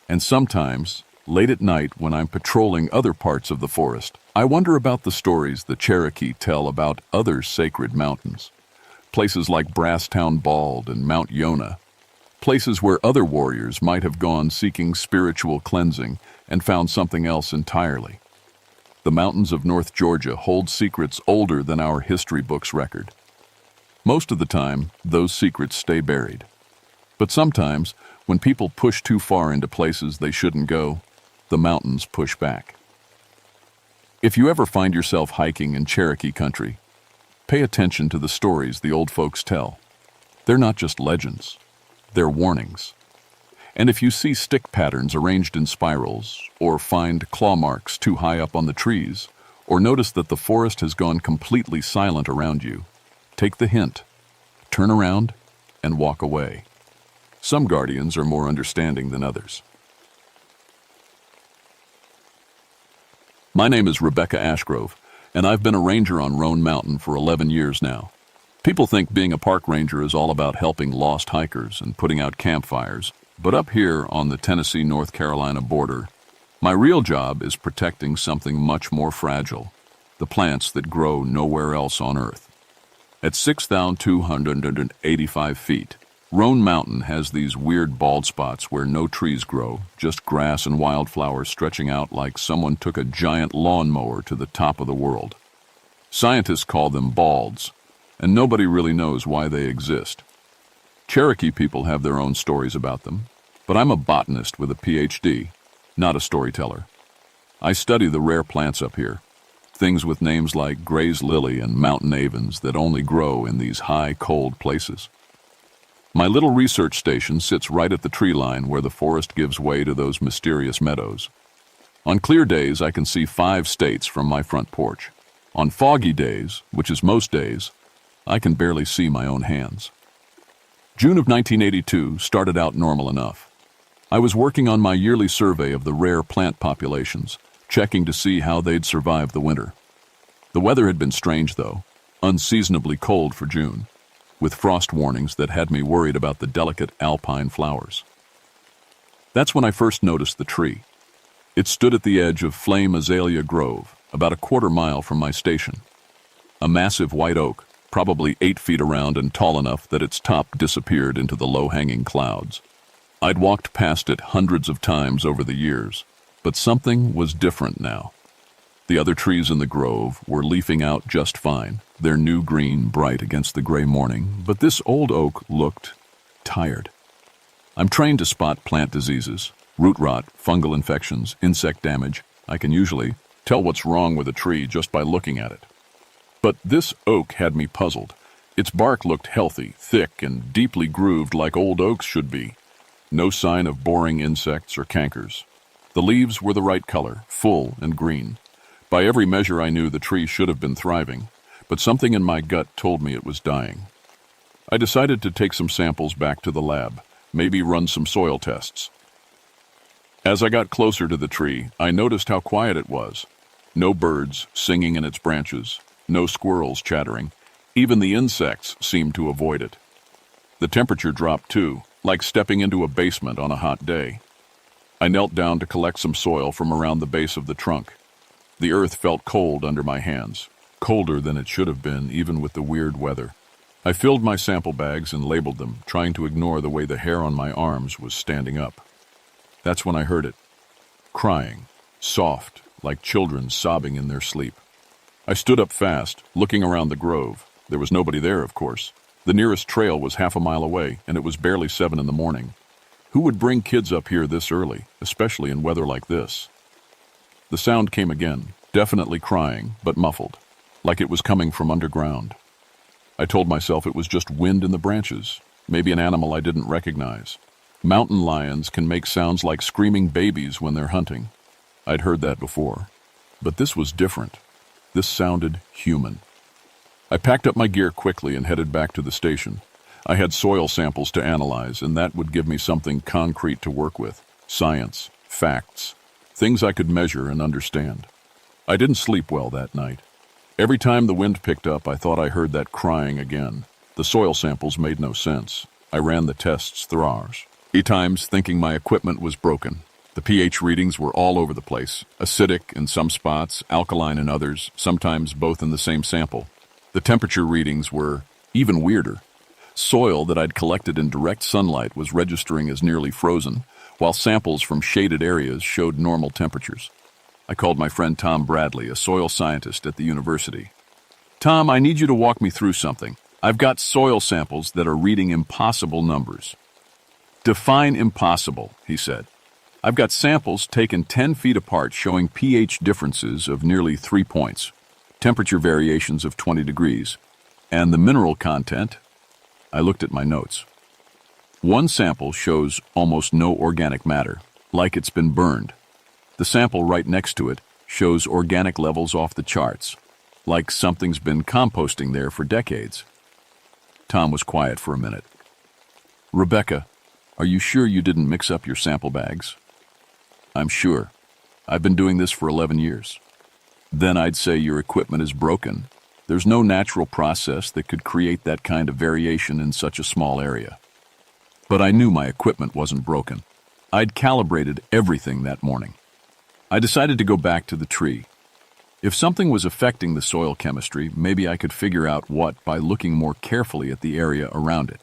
and sometimes, late at night when I'm patrolling other parts of the forest, I wonder about the stories the Cherokee tell about other sacred mountains. Places like Brasstown Bald and Mount Yonah. Places where other warriors might have gone seeking spiritual cleansing and found something else entirely. The mountains of North Georgia hold secrets older than our history books record. Most of the time, those secrets stay buried. But sometimes, when people push too far into places they shouldn't go, the mountains push back. If you ever find yourself hiking in Cherokee country, pay attention to the stories the old folks tell. They're not just legends, they're warnings. And if you see stick patterns arranged in spirals, or find claw marks too high up on the trees, or notice that the forest has gone completely silent around you, take the hint, turn around, and walk away. Some guardians are more understanding than others. My name is Rebecca Ashgrove, and I've been a ranger on Roan Mountain for 11 years now. People think being a park ranger is all about helping lost hikers and putting out campfires, but up here on the Tennessee-North Carolina border, my real job is protecting something much more fragile, the plants that grow nowhere else on Earth. At 6,285 feet, Roan Mountain has these weird bald spots where no trees grow, just grass and wildflowers stretching out like someone took a giant lawnmower to the top of the world. Scientists call them balds, and nobody really knows why they exist. Cherokee people have their own stories about them, but I'm a botanist with a PhD, not a storyteller. I study the rare plants up here, things with names like Gray's lily and mountain avens that only grow in these high, cold places. My little research station sits right at the tree line where the forest gives way to those mysterious meadows. On clear days, I can see 5 states from my front porch. On foggy days, which is most days, I can barely see my own hands. June of 1982 started out normal enough. I was working on my yearly survey of the rare plant populations, checking to see how they'd survive the winter. The weather had been strange, though, unseasonably cold for June, with frost warnings that had me worried about the delicate alpine flowers. That's when I first noticed the tree. It stood at the edge of Flame Azalea Grove, about a quarter mile from my station. A massive white oak, probably 8 feet around and tall enough that its top disappeared into the low-hanging clouds. I'd walked past it hundreds of times over the years, but something was different now. The other trees in the grove were leafing out just fine, their new green bright against the gray morning, but this old oak looked tired. I'm trained to spot plant diseases, root rot, fungal infections, insect damage. I can usually tell what's wrong with a tree just by looking at it. But this oak had me puzzled. Its bark looked healthy, thick, and deeply grooved like old oaks should be. No sign of boring insects or cankers. The leaves were the right color, full and green. By every measure I knew the tree should have been thriving, but something in my gut told me it was dying. I decided to take some samples back to the lab, maybe run some soil tests. As I got closer to the tree, I noticed how quiet it was. No birds singing in its branches, no squirrels chattering. Even the insects seemed to avoid it. The temperature dropped too, like stepping into a basement on a hot day. I knelt down to collect some soil from around the base of the trunk. The earth felt cold under my hands, colder than it should have been even with the weird weather. I filled my sample bags and labeled them, trying to ignore the way the hair on my arms was standing up. That's when I heard it. Crying, soft, like children sobbing in their sleep. I stood up fast, looking around the grove. There was nobody there, of course. The nearest trail was half a mile away, and it was barely 7 in the morning. Who would bring kids up here this early, especially in weather like this? The sound came again, definitely crying, but muffled, like it was coming from underground. I told myself it was just wind in the branches, maybe an animal I didn't recognize. Mountain lions can make sounds like screaming babies when they're hunting. I'd heard that before, but this was different. This sounded human. I packed up my gear quickly and headed back to the station. I had soil samples to analyze, and that would give me something concrete to work with. Science, facts, things I could measure and understand. I didn't sleep well that night. Every time the wind picked up, I thought I heard that crying again. The soil samples made no sense. I ran the tests through ours. 3 times thinking my equipment was broken. The pH readings were all over the place. Acidic in some spots, alkaline in others, sometimes both in the same sample. The temperature readings were even weirder. Soil that I'd collected in direct sunlight was registering as nearly frozen, while samples from shaded areas showed normal temperatures. I called my friend Tom Bradley, a soil scientist at the university. "Tom, I need you to walk me through something. I've got soil samples that are reading impossible numbers." "Define impossible," he said. "I've got samples taken 10 feet apart showing pH differences of nearly 3 points, temperature variations of 20 degrees, and the mineral content." I looked at my notes. One sample shows almost no organic matter, like it's been burned. The sample right next to it shows organic levels off the charts, like something's been composting there for decades. Tom was quiet for a minute. "Rebecca, are you sure you didn't mix up your sample bags?" "I'm sure. I've been doing this for 11 years. "Then I'd say your equipment is broken. There's no natural process that could create that kind of variation in such a small area." But I knew my equipment wasn't broken. I'd calibrated everything that morning. I decided to go back to the tree. If something was affecting the soil chemistry, maybe I could figure out what by looking more carefully at the area around it.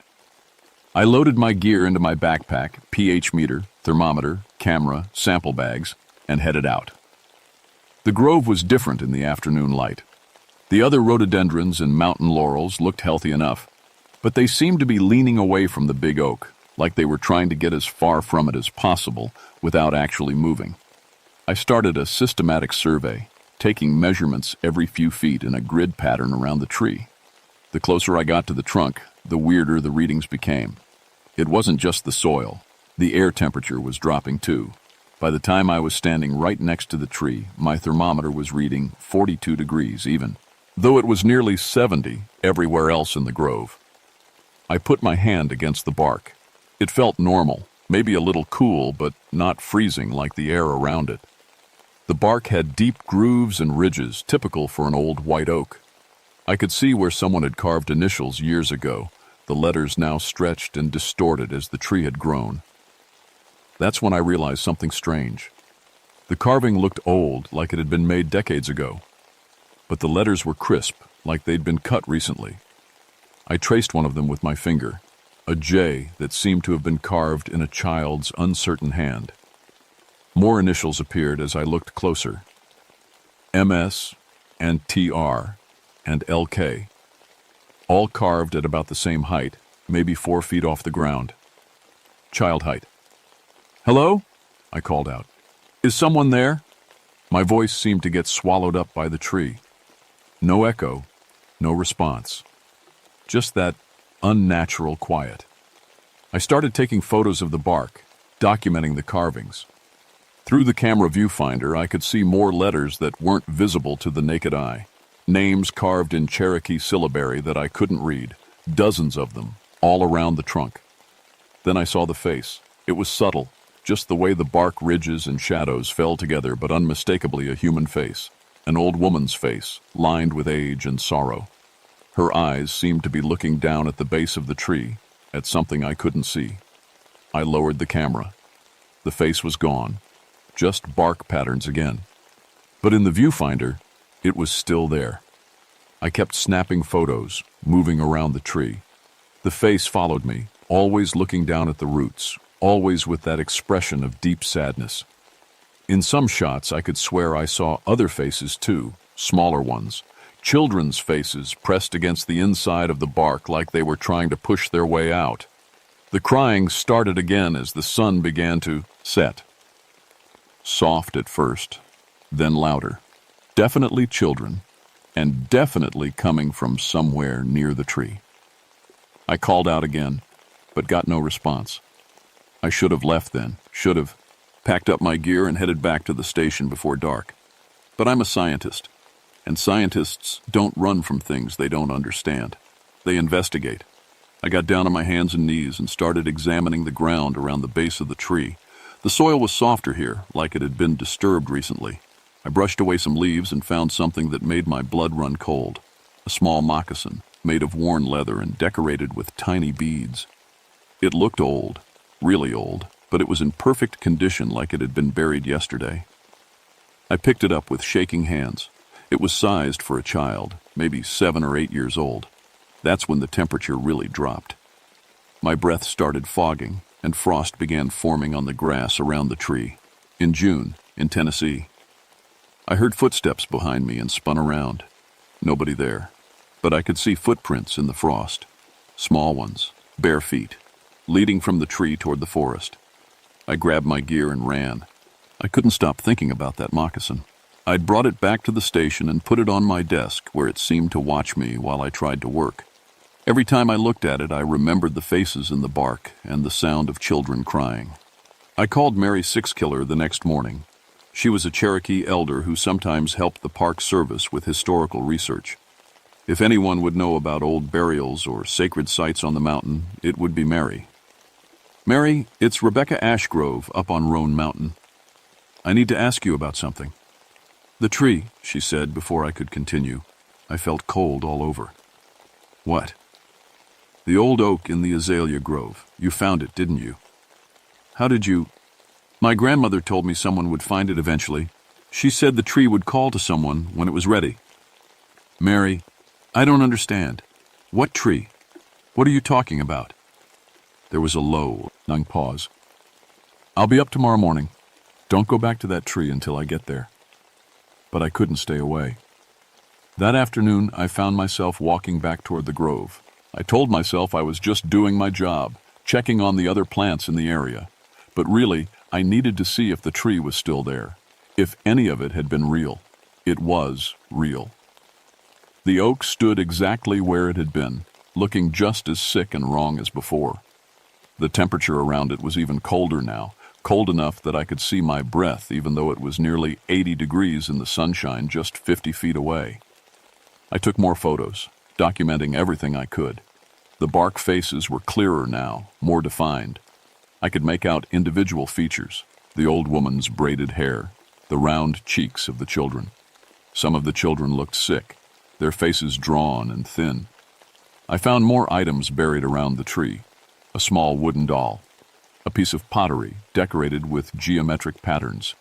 I loaded my gear into my backpack, pH meter, thermometer, camera, sample bags, and headed out. The grove was different in the afternoon light. The other rhododendrons and mountain laurels looked healthy enough, but they seemed to be leaning away from the big oak, like they were trying to get as far from it as possible without actually moving. I started a systematic survey, taking measurements every few feet in a grid pattern around the tree. The closer I got to the trunk, the weirder the readings became. It wasn't just the soil. The air temperature was dropping too. By the time I was standing right next to the tree, my thermometer was reading 42 degrees even, though it was nearly 70 everywhere else in the grove. I put my hand against the bark. It felt normal, maybe a little cool, but not freezing like the air around it. The bark had deep grooves and ridges, typical for an old white oak. I could see where someone had carved initials years ago, the letters now stretched and distorted as the tree had grown. That's when I realized something strange. The carving looked old, like it had been made decades ago. But the letters were crisp, like they'd been cut recently. I traced one of them with my finger, a J that seemed to have been carved in a child's uncertain hand. More initials appeared as I looked closer. MS and TR and LK, all carved at about the same height, maybe 4 feet off the ground. Child height. "Hello?" I called out. "Is someone there?" My voice seemed to get swallowed up by the tree. No echo, no response. Just that unnatural quiet. I started taking photos of the bark, documenting the carvings. Through the camera viewfinder, I could see more letters that weren't visible to the naked eye. Names carved in Cherokee syllabary that I couldn't read, dozens of them, all around the trunk. Then I saw the face. It was subtle, just the way the bark ridges and shadows fell together, but unmistakably a human face, an old woman's face, lined with age and sorrow. Her eyes seemed to be looking down at the base of the tree, at something I couldn't see. I lowered the camera. The face was gone, just bark patterns again. But in the viewfinder, it was still there. I kept snapping photos, moving around the tree. The face followed me, always looking down at the roots, always with that expression of deep sadness. In some shots, I could swear I saw other faces too, smaller ones, children's faces pressed against the inside of the bark like they were trying to push their way out. The crying started again as the sun began to set. Soft at first, then louder. Definitely children, and definitely coming from somewhere near the tree. I called out again, but got no response. I should have left then, should have packed up my gear and headed back to the station before dark. But I'm a scientist, and scientists don't run from things they don't understand. They investigate. I got down on my hands and knees and started examining the ground around the base of the tree. The soil was softer here, like it had been disturbed recently. I brushed away some leaves and found something that made my blood run cold. A small moccasin, made of worn leather and decorated with tiny beads. It looked old, really old, but it was in perfect condition like it had been buried yesterday. I picked it up with shaking hands. It was sized for a child, maybe 7 or 8 years old. That's when the temperature really dropped. My breath started fogging, and frost began forming on the grass around the tree. In June, in Tennessee. I heard footsteps behind me and spun around. Nobody there, but I could see footprints in the frost. Small ones, bare feet, leading from the tree toward the forest. I grabbed my gear and ran. I couldn't stop thinking about that moccasin. I'd brought it back to the station and put it on my desk where it seemed to watch me while I tried to work. Every time I looked at it, I remembered the faces in the bark and the sound of children crying. I called Mary Sixkiller the next morning. She was a Cherokee elder who sometimes helped the Park Service with historical research. If anyone would know about old burials or sacred sites on the mountain, it would be Mary. Mary, it's Rebecca Ashgrove up on Roan Mountain. I need to ask you about something. The tree, she said before I could continue. I felt cold all over. What? The old oak in the azalea grove. You found it, didn't you? How did you... My grandmother told me someone would find it eventually. She said the tree would call to someone when it was ready. Mary, I don't understand. What tree? What are you talking about? There was a low, long pause. I'll be up tomorrow morning. Don't go back to that tree until I get there. But I couldn't stay away. That afternoon, I found myself walking back toward the grove. I told myself I was just doing my job, checking on the other plants in the area. But really, I needed to see if the tree was still there, if any of it had been real. It was real. The oak stood exactly where it had been, looking just as sick and wrong as before. The temperature around it was even colder now, cold enough that I could see my breath even though it was nearly 80 degrees in the sunshine just 50 feet away. I took more photos, documenting everything I could. The bark faces were clearer now, more defined. I could make out individual features, the old woman's braided hair, the round cheeks of the children. Some of the children looked sick, their faces drawn and thin. I found more items buried around the tree. A small wooden doll, a piece of pottery decorated with geometric patterns,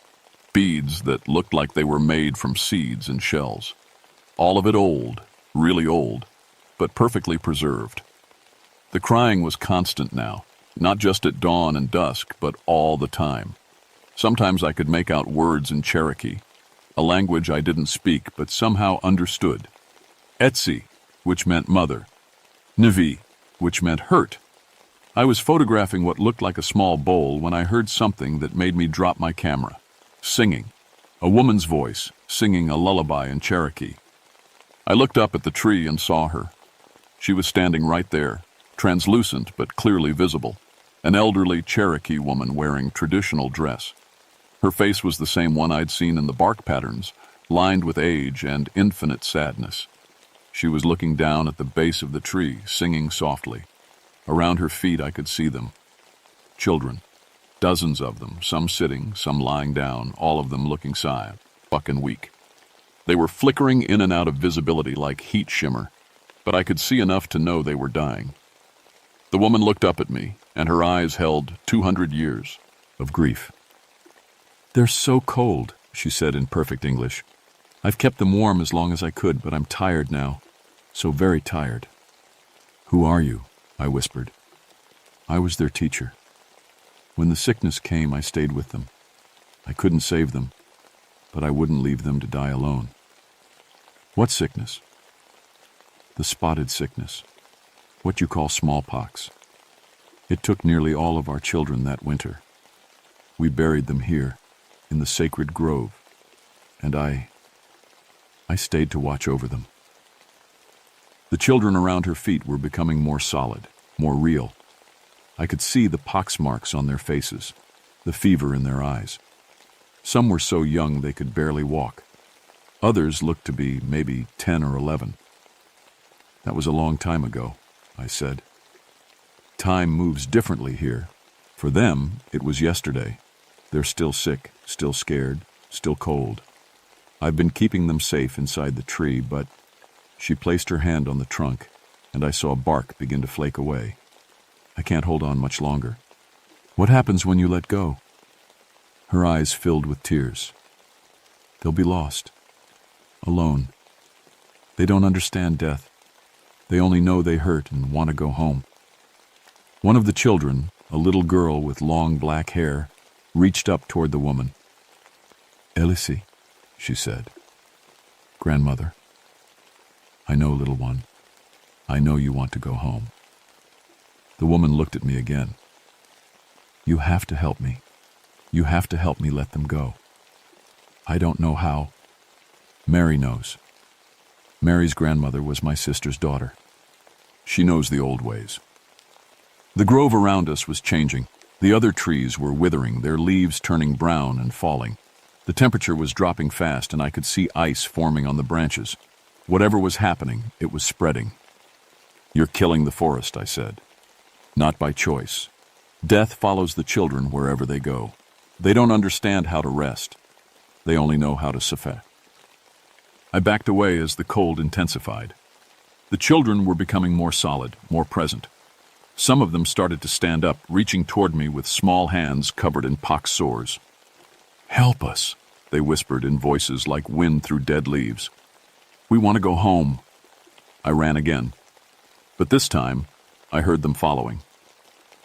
beads that looked like they were made from seeds and shells. All of it old, really old, but perfectly preserved. The crying was constant now, not just at dawn and dusk, but all the time. Sometimes I could make out words in Cherokee, a language I didn't speak but somehow understood. Etsi, which meant mother. Nvi, which meant hurt. I was photographing what looked like a small bowl when I heard something that made me drop my camera. Singing. A woman's voice, singing a lullaby in Cherokee. I looked up at the tree and saw her. She was standing right there, translucent but clearly visible, an elderly Cherokee woman wearing traditional dress. Her face was the same one I'd seen in the bark patterns, lined with age and infinite sadness. She was looking down at the base of the tree, singing softly. Around her feet I could see them. Children. Dozens of them, some sitting, some lying down, all of them looking fucking weak. They were flickering in and out of visibility like heat shimmer, but I could see enough to know they were dying. The woman looked up at me, and her eyes held 200 years of grief. "They're so cold," she said in perfect English. "I've kept them warm as long as I could, but I'm tired now. So very tired." "Who are you?" I whispered. "I was their teacher. When the sickness came, I stayed with them. I couldn't save them, but I wouldn't leave them to die alone." "What sickness?" "The spotted sickness. What you call smallpox. It took nearly all of our children that winter. We buried them here, in the sacred grove, and I stayed to watch over them." The children around her feet were becoming more solid, more real. I could see the pox marks on their faces, the fever in their eyes. Some were so young they could barely walk. Others looked to be maybe 10 or 11. "That was a long time ago," I said. "Time moves differently here. For them, it was yesterday. They're still sick, still scared, still cold. I've been keeping them safe inside the tree, but..." She placed her hand on the trunk, and I saw bark begin to flake away. "I can't hold on much longer." "What happens when you let go?" Her eyes filled with tears. "They'll be lost. Alone. They don't understand death. They only know they hurt and want to go home." One of the children, a little girl with long black hair, reached up toward the woman. "Elsie," she said. "Grandmother. I know, little one. I know you want to go home." The woman looked at me again. "You have to help me. You have to help me let them go. I don't know how. Mary knows. Mary's grandmother was my sister's daughter. She knows the old ways." The grove around us was changing. The other trees were withering, their leaves turning brown and falling. The temperature was dropping fast, and I could see ice forming on the branches. Whatever was happening, it was spreading. "You're killing the forest," I said. "Not by choice. Death follows the children wherever they go. They don't understand how to rest. They only know how to suffer." I backed away as the cold intensified. The children were becoming more solid, more present. Some of them started to stand up, reaching toward me with small hands covered in pox sores. "Help us," they whispered in voices like wind through dead leaves. "We want to go home." I ran again. But this time, I heard them following.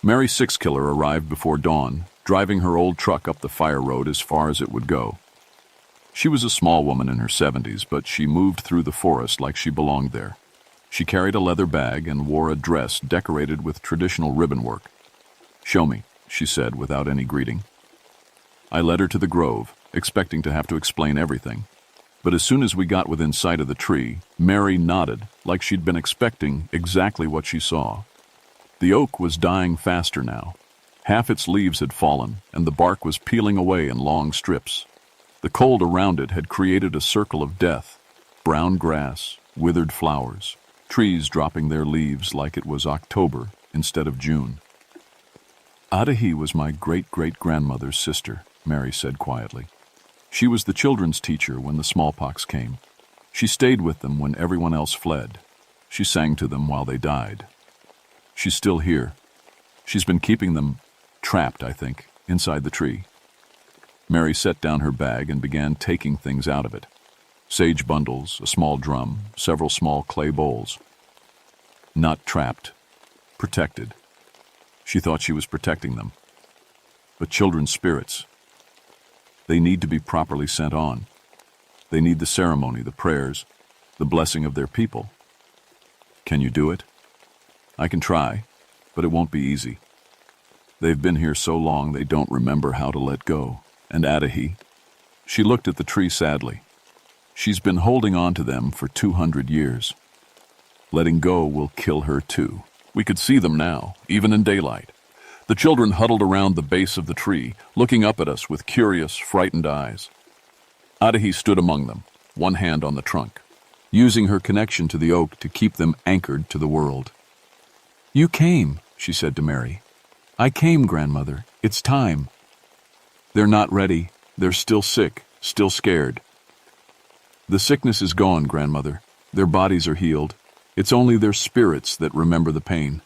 Mary Sixkiller arrived before dawn, driving her old truck up the fire road as far as it would go. She was a small woman in her 70s, but she moved through the forest like she belonged there. She carried a leather bag and wore a dress decorated with traditional ribbon work. "Show me," she said without any greeting. I led her to the grove, expecting to have to explain everything. But as soon as we got within sight of the tree, Mary nodded like she'd been expecting exactly what she saw. The oak was dying faster now. Half its leaves had fallen, and the bark was peeling away in long strips. The cold around it had created a circle of death. Brown grass, withered flowers, trees dropping their leaves like it was October instead of June. "Adahi was my great-great-grandmother's sister," Mary said quietly. "She was the children's teacher when the smallpox came. She stayed with them when everyone else fled. She sang to them while they died. She's still here. She's been keeping them trapped, I think, inside the tree." Mary set down her bag and began taking things out of it. Sage bundles, a small drum, several small clay bowls. Not trapped, protected. She thought she was protecting them. But children's spirits, they need to be properly sent on. They need the ceremony, the prayers, the blessing of their people. Can you do it? I can try, but it won't be easy. They've been here so long they don't remember how to let go. And Adahi, she looked at the tree sadly. She's been holding on to them for 200 years. Letting go will kill her too. We could see them now, even in daylight. The children huddled around the base of the tree, looking up at us with curious, frightened eyes. Adahi stood among them, one hand on the trunk, using her connection to the oak to keep them anchored to the world. "You came," she said to Mary. I came, grandmother. It's time. They're not ready. They're still sick, still scared. The sickness is gone, grandmother. Their bodies are healed. It's only their spirits that remember the pain.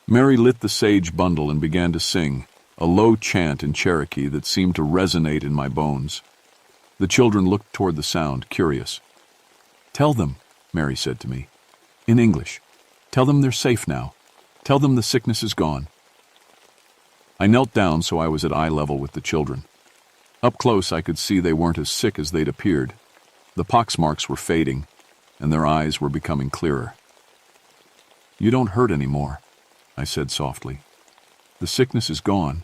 Mary lit the sage bundle and began to sing, a low chant in Cherokee that seemed to resonate in my bones. The children looked toward the sound, curious. Tell them, Mary said to me, in English. Tell them they're safe now. Tell them the sickness is gone. I knelt down so I was at eye level with the children. Up close I could see they weren't as sick as they'd appeared. The poxmarks were fading, and their eyes were becoming clearer. You don't hurt anymore, I said softly. The sickness is gone.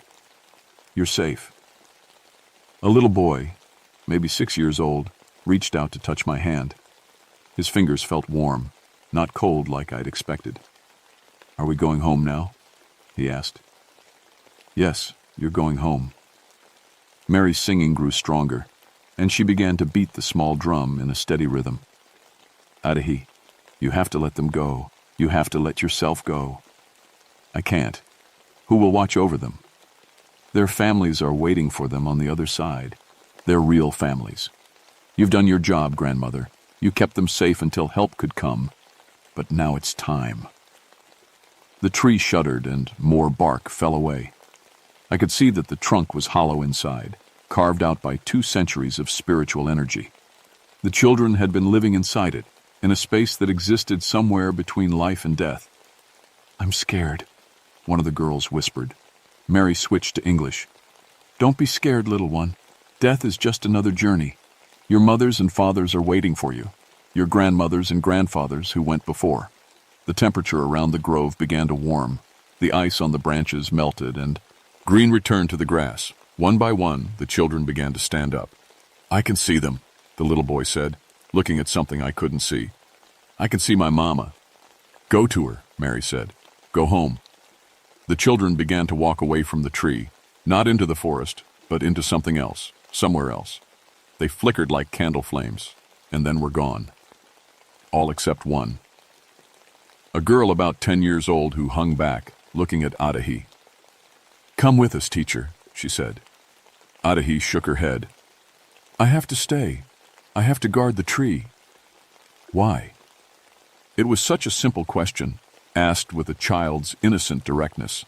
You're safe. A little boy, maybe 6 years old, reached out to touch my hand. His fingers felt warm, not cold like I'd expected. Are we going home now? He asked. Yes, you're going home. Mary's singing grew stronger, and she began to beat the small drum in a steady rhythm. Adahi, you have to let them go. You have to let yourself go. I can't. Who will watch over them? Their families are waiting for them on the other side. They're real families. You've done your job, grandmother. You kept them safe until help could come. But now it's time. The tree shuddered and more bark fell away. I could see that the trunk was hollow inside, carved out by 2 centuries of spiritual energy. The children had been living inside it, in a space that existed somewhere between life and death. I'm scared, one of the girls whispered. Mary switched to English. Don't be scared, little one. Death is just another journey. Your mothers and fathers are waiting for you. Your grandmothers and grandfathers who went before. The temperature around the grove began to warm. The ice on the branches melted and green returned to the grass. One by one, the children began to stand up. I can see them, the little boy said, looking at something I couldn't see. I can see my mama. Go to her, Mary said. Go home. The children began to walk away from the tree, not into the forest, but into something else, somewhere else. They flickered like candle flames, and then were gone. All except one. A girl about 10 years old who hung back, looking at Adahi. Come with us, teacher, she said. Adahi shook her head. I have to stay. I have to guard the tree. Why? It was such a simple question, asked with a child's innocent directness.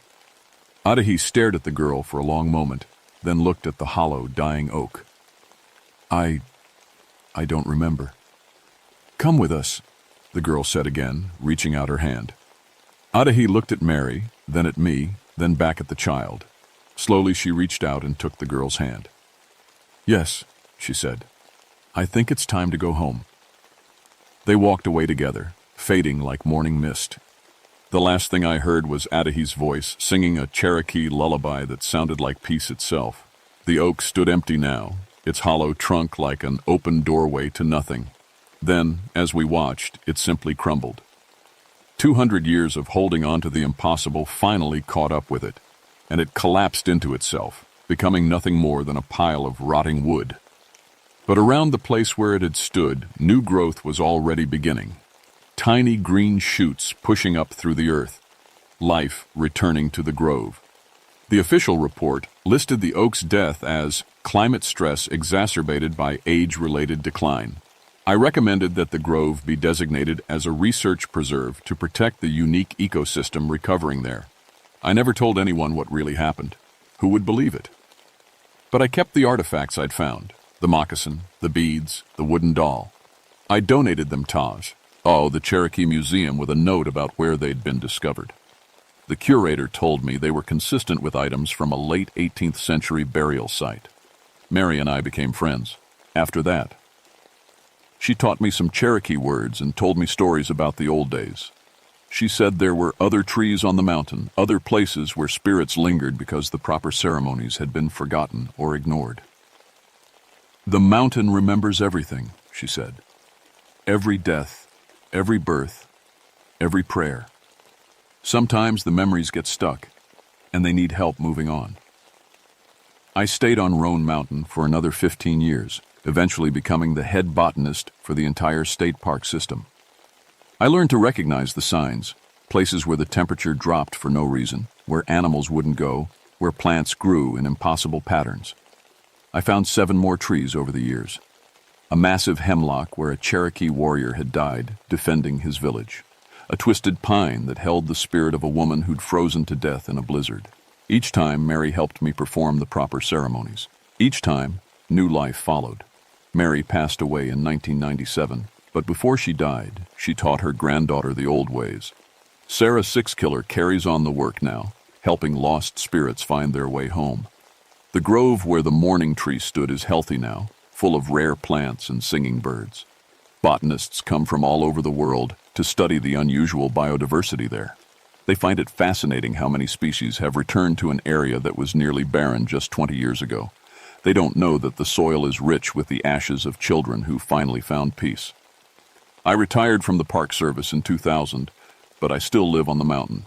Adahi stared at the girl for a long moment, then looked at the hollow, dying oak. I don't remember. Come with us, the girl said again, reaching out her hand. Adahi looked at Mary, then at me, then back at the child. Slowly she reached out and took the girl's hand. Yes, she said. I think it's time to go home. They walked away together, fading like morning mist. The last thing I heard was Adahi's voice singing a Cherokee lullaby that sounded like peace itself. The oak stood empty now, its hollow trunk like an open doorway to nothing. Then, as we watched, it simply crumbled. 200 years of holding on to the impossible finally caught up with it, and it collapsed into itself, becoming nothing more than a pile of rotting wood. But around the place where it had stood, new growth was already beginning. Tiny green shoots pushing up through the earth, life returning to the grove. The official report listed the oak's death as climate stress exacerbated by age-related decline. I recommended that the grove be designated as a research preserve to protect the unique ecosystem recovering there. I never told anyone what really happened. Who would believe it? But I kept the artifacts I'd found, the moccasin, the beads, the wooden doll. I donated them Taj, the Cherokee Museum, with a note about where they'd been discovered. The curator told me they were consistent with items from a late 18th century burial site. Mary and I became friends. After that, she taught me some Cherokee words and told me stories about the old days. She said there were other trees on the mountain, other places where spirits lingered because the proper ceremonies had been forgotten or ignored. The mountain remembers everything, she said. Every death, every birth, every prayer. Sometimes the memories get stuck, and they need help moving on. I stayed on Roan Mountain for another 15 years, eventually becoming the head botanist for the entire state park system. I learned to recognize the signs, places where the temperature dropped for no reason, where animals wouldn't go, where plants grew in impossible patterns. I found 7 more trees over the years. A massive hemlock where a Cherokee warrior had died, defending his village. A twisted pine that held the spirit of a woman who'd frozen to death in a blizzard. Each time, Mary helped me perform the proper ceremonies. Each time, new life followed. Mary passed away in 1997, but before she died, she taught her granddaughter the old ways. Sarah Sixkiller carries on the work now, helping lost spirits find their way home. The grove where the mourning tree stood is healthy now, full of rare plants and singing birds. Botanists come from all over the world to study the unusual biodiversity there. They find it fascinating how many species have returned to an area that was nearly barren just 20 years ago. They don't know that the soil is rich with the ashes of children who finally found peace. I retired from the Park Service in 2000, but I still live on the mountain.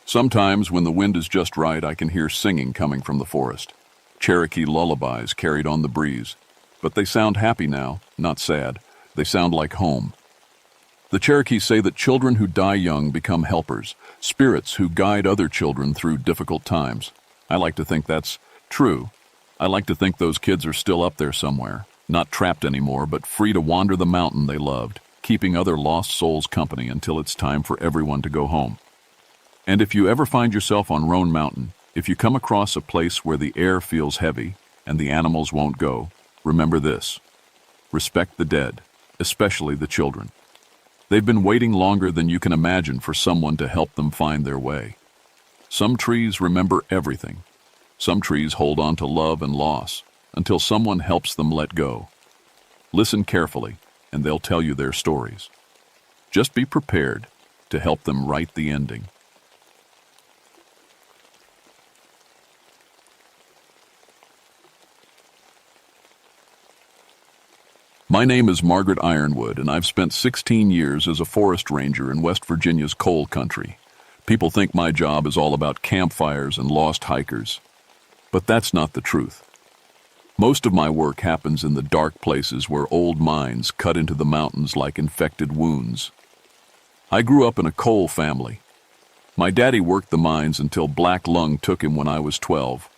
Sometimes, when the wind is just right, I can hear singing coming from the forest. Cherokee lullabies carried on the breeze. But they sound happy now, not sad. They sound like home. The Cherokee say that children who die young become helpers, spirits who guide other children through difficult times. I like to think that's true. I like to think those kids are still up there somewhere, not trapped anymore, but free to wander the mountain they loved, keeping other lost souls company until it's time for everyone to go home. And if you ever find yourself on Roan Mountain, if you come across a place where the air feels heavy and the animals won't go, remember this. Respect the dead, especially the children. They've been waiting longer than you can imagine for someone to help them find their way. Some trees remember everything. Some trees hold on to love and loss until someone helps them let go. Listen carefully, and they'll tell you their stories. Just be prepared to help them write the ending. My name is Margaret Ironwood, and I've spent 16 years as a forest ranger in West Virginia's coal country. People think my job is all about campfires and lost hikers. But that's not the truth. Most of my work happens in the dark places where old mines cut into the mountains like infected wounds. I grew up in a coal family. My daddy worked the mines until black lung took him when I was 12.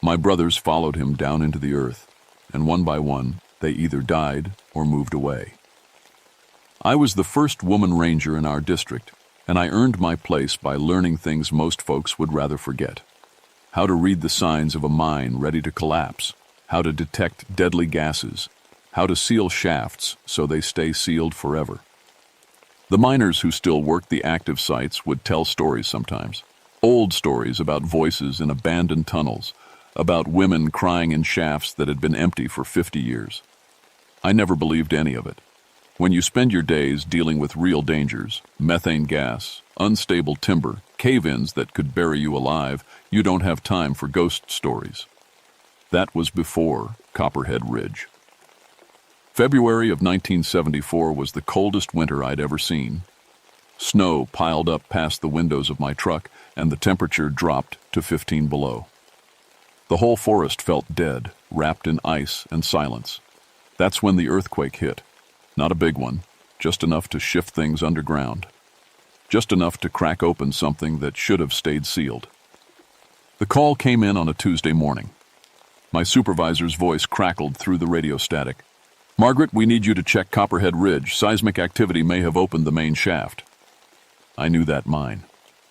My brothers followed him down into the earth, and one by one, they either died or moved away. I was the first woman ranger in our district, and I earned my place by learning things most folks would rather forget. How to read the signs of a mine ready to collapse, how to detect deadly gases, how to seal shafts so they stay sealed forever. The miners who still worked the active sites would tell stories sometimes. Old stories about voices in abandoned tunnels, about women crying in shafts that had been empty for 50 years. I never believed any of it. When you spend your days dealing with real dangers, methane gas, unstable timber, cave-ins that could bury you alive, you don't have time for ghost stories. That was before Copperhead Ridge. February of 1974 was the coldest winter I'd ever seen. Snow piled up past the windows of my truck, and the temperature dropped to 15 below. The whole forest felt dead, wrapped in ice and silence. That's when the earthquake hit. Not a big one, just enough to shift things underground. Just enough to crack open something that should have stayed sealed. The call came in on a Tuesday morning. My supervisor's voice crackled through the radio static. "Margaret, we need you to check Copperhead Ridge. Seismic activity may have opened the main shaft." I knew that mine.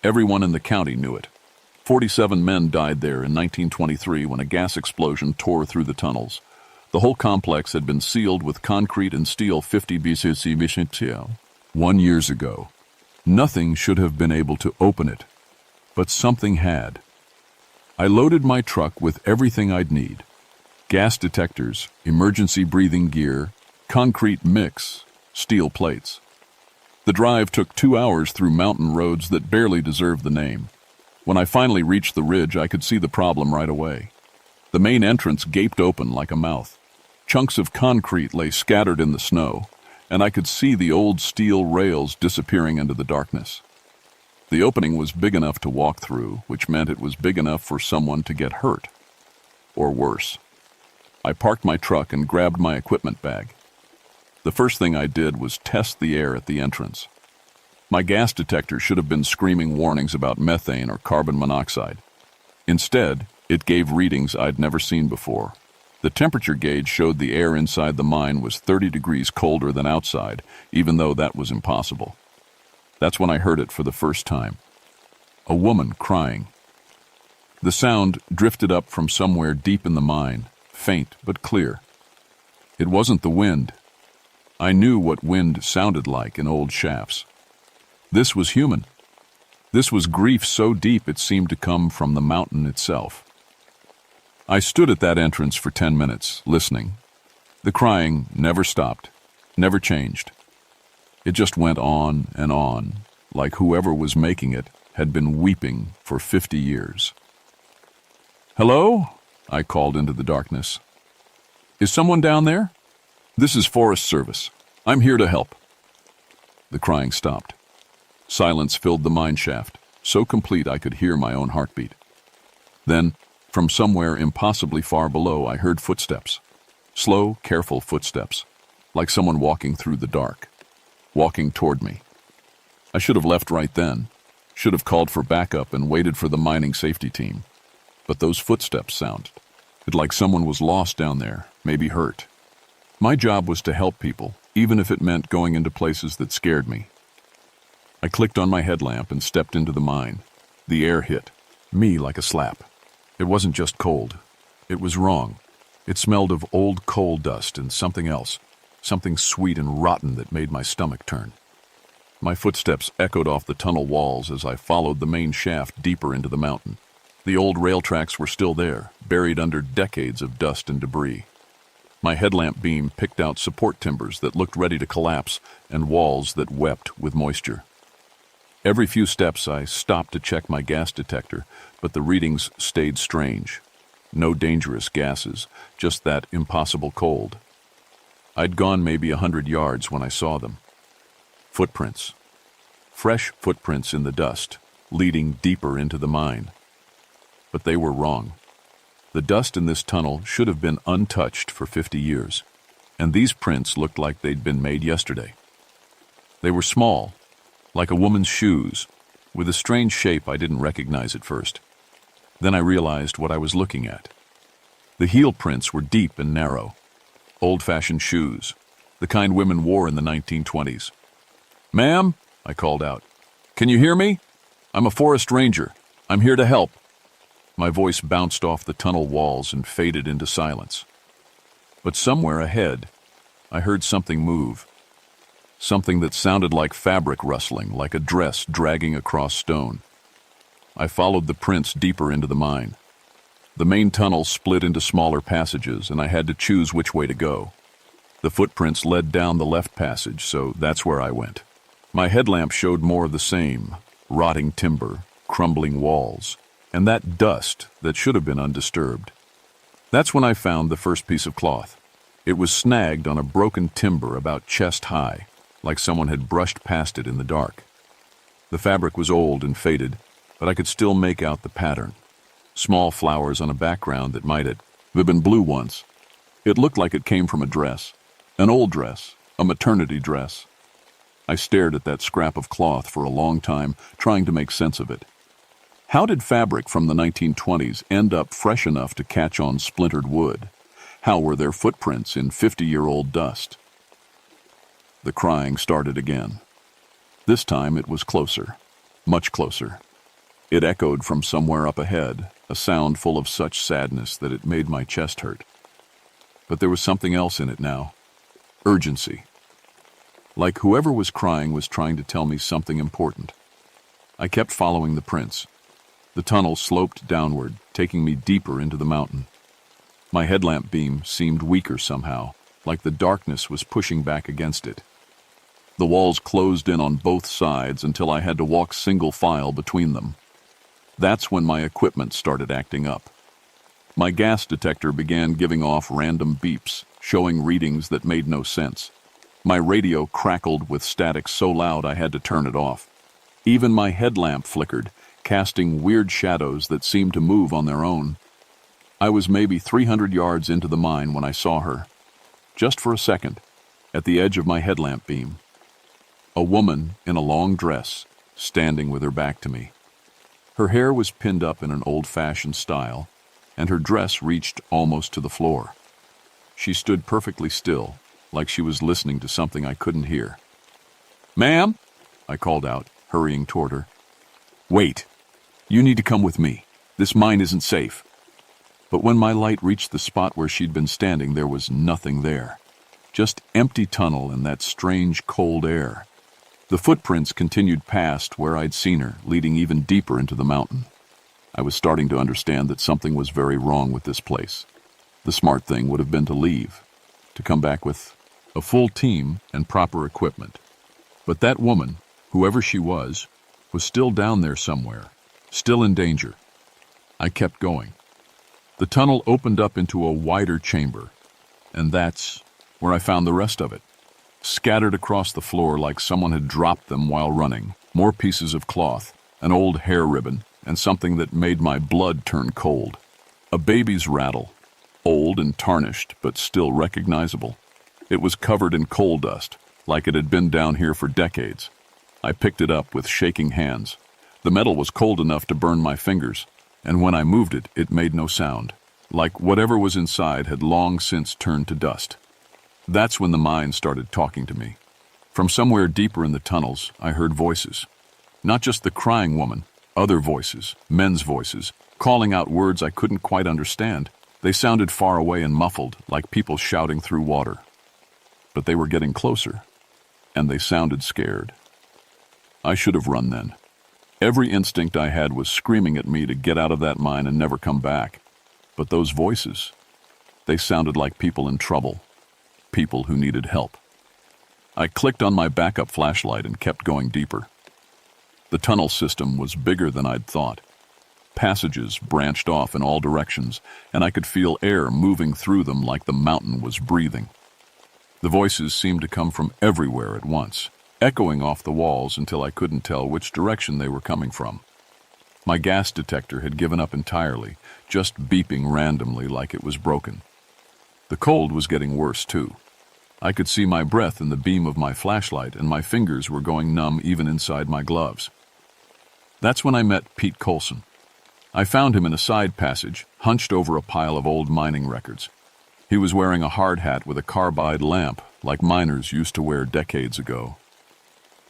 Everyone in the county knew it. 47 men died there in 1923 when a gas explosion tore through the tunnels. The whole complex had been sealed with concrete and steel 50 BCC 1 year ago. Nothing should have been able to open it, but something had. I loaded my truck with everything I'd need. Gas detectors, emergency breathing gear, concrete mix, steel plates. The drive took 2 hours through mountain roads that barely deserved the name. When I finally reached the ridge, I could see the problem right away. The main entrance gaped open like a mouth. Chunks of concrete lay scattered in the snow, and I could see the old steel rails disappearing into the darkness. The opening was big enough to walk through, which meant it was big enough for someone to get hurt. Or worse. I parked my truck and grabbed my equipment bag. The first thing I did was test the air at the entrance. My gas detector should have been screaming warnings about methane or carbon monoxide. Instead, it gave readings I'd never seen before. The temperature gauge showed the air inside the mine was 30 degrees colder than outside, even though that was impossible. That's when I heard it for the first time. A woman crying. The sound drifted up from somewhere deep in the mine, faint but clear. It wasn't the wind. I knew what wind sounded like in old shafts. This was human. This was grief so deep it seemed to come from the mountain itself. I stood at that entrance for 10 minutes, listening. The crying never stopped, never changed. It just went on, like whoever was making it had been weeping for 50 years. "Hello?" I called into the darkness. "Is someone down there? This is Forest Service. I'm here to help." The crying stopped. Silence filled the mine shaft, so complete I could hear my own heartbeat. Then, from somewhere impossibly far below, I heard footsteps. Slow, careful footsteps, like someone walking through the dark, walking toward me. I should have left right then, should have called for backup and waited for the mining safety team. But those footsteps sounded. It like someone was lost down there, maybe hurt. My job was to help people, even if it meant going into places that scared me. I clicked on my headlamp and stepped into the mine. The air hit me like a slap. It wasn't just cold. It was wrong. It smelled of old coal dust and something else, something sweet and rotten that made my stomach turn. My footsteps echoed off the tunnel walls as I followed the main shaft deeper into the mountain. The old rail tracks were still there, buried under decades of dust and debris. My headlamp beam picked out support timbers that looked ready to collapse and walls that wept with moisture. Every few steps I stopped to check my gas detector, but the readings stayed strange. No dangerous gases, just that impossible cold. I'd gone maybe 100 yards when I saw them. Footprints. Fresh footprints in the dust, leading deeper into the mine. But they were wrong. The dust in this tunnel should have been untouched for 50 years, and these prints looked like they'd been made yesterday. They were small, like a woman's shoes, with a strange shape I didn't recognize at first. Then I realized what I was looking at. The heel prints were deep and narrow, old-fashioned shoes, the kind women wore in the 1920s. "Ma'am," I called out, "can you hear me? I'm a forest ranger. I'm here to help." My voice bounced off the tunnel walls and faded into silence. But somewhere ahead, I heard something move. Something that sounded like fabric rustling, like a dress dragging across stone. I followed the prints deeper into the mine. The main tunnel split into smaller passages, and I had to choose which way to go. The footprints led down the left passage, so that's where I went. My headlamp showed more of the same, rotting timber, crumbling walls, and that dust that should have been undisturbed. That's when I found the first piece of cloth. It was snagged on a broken timber about chest high, like someone had brushed past it in the dark. The fabric was old and faded, but I could still make out the pattern. Small flowers on a background that might have been blue once. It looked like it came from a dress, an old dress, a maternity dress. I stared at that scrap of cloth for a long time, trying to make sense of it. How did fabric from the 1920s end up fresh enough to catch on splintered wood? How were there footprints in 50-year-old dust? The crying started again. This time it was closer, much closer. It echoed from somewhere up ahead, a sound full of such sadness that it made my chest hurt. But there was something else in it now. Urgency. Like whoever was crying was trying to tell me something important. I kept following the prints. The tunnel sloped downward, taking me deeper into the mountain. My headlamp beam seemed weaker somehow, like the darkness was pushing back against it. The walls closed in on both sides until I had to walk single file between them. That's when my equipment started acting up. My gas detector began giving off random beeps, showing readings that made no sense. My radio crackled with static so loud I had to turn it off. Even my headlamp flickered, casting weird shadows that seemed to move on their own. I was maybe 300 yards into the mine when I saw her. Just for a second, at the edge of my headlamp beam. A woman in a long dress, standing with her back to me. Her hair was pinned up in an old-fashioned style, and her dress reached almost to the floor. She stood perfectly still, like she was listening to something I couldn't hear. "Ma'am," I called out, hurrying toward her. "Wait. You need to come with me. This mine isn't safe." But when my light reached the spot where she'd been standing, there was nothing there. Just empty tunnel and that strange cold air. The footprints continued past where I'd seen her, leading even deeper into the mountain. I was starting to understand that something was very wrong with this place. The smart thing would have been to leave, to come back with a full team and proper equipment. But that woman, whoever she was still down there somewhere, still in danger. I kept going. The tunnel opened up into a wider chamber, and that's where I found the rest of it. Scattered across the floor like someone had dropped them while running, more pieces of cloth, an old hair ribbon, and something that made my blood turn cold. A baby's rattle, old and tarnished, but still recognizable. It was covered in coal dust, like it had been down here for decades. I picked it up with shaking hands. The metal was cold enough to burn my fingers, and when I moved it, it made no sound, like whatever was inside had long since turned to dust. That's when the mind started talking to me. From somewhere deeper in the tunnels, I heard voices. Not just the crying woman, other voices, men's voices, calling out words I couldn't quite understand. They sounded far away and muffled, like people shouting through water. But they were getting closer, and they sounded scared. I should have run then. Every instinct I had was screaming at me to get out of that mine and never come back. But those voices, they sounded like people in trouble, people who needed help. I clicked on my backup flashlight and kept going deeper. The tunnel system was bigger than I'd thought. Passages branched off in all directions, and I could feel air moving through them like the mountain was breathing. The voices seemed to come from everywhere at once, echoing off the walls until I couldn't tell which direction they were coming from. My gas detector had given up entirely, just beeping randomly like it was broken. The cold was getting worse, too. I could see my breath in the beam of my flashlight, and my fingers were going numb even inside my gloves. That's when I met Pete Colson. I found him in a side passage, hunched over a pile of old mining records. He was wearing a hard hat with a carbide lamp, like miners used to wear decades ago.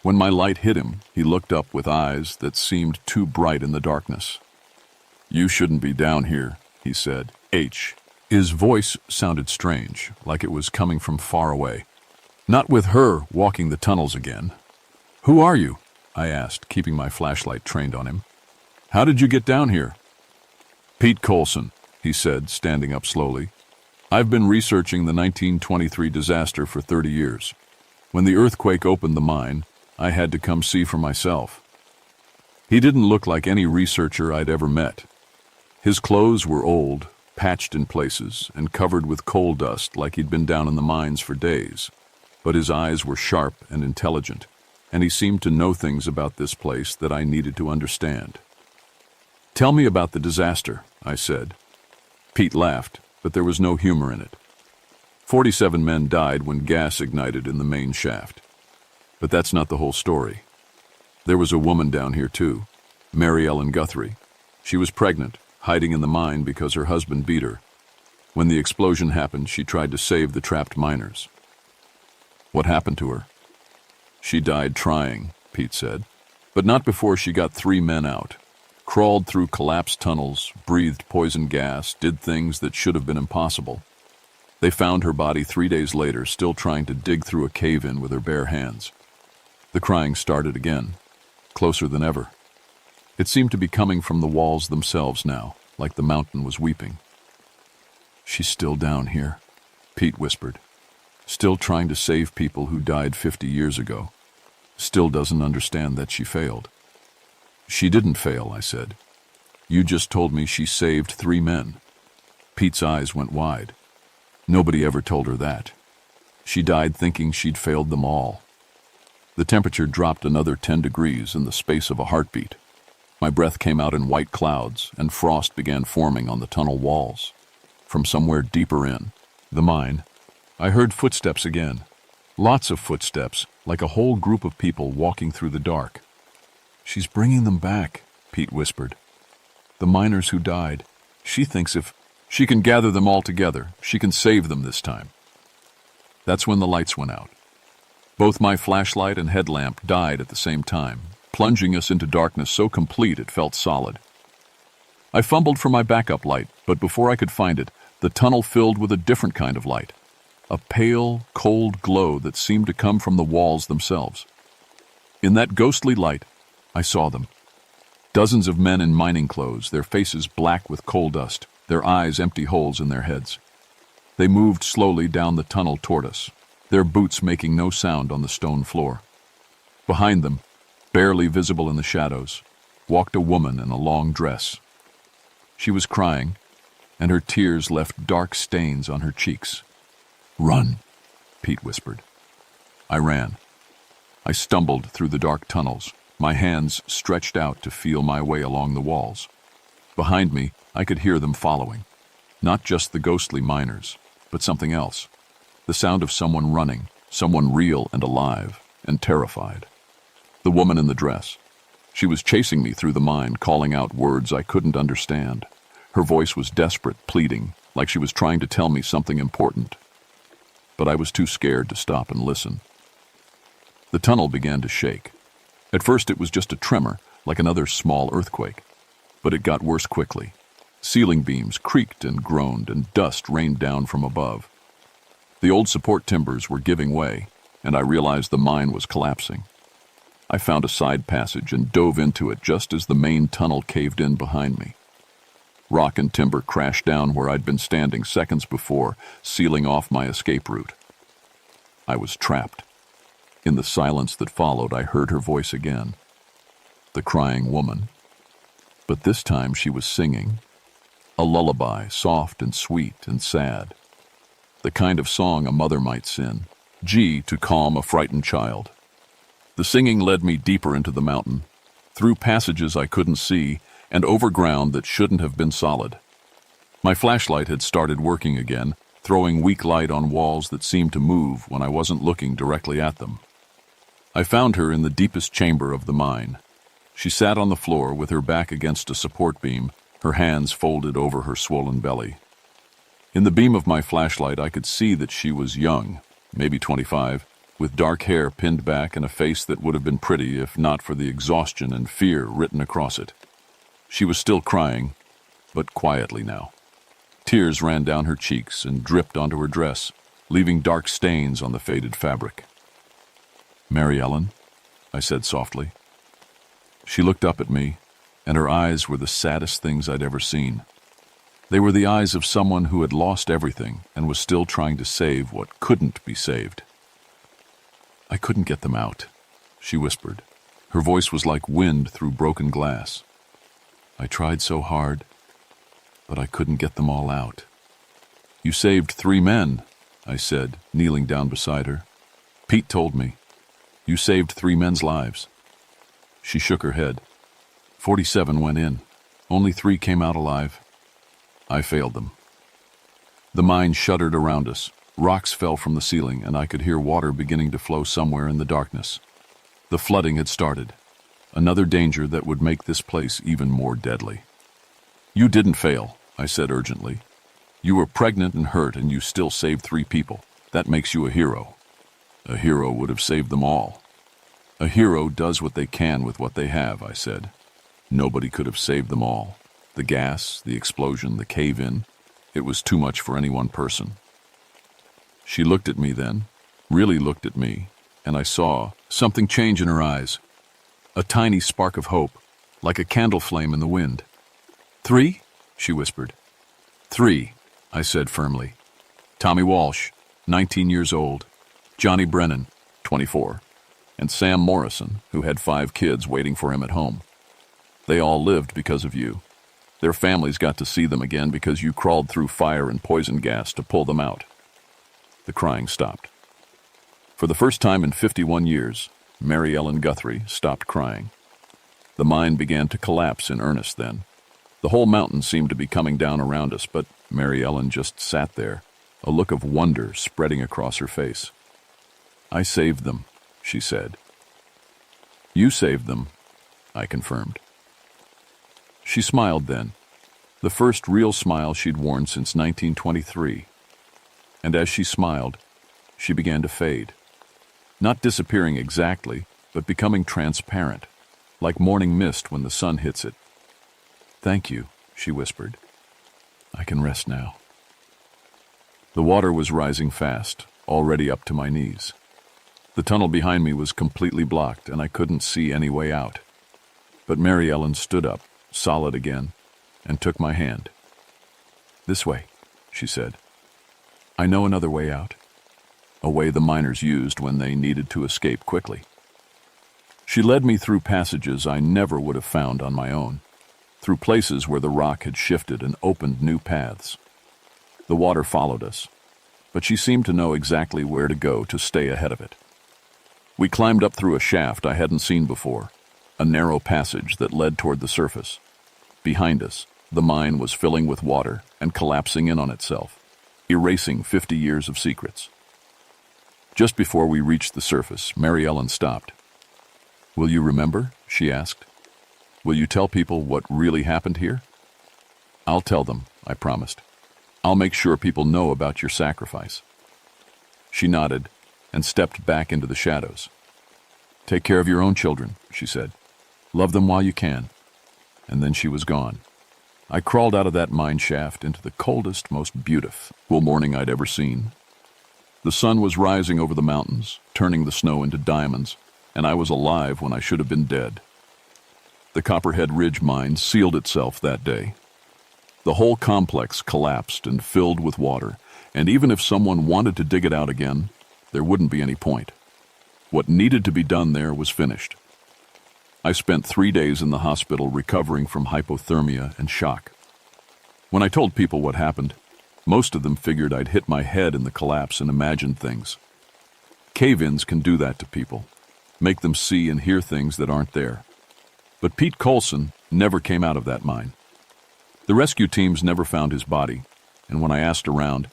When my light hit him, he looked up with eyes that seemed too bright in the darkness. "You shouldn't be down here," he said. His voice sounded strange, like it was coming from far away. Not with her walking the tunnels again. "Who are you?" I asked, keeping my flashlight trained on him. "How did you get down here?" "Pete Colson," he said, standing up slowly. "I've been researching the 1923 disaster for 30 years. When the earthquake opened the mine, I had to come see for myself." He didn't look like any researcher I'd ever met. His clothes were old, patched in places, and covered with coal dust like he'd been down in the mines for days. But his eyes were sharp and intelligent, and he seemed to know things about this place that I needed to understand. "Tell me about the disaster," I said. Pete laughed, but there was no humor in it. 47 men died when gas ignited in the main shaft. But that's not the whole story. There was a woman down here too, Mary Ellen Guthrie. She was pregnant, hiding in the mine because her husband beat her. When the explosion happened, she tried to save the trapped miners. What happened to her? She died trying, Pete said, but not before she got 3 men out. Crawled through collapsed tunnels, breathed poison gas, did things that should have been impossible. They found her body 3 days later, still trying to dig through a cave-in with her bare hands. The crying started again, closer than ever. It seemed to be coming from the walls themselves now, like the mountain was weeping. "She's still down here," Pete whispered. "Still trying to save people who died 50 years ago. Still doesn't understand that she failed." "She didn't fail," I said. "You just told me she saved 3 men." Pete's eyes went wide. Nobody ever told her that. She died thinking she'd failed them all. The temperature dropped another 10 degrees in the space of a heartbeat. My breath came out in white clouds, and frost began forming on the tunnel walls. From somewhere deeper in, the mine, I heard footsteps again. Lots of footsteps, like a whole group of people walking through the dark. "She's bringing them back," Pete whispered. "The miners who died. She thinks if she can gather them all together, she can save them this time." That's when the lights went out. Both my flashlight and headlamp died at the same time, plunging us into darkness so complete it felt solid. I fumbled for my backup light, but before I could find it, the tunnel filled with a different kind of light. A pale, cold glow that seemed to come from the walls themselves. In that ghostly light, I saw them. Dozens of men in mining clothes, their faces black with coal dust, their eyes empty holes in their heads. They moved slowly down the tunnel toward us, their boots making no sound on the stone floor. Behind them, barely visible in the shadows, walked a woman in a long dress. She was crying, and her tears left dark stains on her cheeks. "Run," Pete whispered. I ran. I stumbled through the dark tunnels, my hands stretched out to feel my way along the walls. Behind me, I could hear them following. Not just the ghostly miners, but something else. The sound of someone running, someone real and alive, and terrified. The woman in the dress. She was chasing me through the mine, calling out words I couldn't understand. Her voice was desperate, pleading, like she was trying to tell me something important. But I was too scared to stop and listen. The tunnel began to shake. At first it was just a tremor, like another small earthquake. But it got worse quickly. Ceiling beams creaked and groaned, and dust rained down from above. The old support timbers were giving way, and I realized the mine was collapsing. I found a side passage and dove into it just as the main tunnel caved in behind me. Rock and timber crashed down where I'd been standing seconds before, sealing off my escape route. I was trapped. In the silence that followed, I heard her voice again. The crying woman. But this time she was singing. A lullaby, soft and sweet and sad. The kind of song a mother might sing, to calm a frightened child. The singing led me deeper into the mountain, through passages I couldn't see, and over ground that shouldn't have been solid. My flashlight had started working again, throwing weak light on walls that seemed to move when I wasn't looking directly at them. I found her in the deepest chamber of the mine. She sat on the floor with her back against a support beam, her hands folded over her swollen belly. In the beam of my flashlight, I could see that she was young, maybe 25, with dark hair pinned back and a face that would have been pretty if not for the exhaustion and fear written across it. She was still crying, but quietly now. Tears ran down her cheeks and dripped onto her dress, leaving dark stains on the faded fabric. "Mary Ellen," I said softly. She looked up at me, and her eyes were the saddest things I'd ever seen. They were the eyes of someone who had lost everything and was still trying to save what couldn't be saved. "I couldn't get them out," she whispered. Her voice was like wind through broken glass. "I tried so hard, but I couldn't get them all out." "You saved 3 men," I said, kneeling down beside her. "Pete told me. You saved 3 men's lives." She shook her head. 47 went in. Only 3 came out alive. I failed them. The mine shuddered around us. Rocks fell from the ceiling, and I could hear water beginning to flow somewhere in the darkness. The flooding had started. Another danger that would make this place even more deadly. "You didn't fail," I said urgently. "You were pregnant and hurt, and you still saved 3 people. That makes you a hero." "A hero would have saved them all." "A hero does what they can with what they have," I said. "Nobody could have saved them all. The gas, the explosion, the cave-in. It was too much for any one person." She looked at me then, really looked at me, and I saw something change in her eyes. A tiny spark of hope, like a candle flame in the wind. "3?" she whispered. 3, I said firmly. Tommy Walsh, 19 years old, Johnny Brennan, 24, and Sam Morrison, who had 5 kids waiting for him at home. They all lived because of you. Their families got to see them again because you crawled through fire and poison gas to pull them out. The crying stopped. For the first time in 51 years, Mary Ellen Guthrie stopped crying. The mine began to collapse in earnest then. The whole mountain seemed to be coming down around us, but Mary Ellen just sat there, a look of wonder spreading across her face. I saved them, she said. You saved them, I confirmed. She smiled then, the first real smile she'd worn since 1923. And as she smiled, she began to fade. Not disappearing exactly, but becoming transparent, like morning mist when the sun hits it. Thank you, she whispered. I can rest now. The water was rising fast, already up to my knees. The tunnel behind me was completely blocked, and I couldn't see any way out. But Mary Ellen stood up, solid again, and took my hand. This way, she said. I know another way out. A way the miners used when they needed to escape quickly. She led me through passages I never would have found on my own, through places where the rock had shifted and opened new paths. The water followed us, but she seemed to know exactly where to go to stay ahead of it. We climbed up through a shaft I hadn't seen before, a narrow passage that led toward the surface. Behind us, the mine was filling with water and collapsing in on itself, erasing 50 years of secrets. Just before we reached the surface, Mary Ellen stopped. Will you remember? She asked. Will you tell people what really happened here? I'll tell them, I promised. I'll make sure people know about your sacrifice. She nodded and stepped back into the shadows. Take care of your own children, she said. Love them while you can. And then she was gone. I crawled out of that mine shaft into the coldest, most beautiful morning I'd ever seen. The sun was rising over the mountains, turning the snow into diamonds, and I was alive when I should have been dead. The Copperhead Ridge mine sealed itself that day. The whole complex collapsed and filled with water, and even if someone wanted to dig it out again, there wouldn't be any point. What needed to be done there was finished. I spent 3 days in the hospital recovering from hypothermia and shock. When I told people what happened, most of them figured I'd hit my head in the collapse and imagined things. Cave-ins can do that to people, make them see and hear things that aren't there. But Pete Colson never came out of that mine. The rescue teams never found his body, and when I asked around,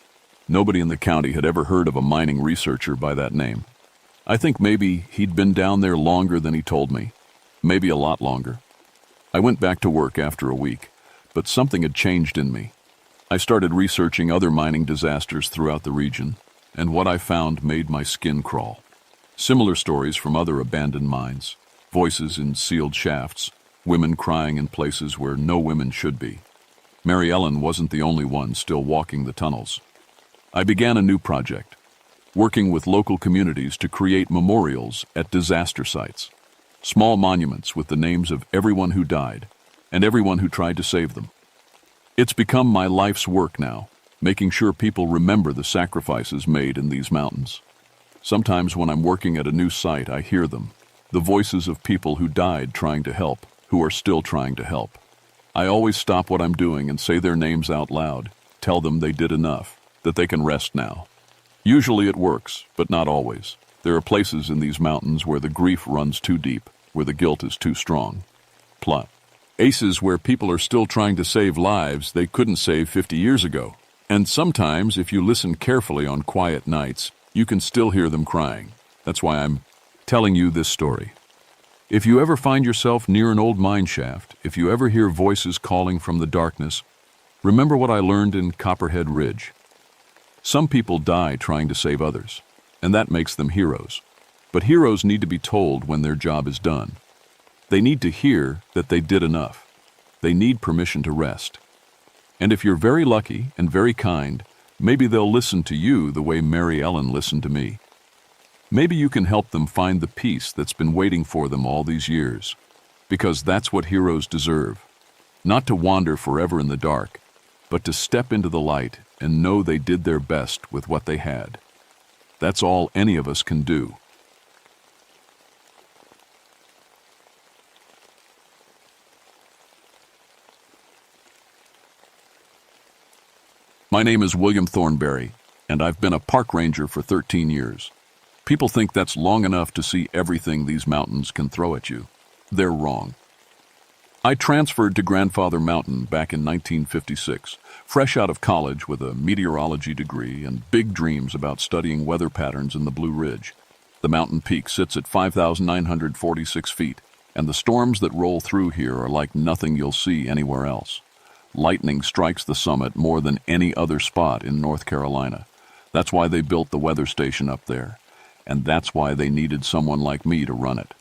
nobody in the county had ever heard of a mining researcher by that name. I think maybe he'd been down there longer than he told me, maybe a lot longer. I went back to work after a week, but something had changed in me. I started researching other mining disasters throughout the region, and what I found made my skin crawl. Similar stories from other abandoned mines, voices in sealed shafts, women crying in places where no women should be. Mary Ellen wasn't the only one still walking the tunnels. I began a new project, working with local communities to create memorials at disaster sites, small monuments with the names of everyone who died and everyone who tried to save them. It's become my life's work now, making sure people remember the sacrifices made in these mountains. Sometimes when I'm working at a new site, I hear them, the voices of people who died trying to help, who are still trying to help. I always stop what I'm doing and say their names out loud, tell them they did enough, that they can rest now. Usually it works, but not always. There are places in these mountains where the grief runs too deep, where the guilt is too strong. Places where people are still trying to save lives they couldn't save 50 years ago. And sometimes, if you listen carefully on quiet nights, you can still hear them crying. That's why I'm telling you this story. If you ever find yourself near an old mine shaft, if you ever hear voices calling from the darkness, remember what I learned in Copperhead Ridge. Some people die trying to save others, and that makes them heroes. But heroes need to be told when their job is done. They need to hear that they did enough. They need permission to rest. And if you're very lucky and very kind, maybe they'll listen to you the way Mary Ellen listened to me. Maybe you can help them find the peace that's been waiting for them all these years. Because that's what heroes deserve. Not to wander forever in the dark, but to step into the light and know they did their best with what they had. That's all any of us can do. My name is William Thornberry, and I've been a park ranger for 13 years. People think that's long enough to see everything these mountains can throw at you. They're wrong. I transferred to Grandfather Mountain back in 1956, fresh out of college with a meteorology degree and big dreams about studying weather patterns in the Blue Ridge. The mountain peak sits at 5,946 feet, and the storms that roll through here are like nothing you'll see anywhere else. Lightning strikes the summit more than any other spot in North Carolina. That's why they built the weather station up there, and that's why they needed someone like me to run it.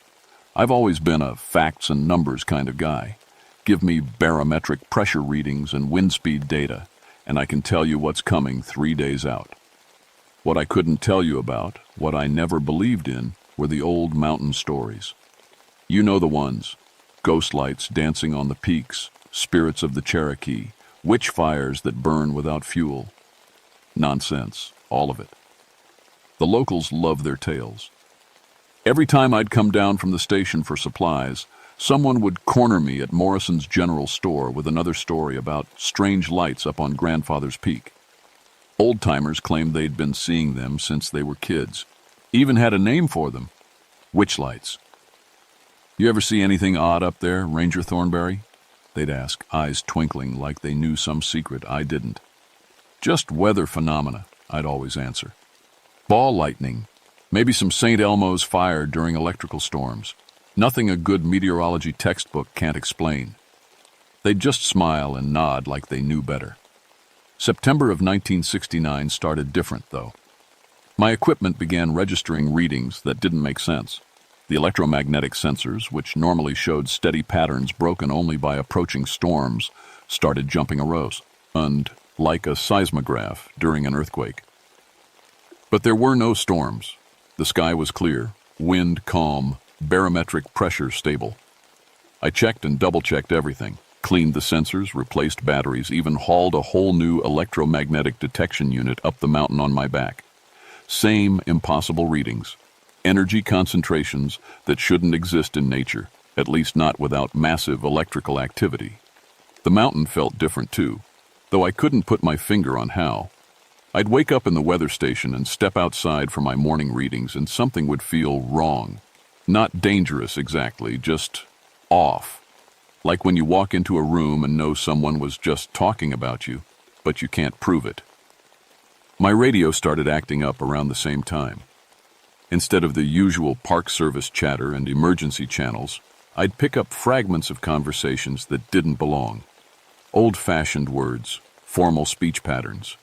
I've always been a facts and numbers kind of guy. Give me barometric pressure readings and wind speed data, and I can tell you what's coming 3 days out. What I couldn't tell you about, what I never believed in, were the old mountain stories. You know the ones: ghost lights dancing on the peaks, spirits of the Cherokee, witch fires that burn without fuel. Nonsense, all of it. The locals love their tales. Every time I'd come down from the station for supplies, someone would corner me at Morrison's General Store with another story about strange lights up on Grandfather's Peak. Old-timers claimed they'd been seeing them since they were kids. Even had a name for them: witch lights. "You ever see anything odd up there, Ranger Thornberry?" They'd ask, eyes twinkling like they knew some secret I didn't. "Just weather phenomena," I'd always answer. "Ball lightning, maybe some St. Elmo's fire during electrical storms. Nothing a good meteorology textbook can't explain." They'd just smile and nod like they knew better. September of 1969 started different, though. My equipment began registering readings that didn't make sense. The electromagnetic sensors, which normally showed steady patterns broken only by approaching storms, started jumping a rows, and like a seismograph during an earthquake. But there were no storms. The sky was clear, wind calm, barometric pressure stable. I checked and double-checked everything, cleaned the sensors, replaced batteries, even hauled a whole new electromagnetic detection unit up the mountain on my back. Same impossible readings. Energy concentrations that shouldn't exist in nature, at least not without massive electrical activity. The mountain felt different too, though I couldn't put my finger on how. I'd wake up in the weather station and step outside for my morning readings, and something would feel wrong. Not dangerous exactly, just off. Like when you walk into a room and know someone was just talking about you, but you can't prove it. My radio started acting up around the same time. Instead of the usual Park Service chatter and emergency channels, I'd pick up fragments of conversations that didn't belong. Old-fashioned words, formal speech patterns.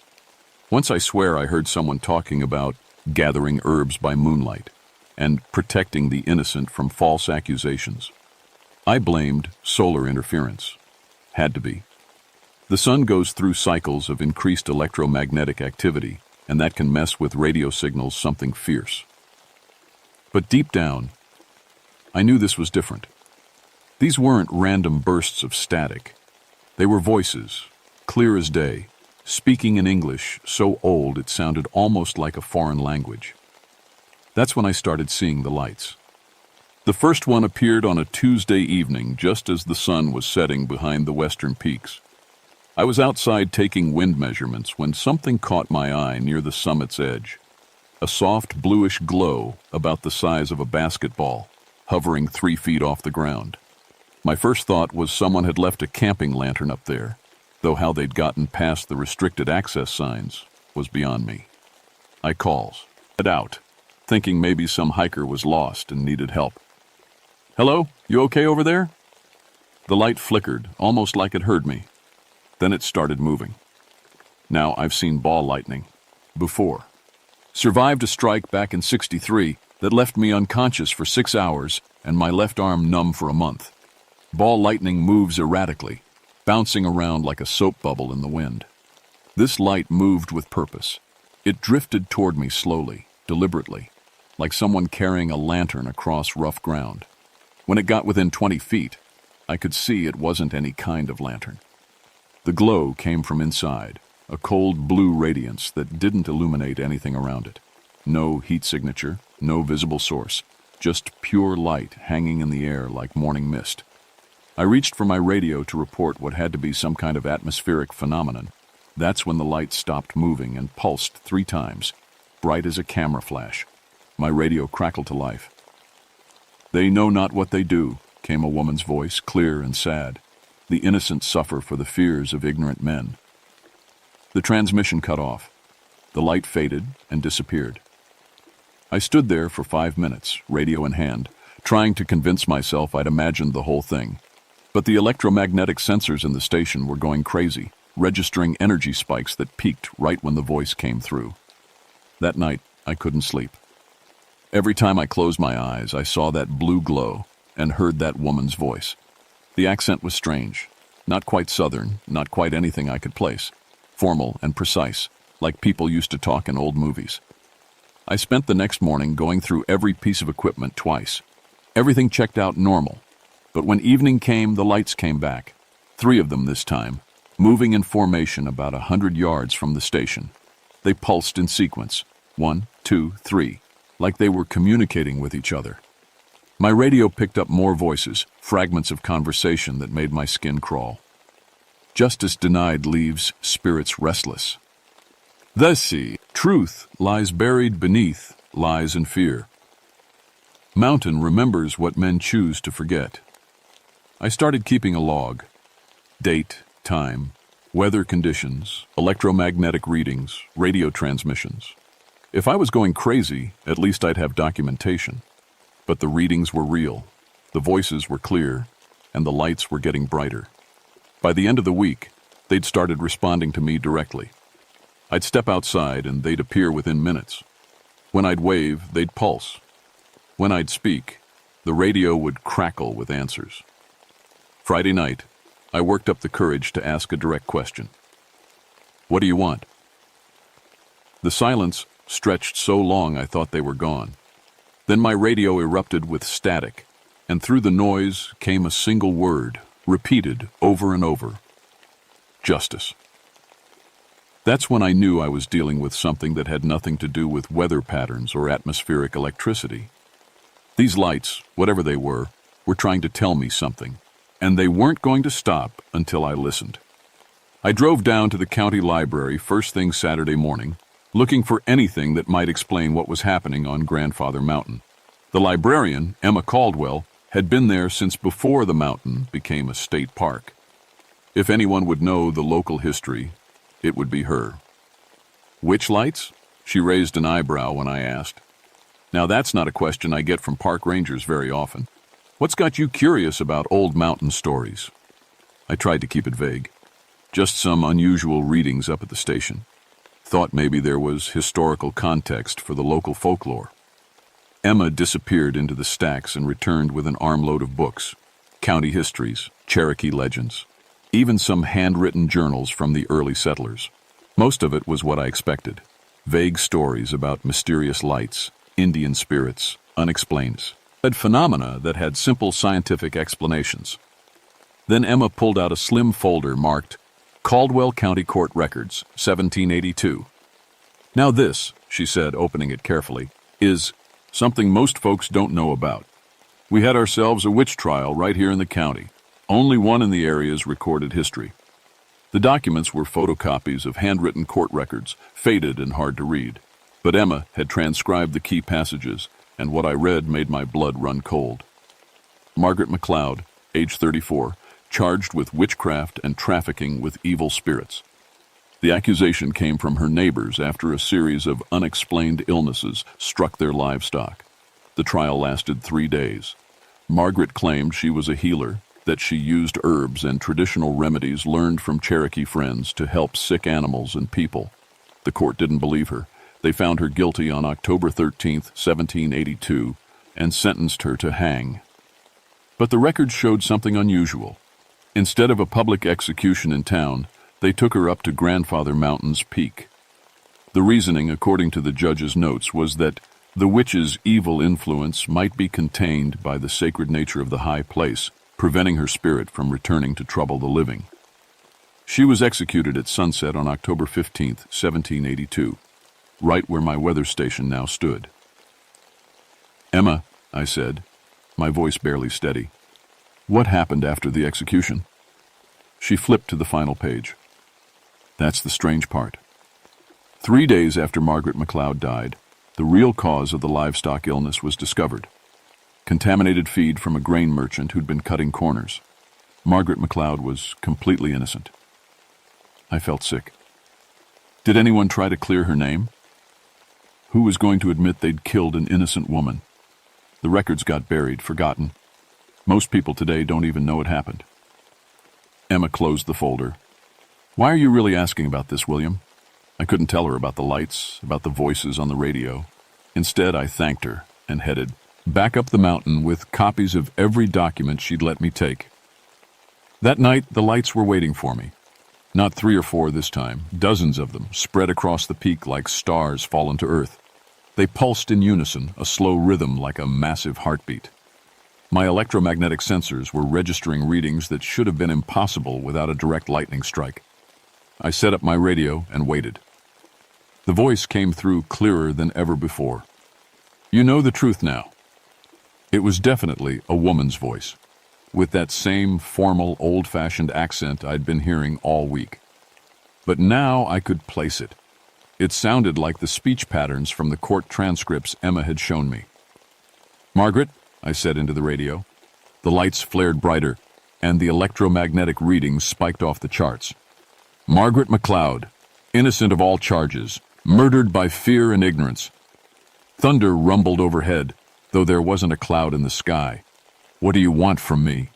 Once I swear I heard someone talking about gathering herbs by moonlight and protecting the innocent from false accusations. I blamed solar interference. Had to be. The sun goes through cycles of increased electromagnetic activity, and that can mess with radio signals something fierce. But deep down, I knew this was different. These weren't random bursts of static. They were voices, clear as day, speaking in English so old it sounded almost like a foreign language. That's when I started seeing the lights. The first one appeared on a Tuesday evening, just as the sun was setting behind the western peaks. I was outside taking wind measurements when something caught my eye near the summit's edge. A soft bluish glow about the size of a basketball, hovering 3 feet off the ground. My first thought was someone had left a camping lantern up there, though how they'd gotten past the restricted access signs was beyond me. I calls it out, thinking maybe some hiker was lost and needed help. "Hello, you okay over there?" The light flickered, almost like it heard me. Then it started moving. Now, I've seen ball lightning before. Survived a strike back in '63 that left me unconscious for 6 hours and my left arm numb for a month. Ball lightning moves erratically, bouncing around like a soap bubble in the wind. This light moved with purpose. It drifted toward me slowly, deliberately, like someone carrying a lantern across rough ground. When it got within 20 feet, I could see it wasn't any kind of lantern. The glow came from inside, a cold blue radiance that didn't illuminate anything around it. No heat signature, no visible source, just pure light hanging in the air like morning mist. I reached for my radio to report what had to be some kind of atmospheric phenomenon. That's when the light stopped moving and pulsed 3 times, bright as a camera flash. My radio crackled to life. "They know not what they do," came a woman's voice, clear and sad. "The innocent suffer for the fears of ignorant men." The transmission cut off. The light faded and disappeared. I stood there for 5 minutes, radio in hand, trying to convince myself I'd imagined the whole thing. But the electromagnetic sensors in the station were going crazy, registering energy spikes that peaked right when the voice came through. That night, I couldn't sleep. Every time I closed my eyes, I saw that blue glow and heard that woman's voice. The accent was strange, not quite Southern, not quite anything I could place. Formal and precise, like people used to talk in old movies. I spent the next morning going through every piece of equipment twice. Everything checked out normal. But when evening came, the lights came back. 3 of them this time, moving in formation about 100 yards from the station. They pulsed in sequence, 1, 2, 3, like they were communicating with each other. My radio picked up more voices, fragments of conversation that made my skin crawl. Justice denied leaves spirits restless. The sea, truth lies buried beneath lies and fear. Mountain remembers what men choose to forget. I started keeping a log. Date, time, weather conditions, electromagnetic readings, radio transmissions. If I was going crazy, at least I'd have documentation. But the readings were real, the voices were clear, and the lights were getting brighter. By the end of the week, they'd started responding to me directly. I'd step outside and they'd appear within minutes. When I'd wave, they'd pulse. When I'd speak, the radio would crackle with answers. Friday night, I worked up the courage to ask a direct question. What do you want? The silence stretched so long I thought they were gone. Then my radio erupted with static, and through the noise came a single word, repeated over and over. Justice. That's when I knew I was dealing with something that had nothing to do with weather patterns or atmospheric electricity. These lights, whatever they were trying to tell me something, and they weren't going to stop until I listened. I drove down to the county library first thing Saturday morning, looking for anything that might explain what was happening on Grandfather Mountain. The librarian, Emma Caldwell, had been there since before the mountain became a state park. If anyone would know the local history, it would be her. Which lights? She raised an eyebrow when I asked. Now that's not a question I get from park rangers very often. What's got you curious about old mountain stories? I tried to keep it vague. Just some unusual readings up at the station. Thought maybe there was historical context for the local folklore. Emma disappeared into the stacks and returned with an armload of books, county histories, Cherokee legends, even some handwritten journals from the early settlers. Most of it was what I expected. Vague stories about mysterious lights, Indian spirits, unexplained phenomena that had simple scientific explanations. Then Emma pulled out a slim folder marked Caldwell County Court Records, 1782. Now this, she said, opening it carefully, is something most folks don't know about. We had ourselves a witch trial right here in the county, only one in the area's recorded history. The documents were photocopies of handwritten court records, faded and hard to read. But Emma had transcribed the key passages, and what I read made my blood run cold. Margaret McLeod, age 34, charged with witchcraft and trafficking with evil spirits. The accusation came from her neighbors after a series of unexplained illnesses struck their livestock. The trial lasted 3 days. Margaret claimed she was a healer, that she used herbs and traditional remedies learned from Cherokee friends to help sick animals and people. The court didn't believe her. They found her guilty on October 13, 1782, and sentenced her to hang. But the records showed something unusual. Instead of a public execution in town, they took her up to Grandfather Mountain's peak. The reasoning, according to the judge's notes, was that the witch's evil influence might be contained by the sacred nature of the high place, preventing her spirit from returning to trouble the living. She was executed at sunset on October 15, 1782, right where my weather station now stood. Emma, I said, my voice barely steady, what happened after the execution? She flipped to the final page. That's the strange part. 3 days after Margaret McLeod died, the real cause of the livestock illness was discovered. Contaminated feed from a grain merchant who'd been cutting corners. Margaret McLeod was completely innocent. I felt sick. Did anyone try to clear her name? Who was going to admit they'd killed an innocent woman? The records got buried, forgotten. Most people today don't even know it happened. Emma closed the folder. Why are you really asking about this, William? I couldn't tell her about the lights, about the voices on the radio. Instead, I thanked her and headed back up the mountain with copies of every document she'd let me take. That night, the lights were waiting for me. Not 3 or 4 this time, dozens of them, spread across the peak like stars fallen to earth. They pulsed in unison, a slow rhythm like a massive heartbeat. My electromagnetic sensors were registering readings that should have been impossible without a direct lightning strike. I set up my radio and waited. The voice came through clearer than ever before. You know the truth now. It was definitely a woman's voice, with that same formal, old-fashioned accent I'd been hearing all week. But now I could place it. It sounded like the speech patterns from the court transcripts Emma had shown me. Margaret, I said into the radio. The lights flared brighter, and the electromagnetic readings spiked off the charts. Margaret McLeod, innocent of all charges, murdered by fear and ignorance. Thunder rumbled overhead, though there wasn't a cloud in the sky. What do you want from me?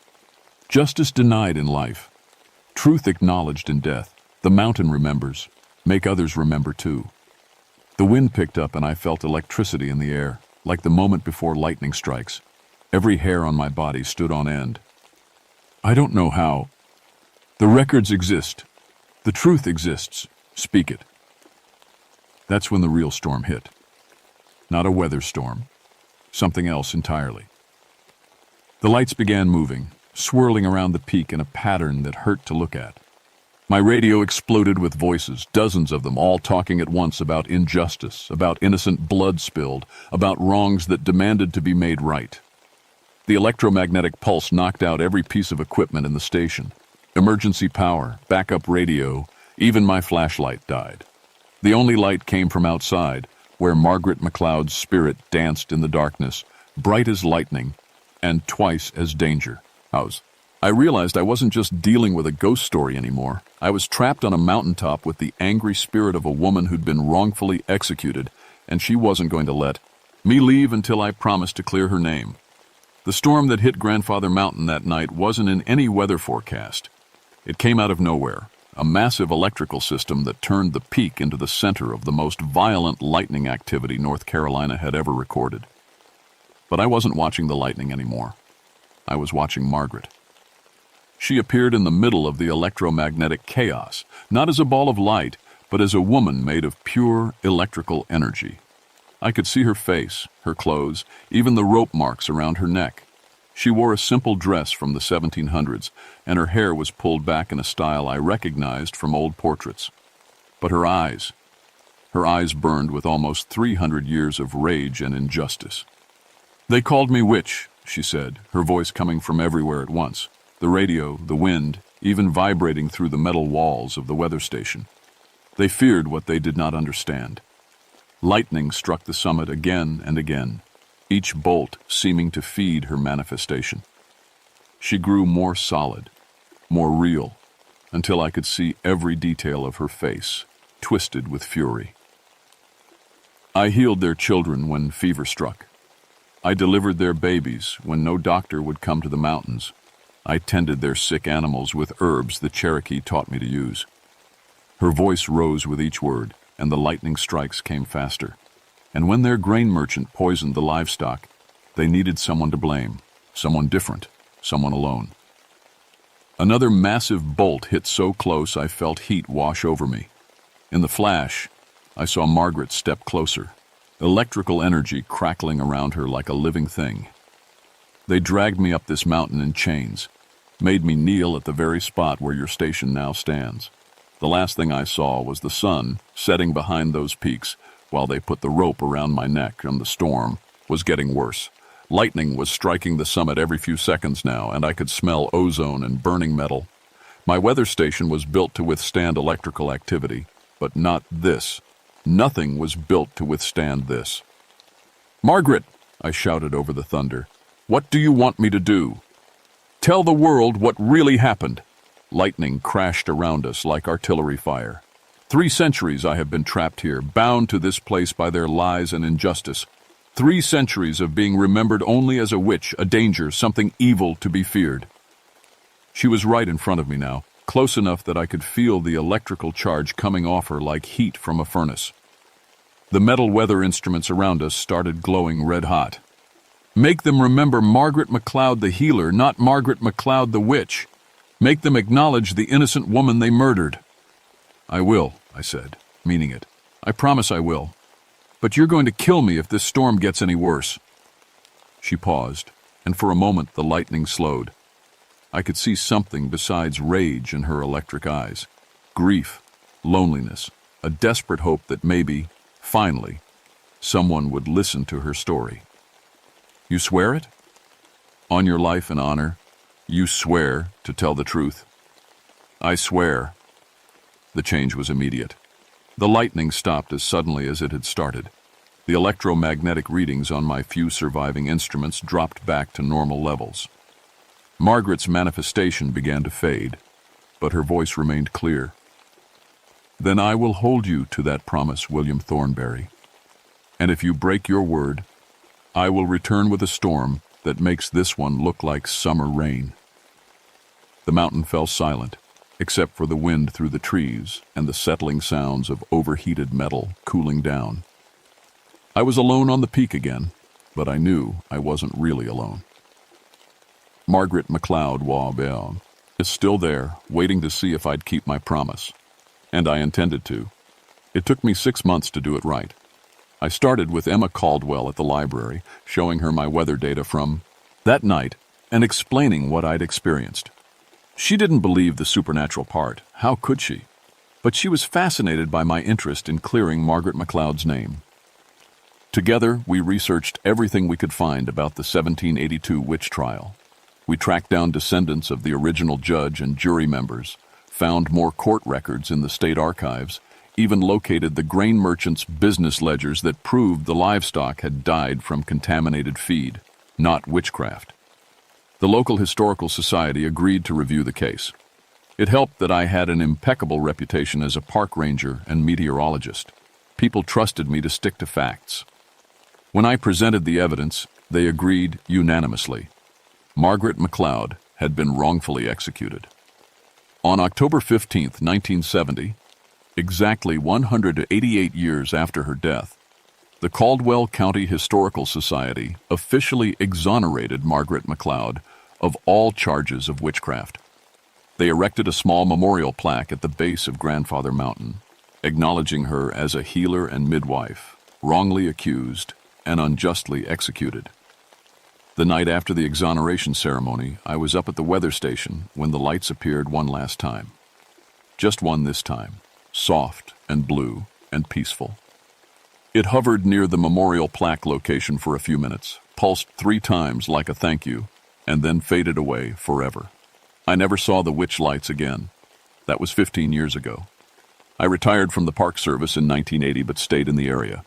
Justice denied in life. Truth acknowledged in death. The mountain remembers. Make others remember too. The wind picked up and I felt electricity in the air, like the moment before lightning strikes. Every hair on my body stood on end. I don't know how. The records exist. The truth exists. Speak it. That's when the real storm hit. Not a weather storm. Something else entirely. The lights began moving, swirling around the peak in a pattern that hurt to look at. My radio exploded with voices, dozens of them, all talking at once about injustice, about innocent blood spilled, about wrongs that demanded to be made right. The electromagnetic pulse knocked out every piece of equipment in the station. Emergency power, backup radio, even my flashlight died. The only light came from outside, where Margaret McLeod's spirit danced in the darkness, bright as lightning, and twice as danger. I realized I wasn't just dealing with a ghost story anymore. I was trapped on a mountaintop with the angry spirit of a woman who'd been wrongfully executed, and she wasn't going to let me leave until I promised to clear her name. The storm that hit Grandfather Mountain that night wasn't in any weather forecast. It came out of nowhere, a massive electrical system that turned the peak into the center of the most violent lightning activity North Carolina had ever recorded. But I wasn't watching the lightning anymore. I was watching Margaret. She appeared in the middle of the electromagnetic chaos, not as a ball of light, but as a woman made of pure electrical energy. I could see her face, her clothes, even the rope marks around her neck. She wore a simple dress from the 1700s, and her hair was pulled back in a style I recognized from old portraits. But her eyes burned with almost 300 years of rage and injustice. They called me witch, she said, her voice coming from everywhere at once. The radio, the wind, even vibrating through the metal walls of the weather station. They feared what they did not understand. Lightning struck the summit again and again, each bolt seeming to feed her manifestation. She grew more solid, more real, until I could see every detail of her face, twisted with fury. I healed their children when fever struck. I delivered their babies when no doctor would come to the mountains. I tended their sick animals with herbs the Cherokee taught me to use. Her voice rose with each word, and the lightning strikes came faster. And when their grain merchant poisoned the livestock, they needed someone to blame, someone different, someone alone. Another massive bolt hit so close I felt heat wash over me. In the flash, I saw Margaret step closer, electrical energy crackling around her like a living thing. They dragged me up this mountain in chains, made me kneel at the very spot where your station now stands. The last thing I saw was the sun setting behind those peaks while they put the rope around my neck, and the storm was getting worse. Lightning was striking the summit every few seconds now, and I could smell ozone and burning metal. My weather station was built to withstand electrical activity, but not this. Nothing was built to withstand this. "Margaret," I shouted over the thunder, "what do you want me to do? Tell the world what really happened." Lightning crashed around us like artillery fire. 3 centuries I have been trapped here, bound to this place by their lies and injustice. 3 centuries of being remembered only as a witch, a danger, something evil to be feared. She was right in front of me now, close enough that I could feel the electrical charge coming off her like heat from a furnace. The metal weather instruments around us started glowing red hot. Make them remember Margaret MacLeod the healer, not Margaret MacLeod the witch. Make them acknowledge the innocent woman they murdered. I will, I said, meaning it. I promise I will. But you're going to kill me if this storm gets any worse. She paused, and for a moment the lightning slowed. I could see something besides rage in her electric eyes. Grief, loneliness, a desperate hope that maybe, finally, someone would listen to her story. You swear it? On your life and honor, you swear to tell the truth? I swear. The change was immediate. The lightning stopped as suddenly as it had started. The electromagnetic readings on my few surviving instruments dropped back to normal levels. Margaret's manifestation began to fade, but her voice remained clear. Then I will hold you to that promise, William Thornberry. And if you break your word, I will return with a storm that makes this one look like summer rain. The mountain fell silent, except for the wind through the trees and the settling sounds of overheated metal cooling down. I was alone on the peak again, but I knew I wasn't really alone. Margaret MacLeod Wabell is still there, waiting to see if I'd keep my promise. And I intended to. It took me 6 months to do it right. I started with Emma Caldwell at the library, showing her my weather data from that night and explaining what I'd experienced. She didn't believe the supernatural part. How could she? But she was fascinated by my interest in clearing Margaret MacLeod's name. Together, we researched everything we could find about the 1782 witch trial. We tracked down descendants of the original judge and jury members, found more court records in the state archives, even located the grain merchants' business ledgers that proved the livestock had died from contaminated feed, not witchcraft. The local historical society agreed to review the case. It helped that I had an impeccable reputation as a park ranger and meteorologist. People trusted me to stick to facts. When I presented the evidence, they agreed unanimously. Margaret MacLeod had been wrongfully executed. On October 15, 1970, exactly 188 years after her death, the Caldwell County Historical Society officially exonerated Margaret MacLeod of all charges of witchcraft. They erected a small memorial plaque at the base of Grandfather Mountain, acknowledging her as a healer and midwife, wrongly accused and unjustly executed. The night after the exoneration ceremony, I was up at the weather station when the lights appeared one last time. Just one this time, soft and blue and peaceful. It hovered near the memorial plaque location for a few minutes, pulsed 3 times like a thank you, and then faded away forever. I never saw the witch lights again. That was 15 years ago. I retired from the Park Service in 1980 but stayed in the area.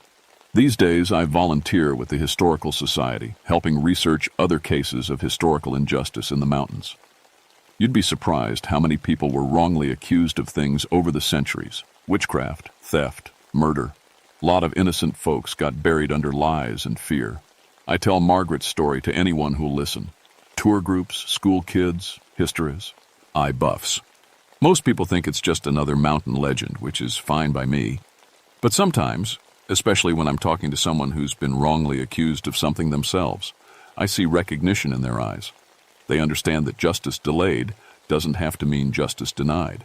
These days, I volunteer with the Historical Society, helping research other cases of historical injustice in the mountains. You'd be surprised how many people were wrongly accused of things over the centuries. Witchcraft, theft, murder. A lot of innocent folks got buried under lies and fear. I tell Margaret's story to anyone who'll listen. Tour groups, school kids, histories, eye buffs. Most people think it's just another mountain legend, which is fine by me. But sometimes, especially when I'm talking to someone who's been wrongly accused of something themselves, I see recognition in their eyes. They understand that justice delayed doesn't have to mean justice denied.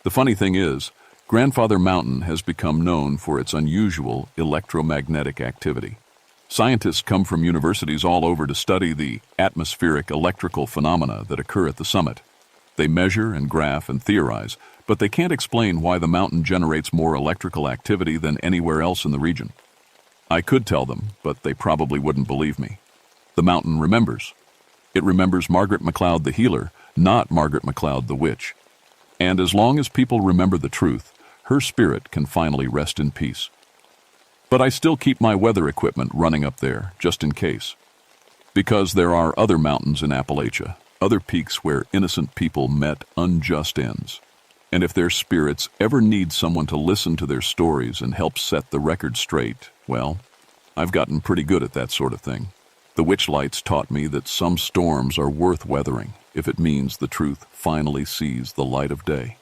The funny thing is, Grandfather Mountain has become known for its unusual electromagnetic activity. Scientists come from universities all over to study the atmospheric electrical phenomena that occur at the summit. They measure and graph and theorize, but they can't explain why the mountain generates more electrical activity than anywhere else in the region. I could tell them, but they probably wouldn't believe me. The mountain remembers. It remembers Margaret MacLeod the healer, not Margaret MacLeod the witch. And as long as people remember the truth, her spirit can finally rest in peace. But I still keep my weather equipment running up there, just in case. Because there are other mountains in Appalachia, other peaks where innocent people met unjust ends. And if their spirits ever need someone to listen to their stories and help set the record straight, well, I've gotten pretty good at that sort of thing. The witch lights taught me that some storms are worth weathering if it means the truth finally sees the light of day.